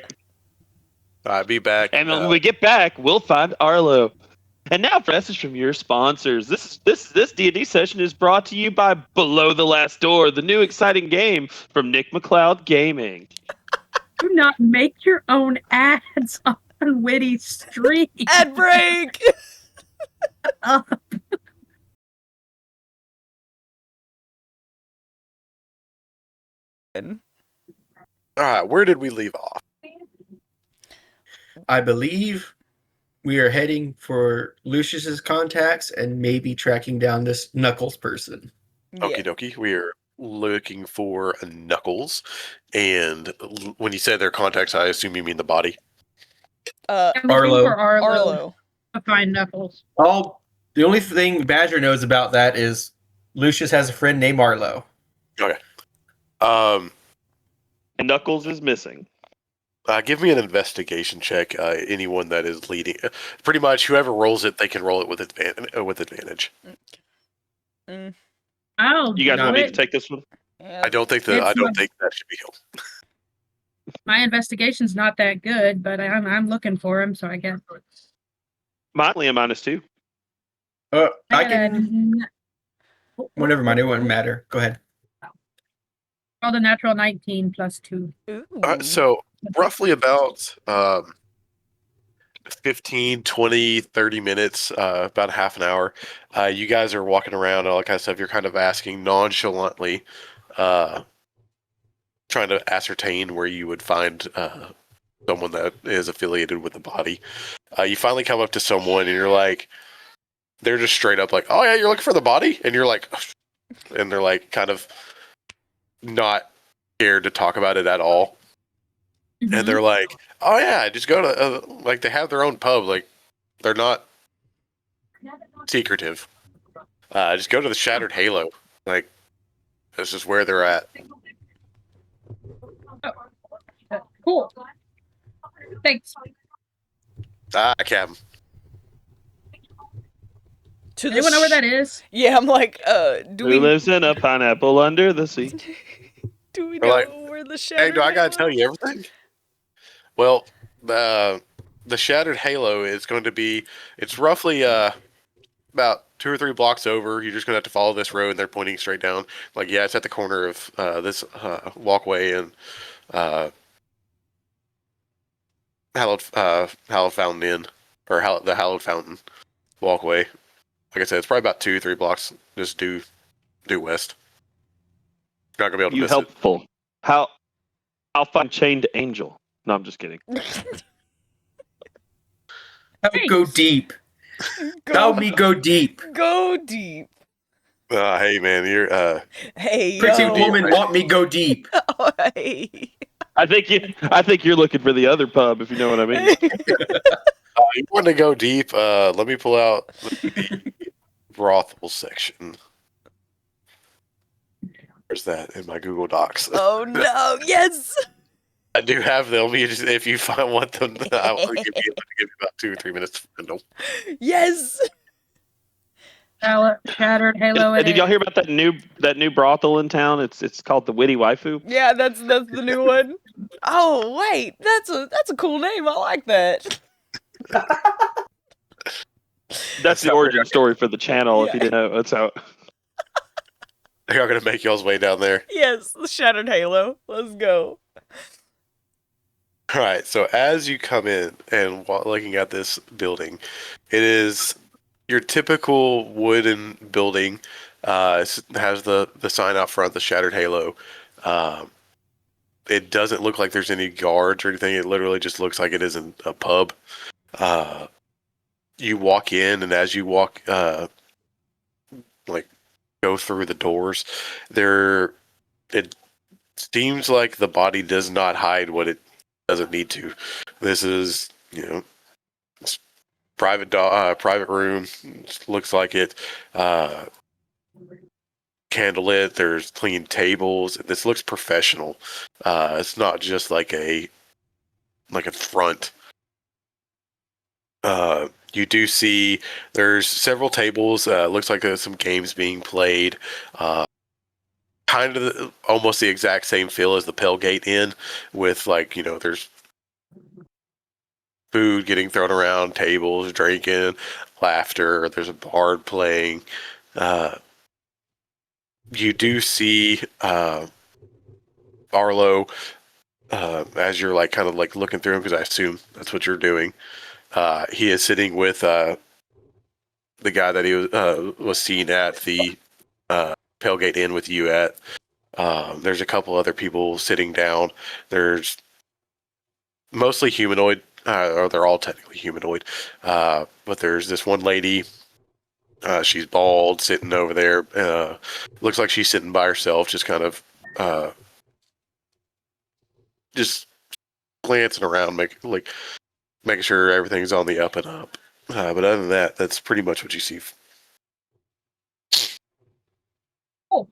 All right, be back. And when we get back, we'll find Arlo. And now, for a message from your sponsors. This D&D session is brought to you by Below the Last Door, the new exciting game from Nick McLeod Gaming. Do not make your own ads on Witty Street. Ad break. All right, where did we leave off? I believe we are heading for Lucius's contacts and maybe tracking down this Knuckles person. Okie dokie. We are looking for Knuckles. And when you say their contacts, I assume you mean the body. I'm looking Arlo. for Arlo Arlo. to find Knuckles. The only thing Badger knows about that is Lucius has a friend named Arlo. Okay. And Knuckles is missing. Give me an investigation check. Anyone that is leading, pretty much whoever rolls it, they can roll it with advantage. Oh, You guys No, want me to good. take this one? Yeah. I don't think that should be held. My investigation's not that good, but I'm looking for him, so I guess. Mine only a -2. I can. Well, never mind. It wouldn't matter. Go ahead. Rolled a natural 19 plus 2. Ooh. So roughly about 15, 20, 30 minutes, about half an hour, you guys are walking around, all that kind of stuff. You're kind of asking nonchalantly, trying to ascertain where you would find someone that is affiliated with the body. You finally come up to someone and you're like, they're just straight up like, oh yeah, you're looking for the body? And you're like, and they're like kind of not scared to talk about it at all. And they're like, oh yeah, just go to, like, they have their own pub. Like, they're not secretive. Just go to the Shattered Halo. Like, this is where they're at. Cool. Thanks. Captain. To Anyone know where that is? Yeah, I'm like, do Who we lives in a pineapple under the sea? do we We're know like, where the Hey, Shattered do I gotta Halo tell you everything? Well, the Shattered Halo is going to be, it's roughly about 2 or 3 blocks over. You're just gonna have to follow this road, and they're pointing straight down. Like, yeah, it's at the corner of this walkway and Hallowed Fountain Inn, or the Hallowed Fountain walkway. Like I said, it's probably about 2 or 3 blocks just due west. You're not gonna be able to You miss it. helpful. I'll find Chained Angel. No, I'm just kidding. Go deep. Help me go deep. Go deep. Hey man, you're Hey, Pretty yo. woman want me go deep. Oh, hey. I think you're looking for the other pub, if you know what I mean. you want to go deep? Let me pull out the brothel section. Where's that in my Google Docs? Oh no! Yes. I do have them. If you want them, I will give you about 2 or 3 minutes to find them. Yes. Shattered Halo. Did y'all hear about that new brothel in town? It's called the Witty Waifu. Yeah, that's the new one. Oh wait, that's a cool name. I like that. That's the how origin story for the channel. If Yeah. you didn't know, that's how. Y'all gonna make y'all's way down there. Yes, the Shattered Halo. Let's go. All right. So as you come in and looking at this building, it is your typical wooden building. It has the sign out front, the Shattered Halo. It doesn't look like there's any guards or anything. It literally just looks like it is a pub. You walk in, and as you walk, like go through the doors, it seems like the body does not hide what it doesn't need to. This is, private room. Looks like it. Candlelit. There's clean tables. This looks professional. It's not just like a front. You do see there's several tables. Looks like there's some games being played. Kind of almost the exact same feel as the Pellgate Inn, with there's food getting thrown around, tables, drinking, laughter. There's a bard playing. You do see Arlo as you're kind of looking through him, because I assume that's what you're doing. He is sitting with the guy that he was seen at the Pellgate Inn with you at. There's a couple other people sitting down. There's mostly humanoid, or they're all technically humanoid. But there's this one lady. She's bald, sitting over there. Looks like she's sitting by herself, just kind of just glancing around, making sure everything's on the up and up. But other than that, that's pretty much what you see. Cool.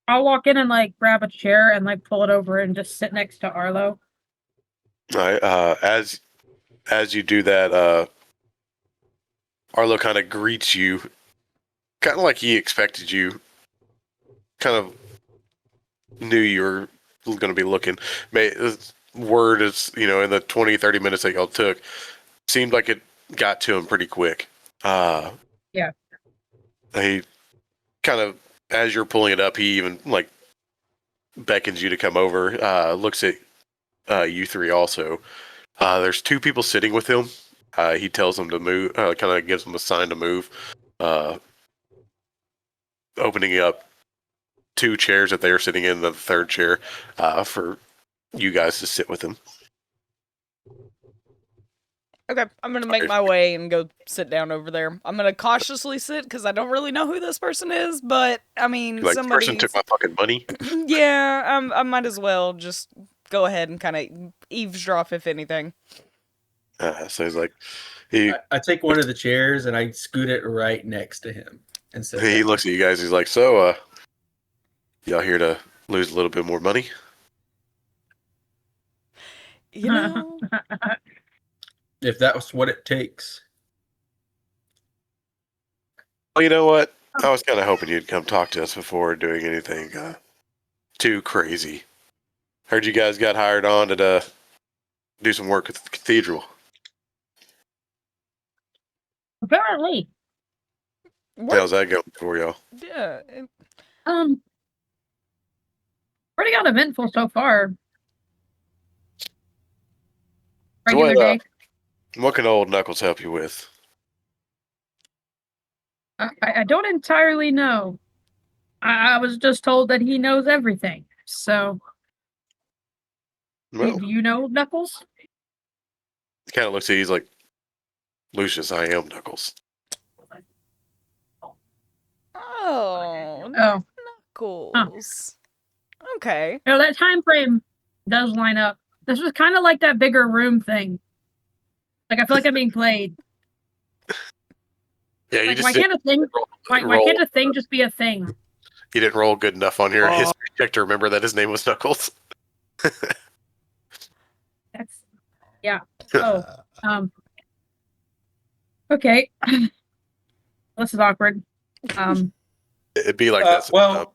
I'll walk in and grab a chair and pull it over and just sit next to Arlo. All right. As you do that, Arlo kind of greets you, kind of like he expected you. Kind of knew you were going to be looking. Word is, in the 20, 30 minutes that y'all took, seemed like it got to him pretty quick. Yeah. He kind of, as you're pulling it up, he even beckons you to come over. Looks at you three also. There's two people sitting with him. He tells them to move, kind of gives them a sign to move. Opening up two chairs that they are sitting in, the third chair for you guys to sit with him. Okay, I'm gonna make my way and go sit down over there. I'm gonna cautiously sit because I don't really know who this person is, but I mean, This person took my fucking money. Yeah, I might as well just go ahead and kind of eavesdrop if anything. So he's I take one of the chairs and I scoot it right next to him and sit he down. looks at you guys. He's like, "So, y'all here to lose a little bit more money?" You know, If that was what it takes. Well, you know what? I was kind of hoping you'd come talk to us before doing anything too crazy. Heard you guys got hired on to do some work at the cathedral. Apparently. How's that going for y'all? Yeah. Pretty uneventful so far. So Regular day. what can old Knuckles help you with? I don't entirely know. I was just told that he knows everything. So, Well, do you know Knuckles? he kind of looks at you. He's like, "Lucius, I am Knuckles." Oh, Oh, Knuckles. Okay. that time frame does line up. This was kind of like that bigger room thing. I feel like I'm being played. Yeah, you just why can't a thing? Why can't a thing just be a thing? You didn't roll good enough on your history check to remember that his name was Knuckles. That's yeah. Oh, okay. This is awkward. It'd be like that. Well,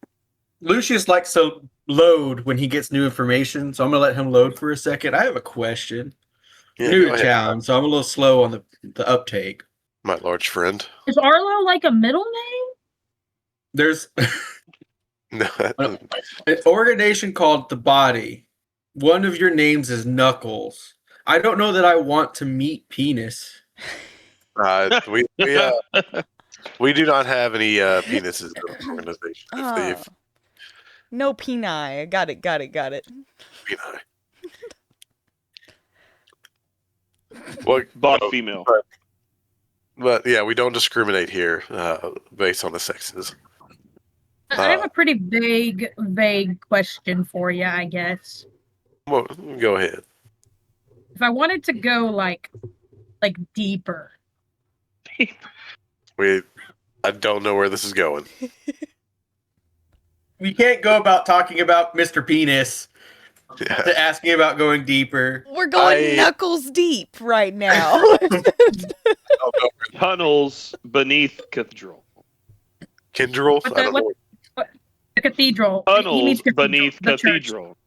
Lucius likes to load when he gets new information, so I'm gonna let him load for a second. I have a question. Yeah, New go to ahead, town, so I'm a little slow on the uptake. my large friend. Is Arlo like a middle name? There's No, an organization called the Body. One of your names is Knuckles. I don't know that I want to meet Penis. we do not have any penises in the organization. If No peni. Got it. peni. Well, Bought female. but yeah, we don't discriminate here based on the sexes. I have a pretty vague question for you, I guess. Well, go ahead. If I wanted to go like deeper, I don't know where this is going. We can't go about talking about Mr. Penis Yeah. to asking about going deeper. We're going knuckles deep right now. Tunnels beneath cathedral. Kindrel? What I don't know. the cathedral. He Tunnels means cathedral, beneath the church. cathedral.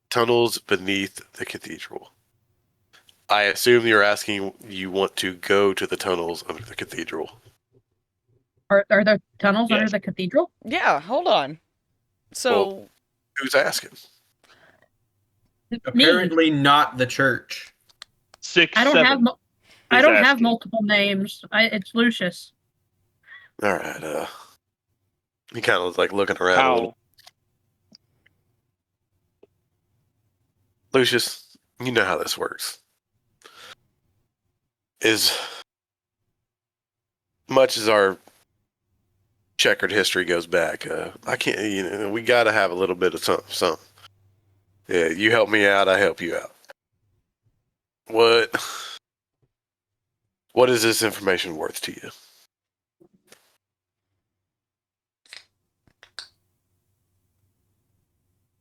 Tunnels beneath the cathedral. I assume you're asking you want to go to the tunnels under the cathedral. Are there tunnels Yes. under the cathedral? Yeah, hold on. So, Who's asking? Me. Apparently not the church. 6, I don't 7. have I don't have asking. multiple names. It's Lucius. All right. He kind of was like looking around a little. How? Lucius, you know how this works. As much as our checkered history goes back, I can't. We got to have a little bit of something. Yeah, you help me out, I help you out. What is this information worth to you?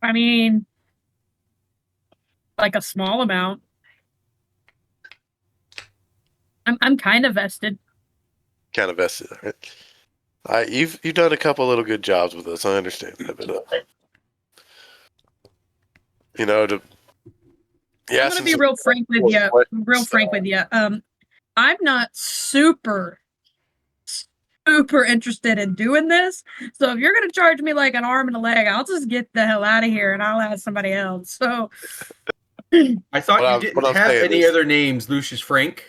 I mean, like a small amount. I'm kind of vested. Kind of vested, right? You've done a couple little good jobs with us. I understand that, but I'm gonna be real frank with you. I'm not super interested in doing this. So if you're gonna charge me like an arm and a leg, I'll just get the hell out of here and I'll ask somebody else. So I thought you didn't have any other names, Lucius Frank.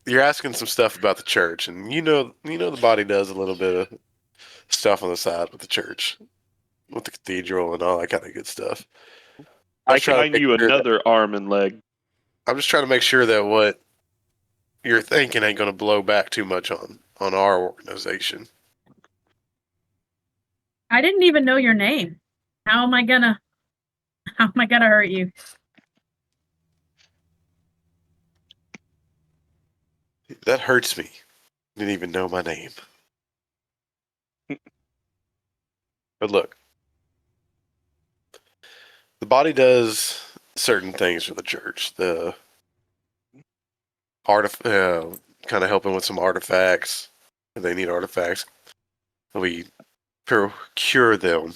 You're asking some stuff about the church, and the body does a little bit of stuff on the side with the church, with the cathedral and all that kind of good stuff. I can find you another arm and leg. I'm just trying to make sure that what you're thinking ain't going to blow back too much on our organization. I didn't even know your name. How am I gonna hurt you? That hurts me. Didn't even know my name. But look, the body does certain things for the church. The kind of helping with some artifacts. If they need artifacts, we procure them,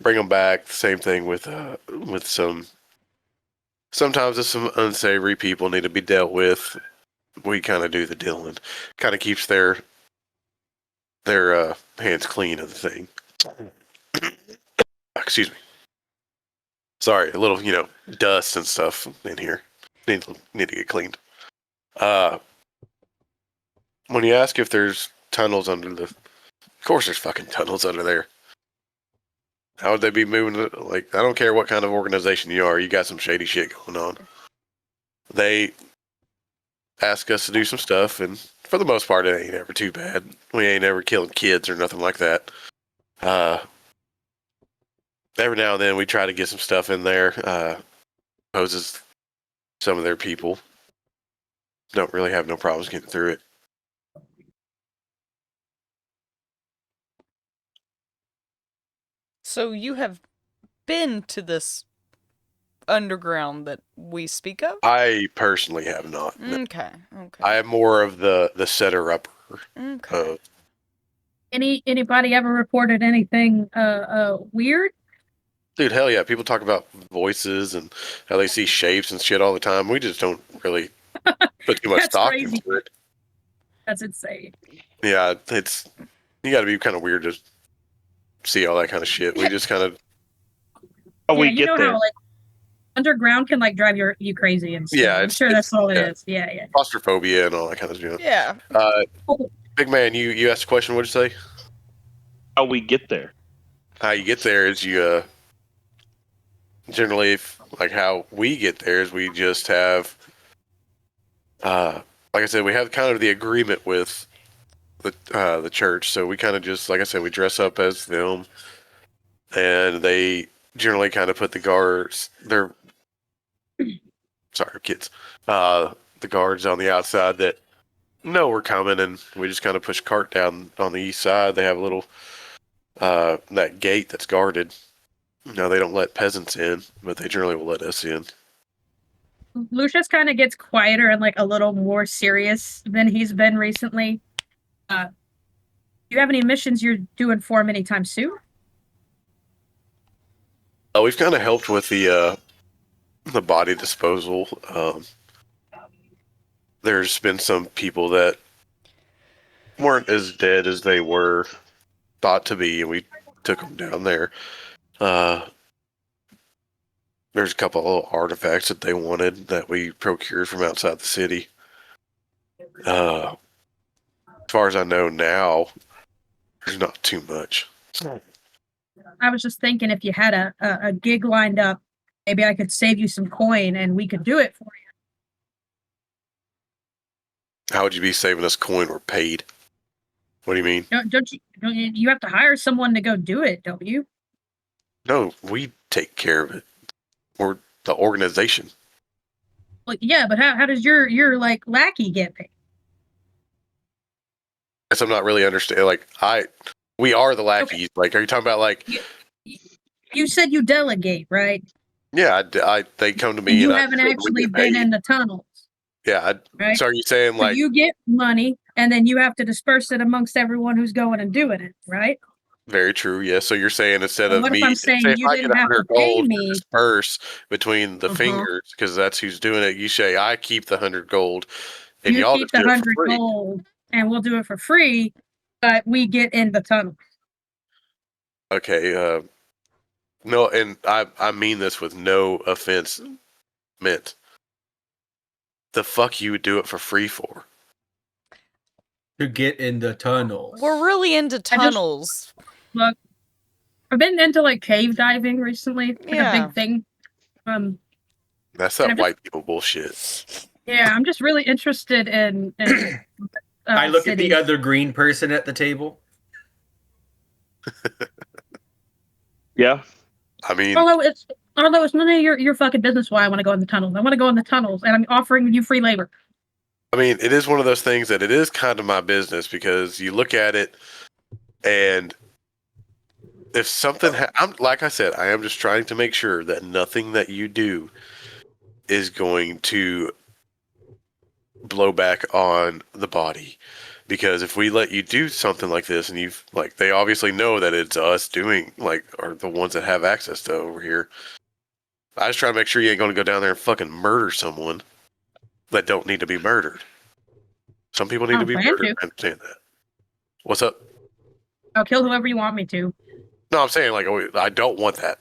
bring them back. The same thing with some. Sometimes if some unsavory people need to be dealt with, we kind of do the dealing. Kind of keeps their hands clean of the thing. Excuse me. Sorry, a little dust and stuff in here. Need to get cleaned. When you ask if there's tunnels under of course there's fucking tunnels under there. How would they be moving it? Like, I don't care what kind of organization you are, you got some shady shit going on. They ask us to do some stuff, and for the most part, it ain't ever too bad. We ain't ever killing kids or nothing like that. Every now and then we try to get some stuff in there. Poses some of their people. Don't really have no problems getting through it. So you have been to this underground that we speak of? I personally have not. No. Okay. I am more of the setter upper. Okay. Anybody ever reported anything weird? Dude, hell yeah! People talk about voices and how they see shapes and shit all the time. We just don't really put too much That's stock crazy. into it. That's insane. Yeah, it's you got to be kind of weird to see all that kind of shit. We just kind of How Yeah, we you get know there? how like underground can like drive you crazy and stuff. Yeah, I'm sure that's all it is. Yeah. claustrophobia and all that kind of stuff. Yeah. Big man, you asked a question. What'd you say? How we get there? How you get there is you generally, like how we get there is we just have, like I said, we have kind of the agreement with the church. So we kind of just, like I said, we dress up as them, and they generally kind of put the guards. They're sorry, kids. The guards on the outside that know we're coming, and we just kind of push a cart down on the east side. They have a little that gate that's guarded. No, they don't let peasants in, but they generally will let us in. Lucius kind of gets quieter and like a little more serious than he's been recently. Do you have any missions you're doing for him anytime soon? We've kind of helped with the body disposal. There's been some people that weren't as dead as they were thought to be, and we took them down there. There's a couple of little artifacts that they wanted that we procured from outside the city. As far as I know now, there's not too much. I was just thinking if you had a gig lined up, maybe I could save you some coin and we could do it for you. How would you be saving us coin we're paid? What do you mean? Don't you have to hire someone to go do it, don't you? No, we take care of it. We're the organization. Well, yeah, but how does your like lackey get paid? Guess I'm not really understanding. Like we are the lackeys. Like, are you talking about like? You said you delegate, right? Yeah, they come to me. And you and haven't we actually get been paid. in the tunnels. Yeah. Right? So are you saying So like? you get money and then you have to disperse it amongst everyone who's going and doing it, right? Very true. Yeah. So you're saying instead So of what if me, I'm saying say if you I didn't get have to 100 pay gold to me? disperse between the Uh-huh. fingers, because that's who's doing it. You say I keep the 100 gold, and You y'all keep just the do it for 100 free. gold and we'll do it for free, but we get in the tunnel. Okay. No, and I mean this with no offense meant. The fuck you would do it for free for? To get in the tunnels. We're really into tunnels. Look, I've been into like cave diving recently, like a Yeah. big thing. That's And that I'm white people bullshit. Yeah, I'm just really interested in I look at the cities. other green person at the table. Yeah. I mean, Although it's none of your fucking business why I want to go in the tunnels. I want to go in the tunnels, and I'm offering you free labor. it is one of those things that it is kind of my business, because you look at it, and if something, I'm like I said, I am just trying to make sure that nothing that you do is going to blow back on the body. Because if we let you do something like this, and you've like, they obviously know that it's us doing, like, are the ones that have access to over here. I just try to make sure you ain't going to go down there and fucking murder someone that don't need to be murdered. Some people need I to don't be plan murdered. to. I understand that. What's up? I'll kill whoever you want me to. No, I'm saying, like, I don't want that.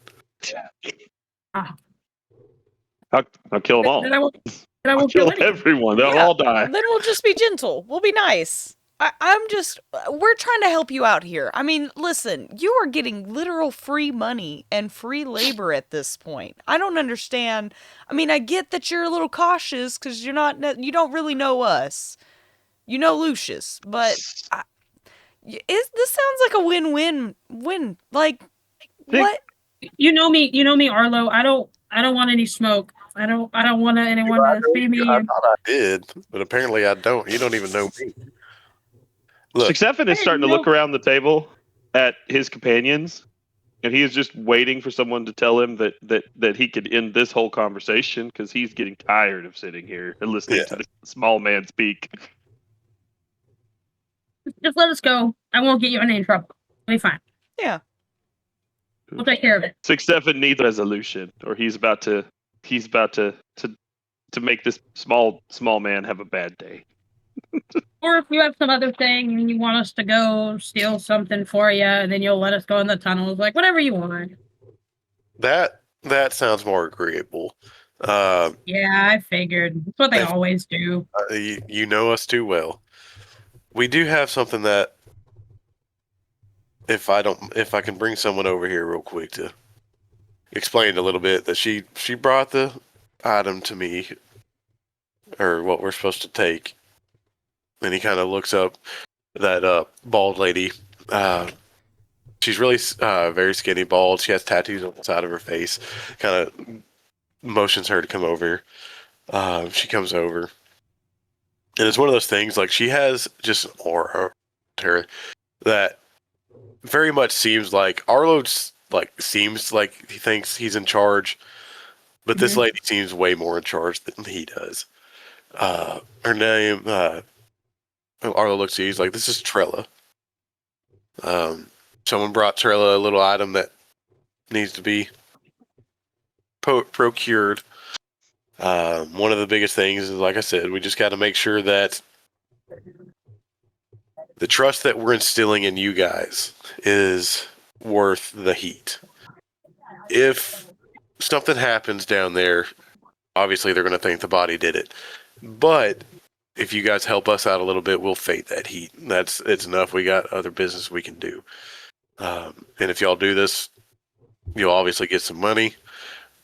I'll kill them all. Then I will I'll kill kill anyone. everyone. They'll Yeah. all die. Then we'll just be gentle. We'll be nice. We're trying to help you out here. I mean, listen, you are getting literal free money and free labor at this point. I don't understand. I mean, I get that you're a little cautious because you don't really know us. You know Lucius, but this sounds like a win-win-win. Like, what? You know me, Arlo. I don't want any smoke. I don't want anyone to see me. I thought I did, but apparently I don't. You don't even know me. Look, Succefin is starting to look around the table at his companions and he is just waiting for someone to tell him that he could end this whole conversation because he's getting tired of sitting here and listening to this small man speak. Just let us go. I won't get you in any trouble. It'll be fine. Yeah. We'll take care of it. 6-7 needs resolution, or he's about to make this small man have a bad day. Or if you have some other thing and you want us to go steal something for you, and then you'll let us go in the tunnels, like whatever you want. That sounds more agreeable. Yeah, I figured. That's what they always do. You know us too well. We do have something that, if I can bring someone over here real quick to explain a little bit, that she brought the item to me, or what we're supposed to take. And he kind of looks up that bald lady. She's really very skinny, bald. She has tattoos on the side of her face. Kind of motions her to come over. She comes over. And it's one of those things, like, she has just an aura to her that very much seems like Arlo's, like, seems like he thinks he's in charge, but this lady seems way more in charge than he does. Her name, Arlo looks at you, he's like, this is Trella. Someone brought Trella a little item that needs to be procured. One of the biggest things is, like I said, we just got to make sure that the trust that we're instilling in you guys is worth the heat. If something happens down there, obviously they're going to think the body did it. But if you guys help us out a little bit, we'll fade that heat. It's enough. We got other business we can do. And if y'all do this, you'll obviously get some money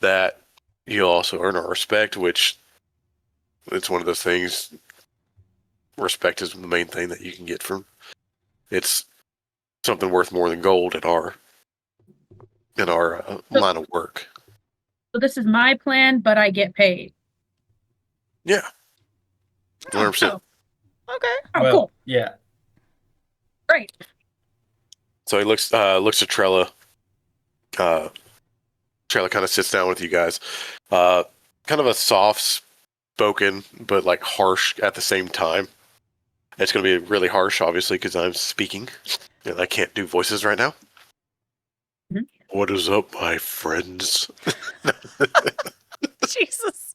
that you'll also earn our respect, which it's one of those things. Respect is the main thing that you can get from. It's something worth more than gold in our line of work. So this is my plan, but I get paid. Yeah. 100%. Okay. Oh, Well, cool. yeah. Great. So he looks at Trella. Trella kind of sits down with you guys. Kind of a soft-spoken, but like harsh at the same time. It's going to be really harsh, obviously, because I'm speaking, and I can't do voices right now. Mhm. What is up, my friends? Jesus.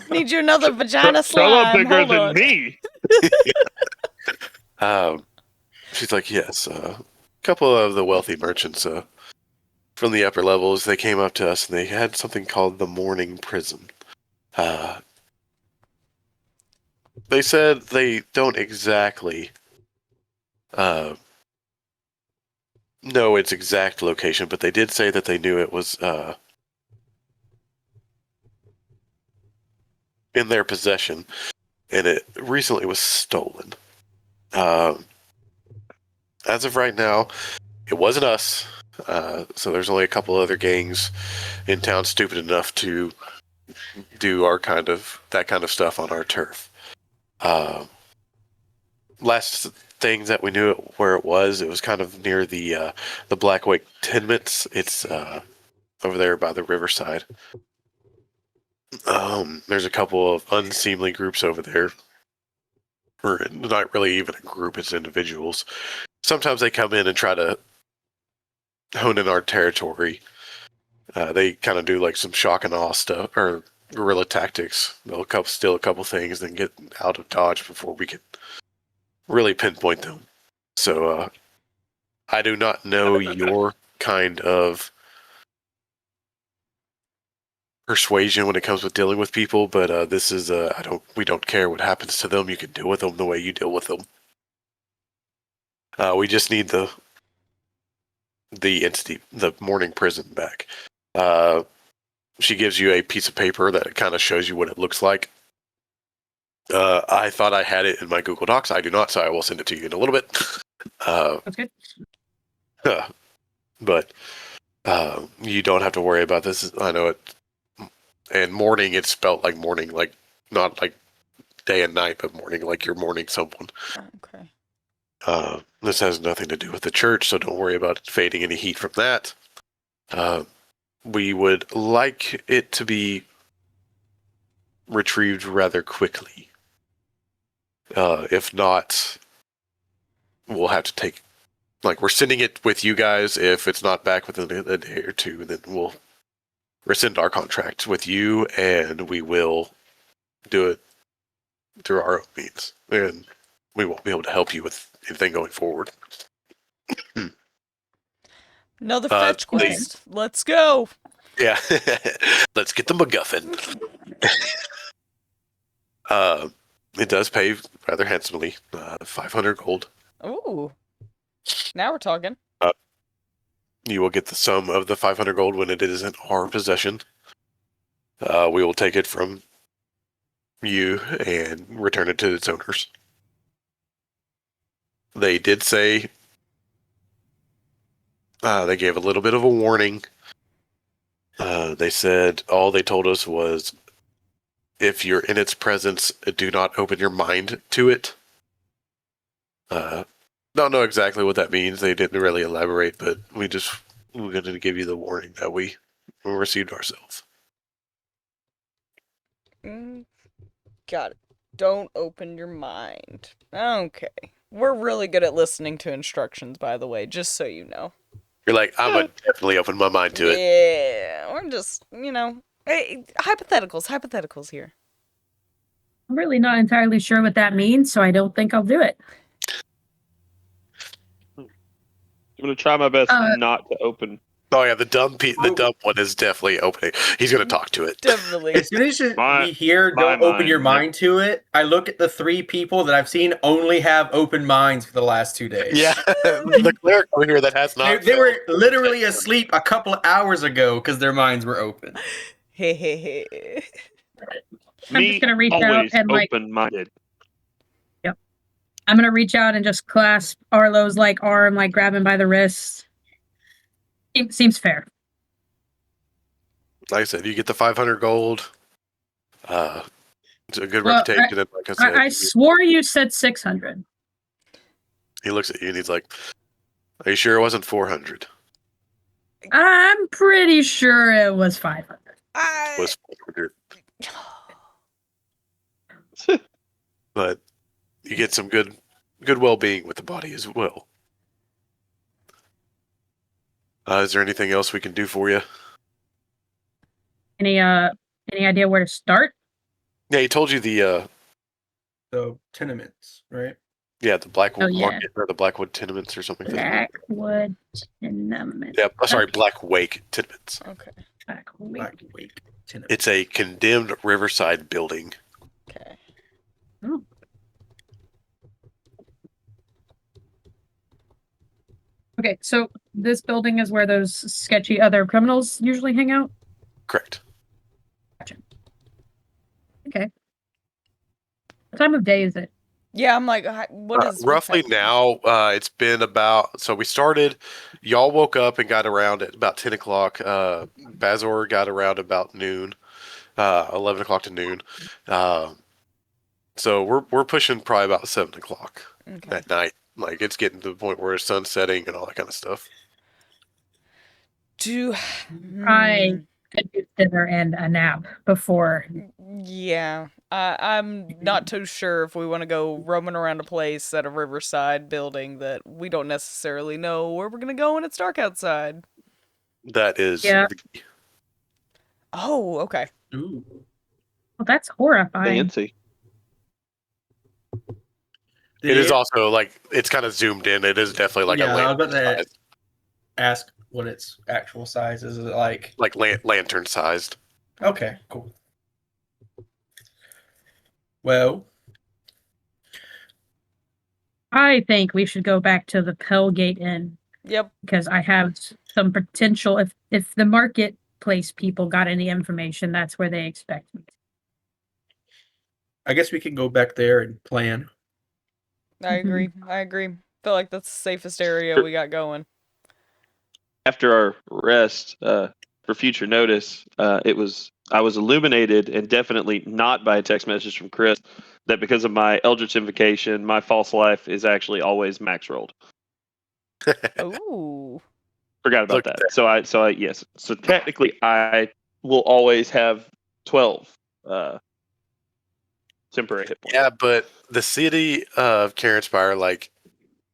Need you another vagina Trella slime. bigger Hold than on. me. She's like, yes, a couple of the wealthy merchants from the upper levels, they came up to us and they had something called the Morning Prison. They said they don't exactly know its exact location, but they did say that they knew it was in their possession, and it recently was stolen. As of right now, it wasn't us. So there's only a couple other gangs in town stupid enough to do that kind of stuff on our turf. Last thing that we knew where it was kind of near the Blackwake tenements. It's over there by the riverside. There's a couple of unseemly groups over there. Or not really even a group, it's individuals. Sometimes they come in and try to hone in our territory. They kind of do like some shock and awe stuff, or guerrilla tactics. They'll steal a couple things, then get out of Dodge before we can really pinpoint them. So I do not know your kind of persuasion when it comes with dealing with people, but this is we don't care what happens to them. You can deal with them the way you deal with them. We just need the entity, the Morning Prison, back. She gives you a piece of paper that kind of shows you what it looks like. I thought I had it in my Google Docs. I do not, so I will send it to you in a little bit. That's good. But you don't have to worry about this. I know it. And morning, it's spelled like morning, like not like day and night, but morning, like you're mourning someone. Okay. This has nothing to do with the church, so don't worry about fading any heat from that. We would like it to be retrieved rather quickly. If not, we'll have to take... Like, we're sending it with you guys. If it's not back within a day or two, then we'll rescind our contract with you, and we will do it through our own means. And we won't be able to help you with anything going forward. Another fetch quest. Let's go. Yeah. Let's get the MacGuffin. It does pay rather handsomely. 500 gold. Ooh. Now we're talking. You will get the sum of the 500 gold when it is in our possession. We will take it from you and return it to its owners. They did say... they gave a little bit of a warning. They said all they told us was, if you're in its presence, do not open your mind to it. Don't know exactly what that means. They didn't really elaborate, but we're going to give you the warning that we received ourselves. Got it. Don't open your mind. Okay. We're really good at listening to instructions, by the way, just so you know. You're like, I'm going to definitely open my mind to it. Yeah, we're just, hey, hypotheticals here. I'm really not entirely sure what that means, so I don't think I'll do it. I'm gonna try my best not to open. Oh yeah, the dumb one is definitely opening. He's going to talk to it. Definitely. As soon as we hear "don't open your mind to it," I look at the 3 people that I've seen only have open minds for the last 2 days. Yeah, the cleric over here that has not. They were literally asleep a couple of hours ago because their minds were open. Hey. I'm just gonna reach out and open-minded. Yep. I'm gonna reach out and just clasp Arlo's arm, grab him by the wrist. It seems fair. Like I said, you get the 500 gold. It's a good reputation. And like I said, I swore you said 600. He looks at you and he's like, "Are you sure it wasn't 400?" I'm pretty sure it was 500. It was 400. But you get some good well-being with the body as well. Is there anything else we can do for you? Any idea where to start? Yeah, he told you the tenements, right? Yeah, the Blackwood yeah. Market or the Blackwood Tenements or something. Blackwood Tenements. Yeah, sorry, Black Wake Tenements. Okay. Black Wake Tenements. It's a condemned riverside building. Okay. Oh. Okay, so this building is where those sketchy other criminals usually hang out? Correct. Gotcha. Okay. What time of day is it? Yeah, I'm like, what is... Roughly now, it's been about... So we started... Y'all woke up and got around at about 10 o'clock. Bazor got around about noon. 11 o'clock to noon. So we're pushing probably about 7 o'clock at night. Like, it's getting to the point where it's sun's setting and all that kind of stuff. I could do dinner and a nap before. Yeah. I'm not too sure if we want to go roaming around a place at a riverside building that we don't necessarily know where we're going to go when it's dark outside. That is... Yeah. Oh, okay. Ooh. Well, that's horrifying. Fancy. It is also, like, it's kind of zoomed in. It is definitely like a lantern. I was about to ask what its actual size is. Is it like lantern sized? Okay, cool. Well, I think we should go back to the Pellgate Inn. Yep. Because I have some potential. If the marketplace people got any information, that's where they expect me. I guess we can go back there and plan. I agree. Feel like that's the safest area we got going. After our rest, for future notice, it was I was illuminated, and definitely not by a text message from Chris, that because of my Eldritch Invocation, my false life is actually always max rolled. Ooh. Forgot about Look that. at So I yes. So technically, I will always have 12 temporary hit points. Yeah, but the city of Cairnspire like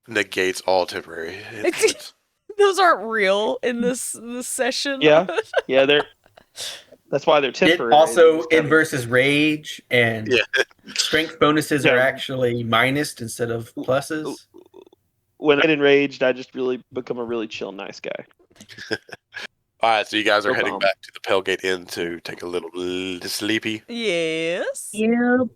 negates all temporary hit points. Those aren't real in this session. Yeah. Yeah, that's why they're It temporary. also It's kind of- versus rage and Yeah. strength bonuses Yeah. are actually minused instead of pluses. when I get enraged, I just really become a really chill, nice guy. All right, so you guys are No heading problem. back to the Pellgate Inn to take a little sleepy. Yes. Yep.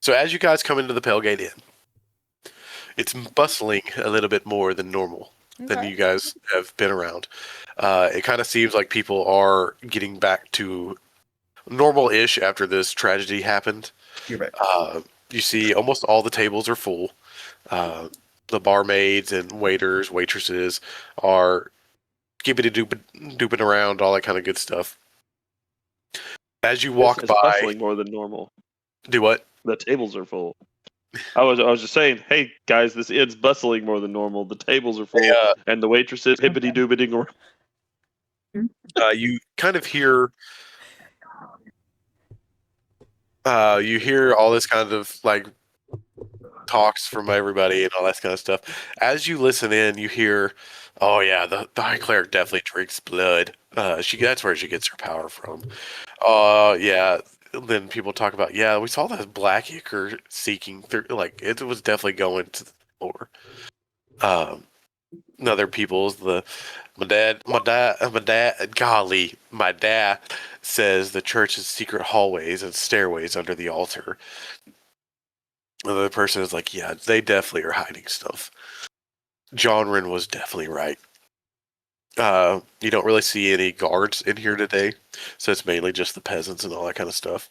So as you guys come into the Pellgate Inn, it's bustling a little bit more than normal than Okay. you guys have been around. It kind of seems like people are getting back to normal-ish after this tragedy happened. You're right. You see almost all the tables are full. The barmaids and waiters, waitresses are skippity-dooping around, all that kind of good stuff. As you walk It's by... bustling more than normal. Do what? The tables are full. I was just saying, hey guys, this inn's bustling more than normal. The tables are full, Yeah. and the waitresses hippity doobiting around. You kind of hear... you hear all this kind of like talks from everybody and all that kind of stuff. As you listen in, you hear, "Oh yeah, the High Cleric definitely drinks blood. That's where she gets her power from." Yeah. Then people talk about, yeah, we saw that black ichor seeking through. Like it was definitely going to the floor. Other people's my dad, my dad says the church's secret hallways and stairways under the altar. Another person is like, yeah, they definitely are hiding stuff. Jonrin was definitely right. You don't really see any guards in here today, so it's mainly just the peasants and all that kind of stuff.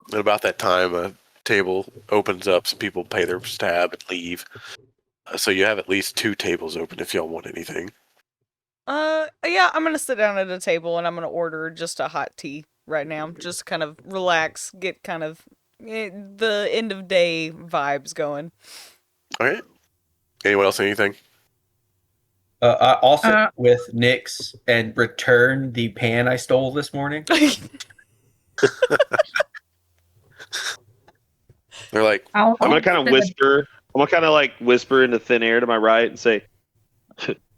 And about that time, a table opens up, some people pay their stab and leave. So you have at least 2 tables open if y'all want anything. Yeah, I'm gonna sit down at a table and I'm gonna order just a hot tea right now. Just kind of relax, get kind of the end of day vibes going. Okay. Anyone else anything? I'll sit with Nyx and return the pan I stole this morning. They're like, I'll I'm gonna kind of sit with- whisper. I'm gonna kind of like whisper into thin air to my right and say,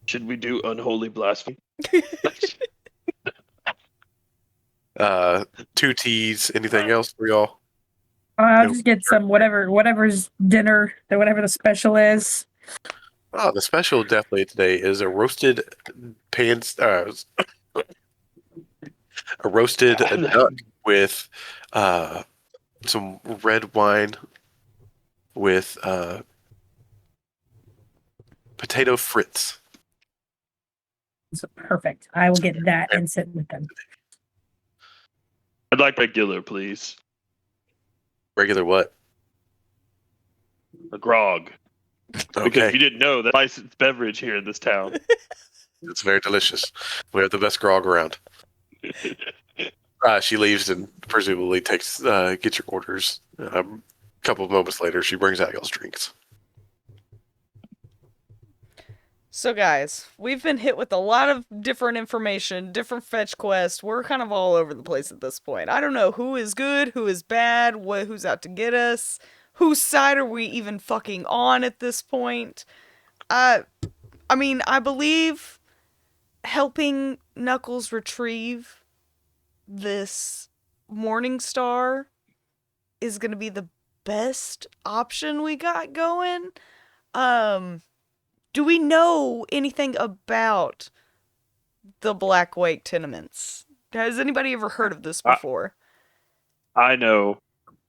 "Should we do unholy blasphemy?" 2 teas. Anything else for y'all? I'll just get some whatever's dinner, whatever the special is. Oh, the special definitely today is a roasted a roasted duck with some red wine with potato frites. So perfect. I will get that and sit with them. I'd like regular, please. Regular what? A grog. Because if Okay, you didn't know, that licensed beverage here in this town. it's very delicious. We have the best grog around. She leaves and presumably gets your orders. A couple of moments later, she brings out y'all's drinks. So guys, we've been hit with a lot of different information, different fetch quests. We're kind of all over the place at this point. I don't know who is good, who is bad, who's out to get us, whose side are we even fucking on at this point. I mean, I believe helping Knuckles retrieve this Morning Star is going to be the best option we got going. Do we know anything about the Black Wake tenements? Has anybody ever heard of this before? I know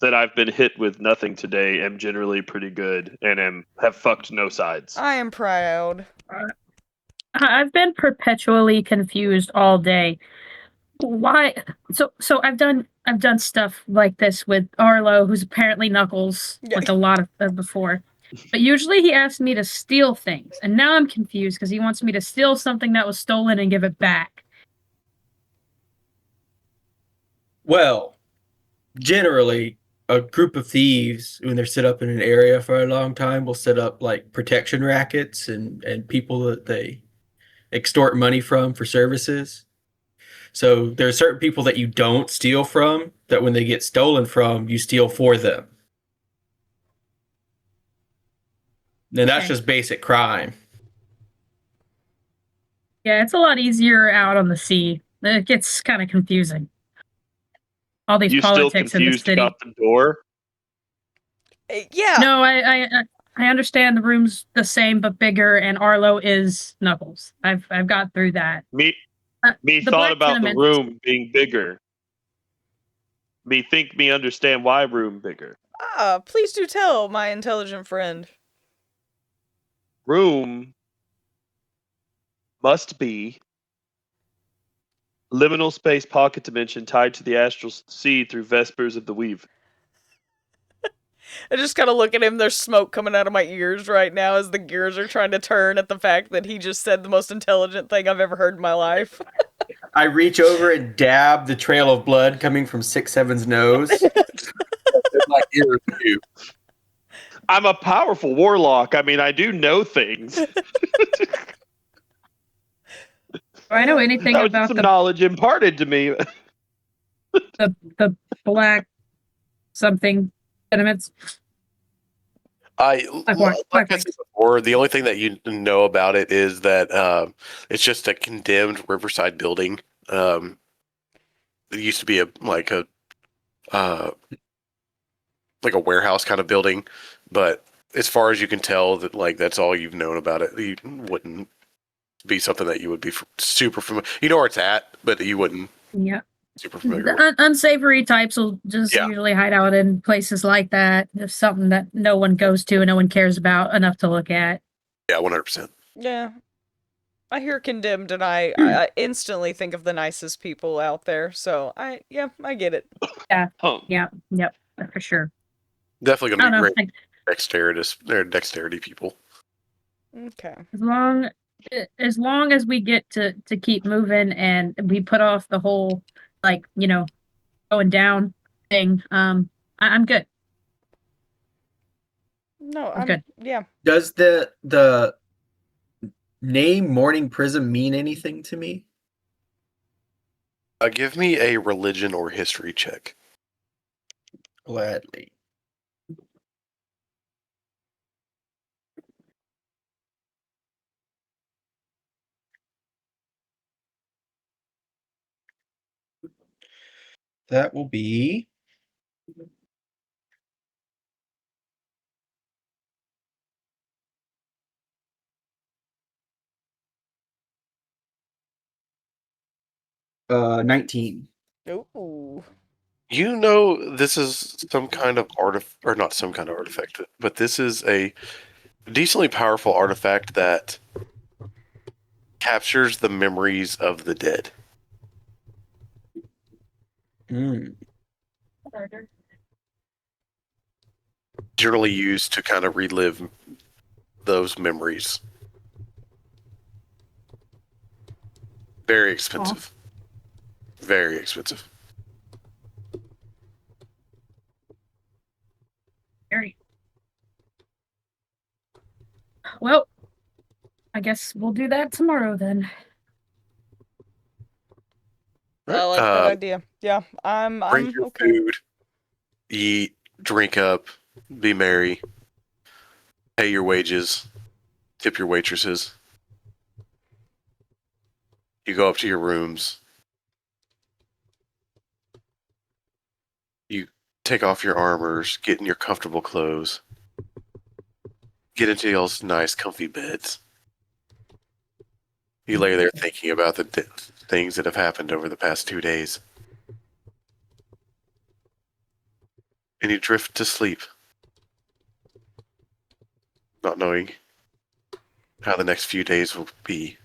that I've been hit with nothing today, am generally pretty good, and have fucked no sides. I am proud. I've been perpetually confused all day. Why? So I've done stuff like this with Arlo, who's apparently Knuckles, Yeah. like a lot of before. But usually he asks me to steal things, and now I'm confused because he wants me to steal something that was stolen and give it back. Well, generally, a group of thieves, when they're set up in an area for a long time, will set up like protection rackets and people that they extort money from for services. So there are certain people that you don't steal from, that when they get stolen from, you steal for them. And that's Okay. just basic crime. Yeah, it's a lot easier out on the sea. It gets kind of confusing. All these You still politics in the confused city. about the door? Yeah. No, I understand the room's the same but bigger, and Arlo is Knuckles. I've got through that. Me The thought black about the tenement. room being bigger. Me understand why room bigger. Please do tell, my intelligent friend. Room must be liminal space pocket dimension tied to the astral sea through Vespers of the Weave. I just kind of look at him. There's smoke coming out of my ears right now as the gears are trying to turn at the fact that he just said the most intelligent thing I've ever heard in my life. I reach over and dab the trail of blood coming from 6-7's nose. My ears too. I'm a powerful warlock. I mean, I do know things. Do I know anything That was about some knowledge imparted to me. the black something sentiments? Like Black I said before, the only thing that you know about it is that it's just a condemned riverside building. It used to be a warehouse kind of building, but as far as you can tell, that that's all you've known about it. You wouldn't be something that you would be super familiar. You know where it's at, but you wouldn't. Yeah. Super familiar. The unsavory types will just Yeah. usually hide out in places like that. Just something that no one goes to and no one cares about enough to look at. Yeah, 100%. Yeah. I hear condemned and I instantly think of the nicest people out there. So I get it. Yeah, yep, for sure. Definitely I going don't to know. be great dexterity people. Okay. As long as we get to keep moving and we put off the whole going down thing, I'm good. No, I'm good. Yeah. Does the name Morning Prism mean anything to me? Give me a religion or history check. Gladly. That will be 19. Ooh. You know, this is some kind of or not some kind of artifact, but this is a decently powerful artifact that captures the memories of the dead. Generally used to kind of relive those memories. Very expensive. Very expensive. Very. Well, I guess we'll do that tomorrow then. I like that idea. Yeah, Bring I'm your okay. food, eat, drink up, be merry, pay your wages, tip your waitresses. You go up to your rooms. You take off your armors, get in your comfortable clothes, get into y'all's nice, comfy beds. You lay there thinking about the things that have happened over the past 2 days. And you drift to sleep, not knowing how the next few days will be.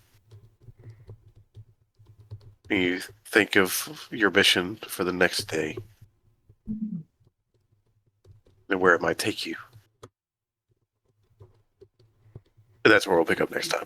And you think of your mission for the next day and where it might take you. And that's where we'll pick up next time.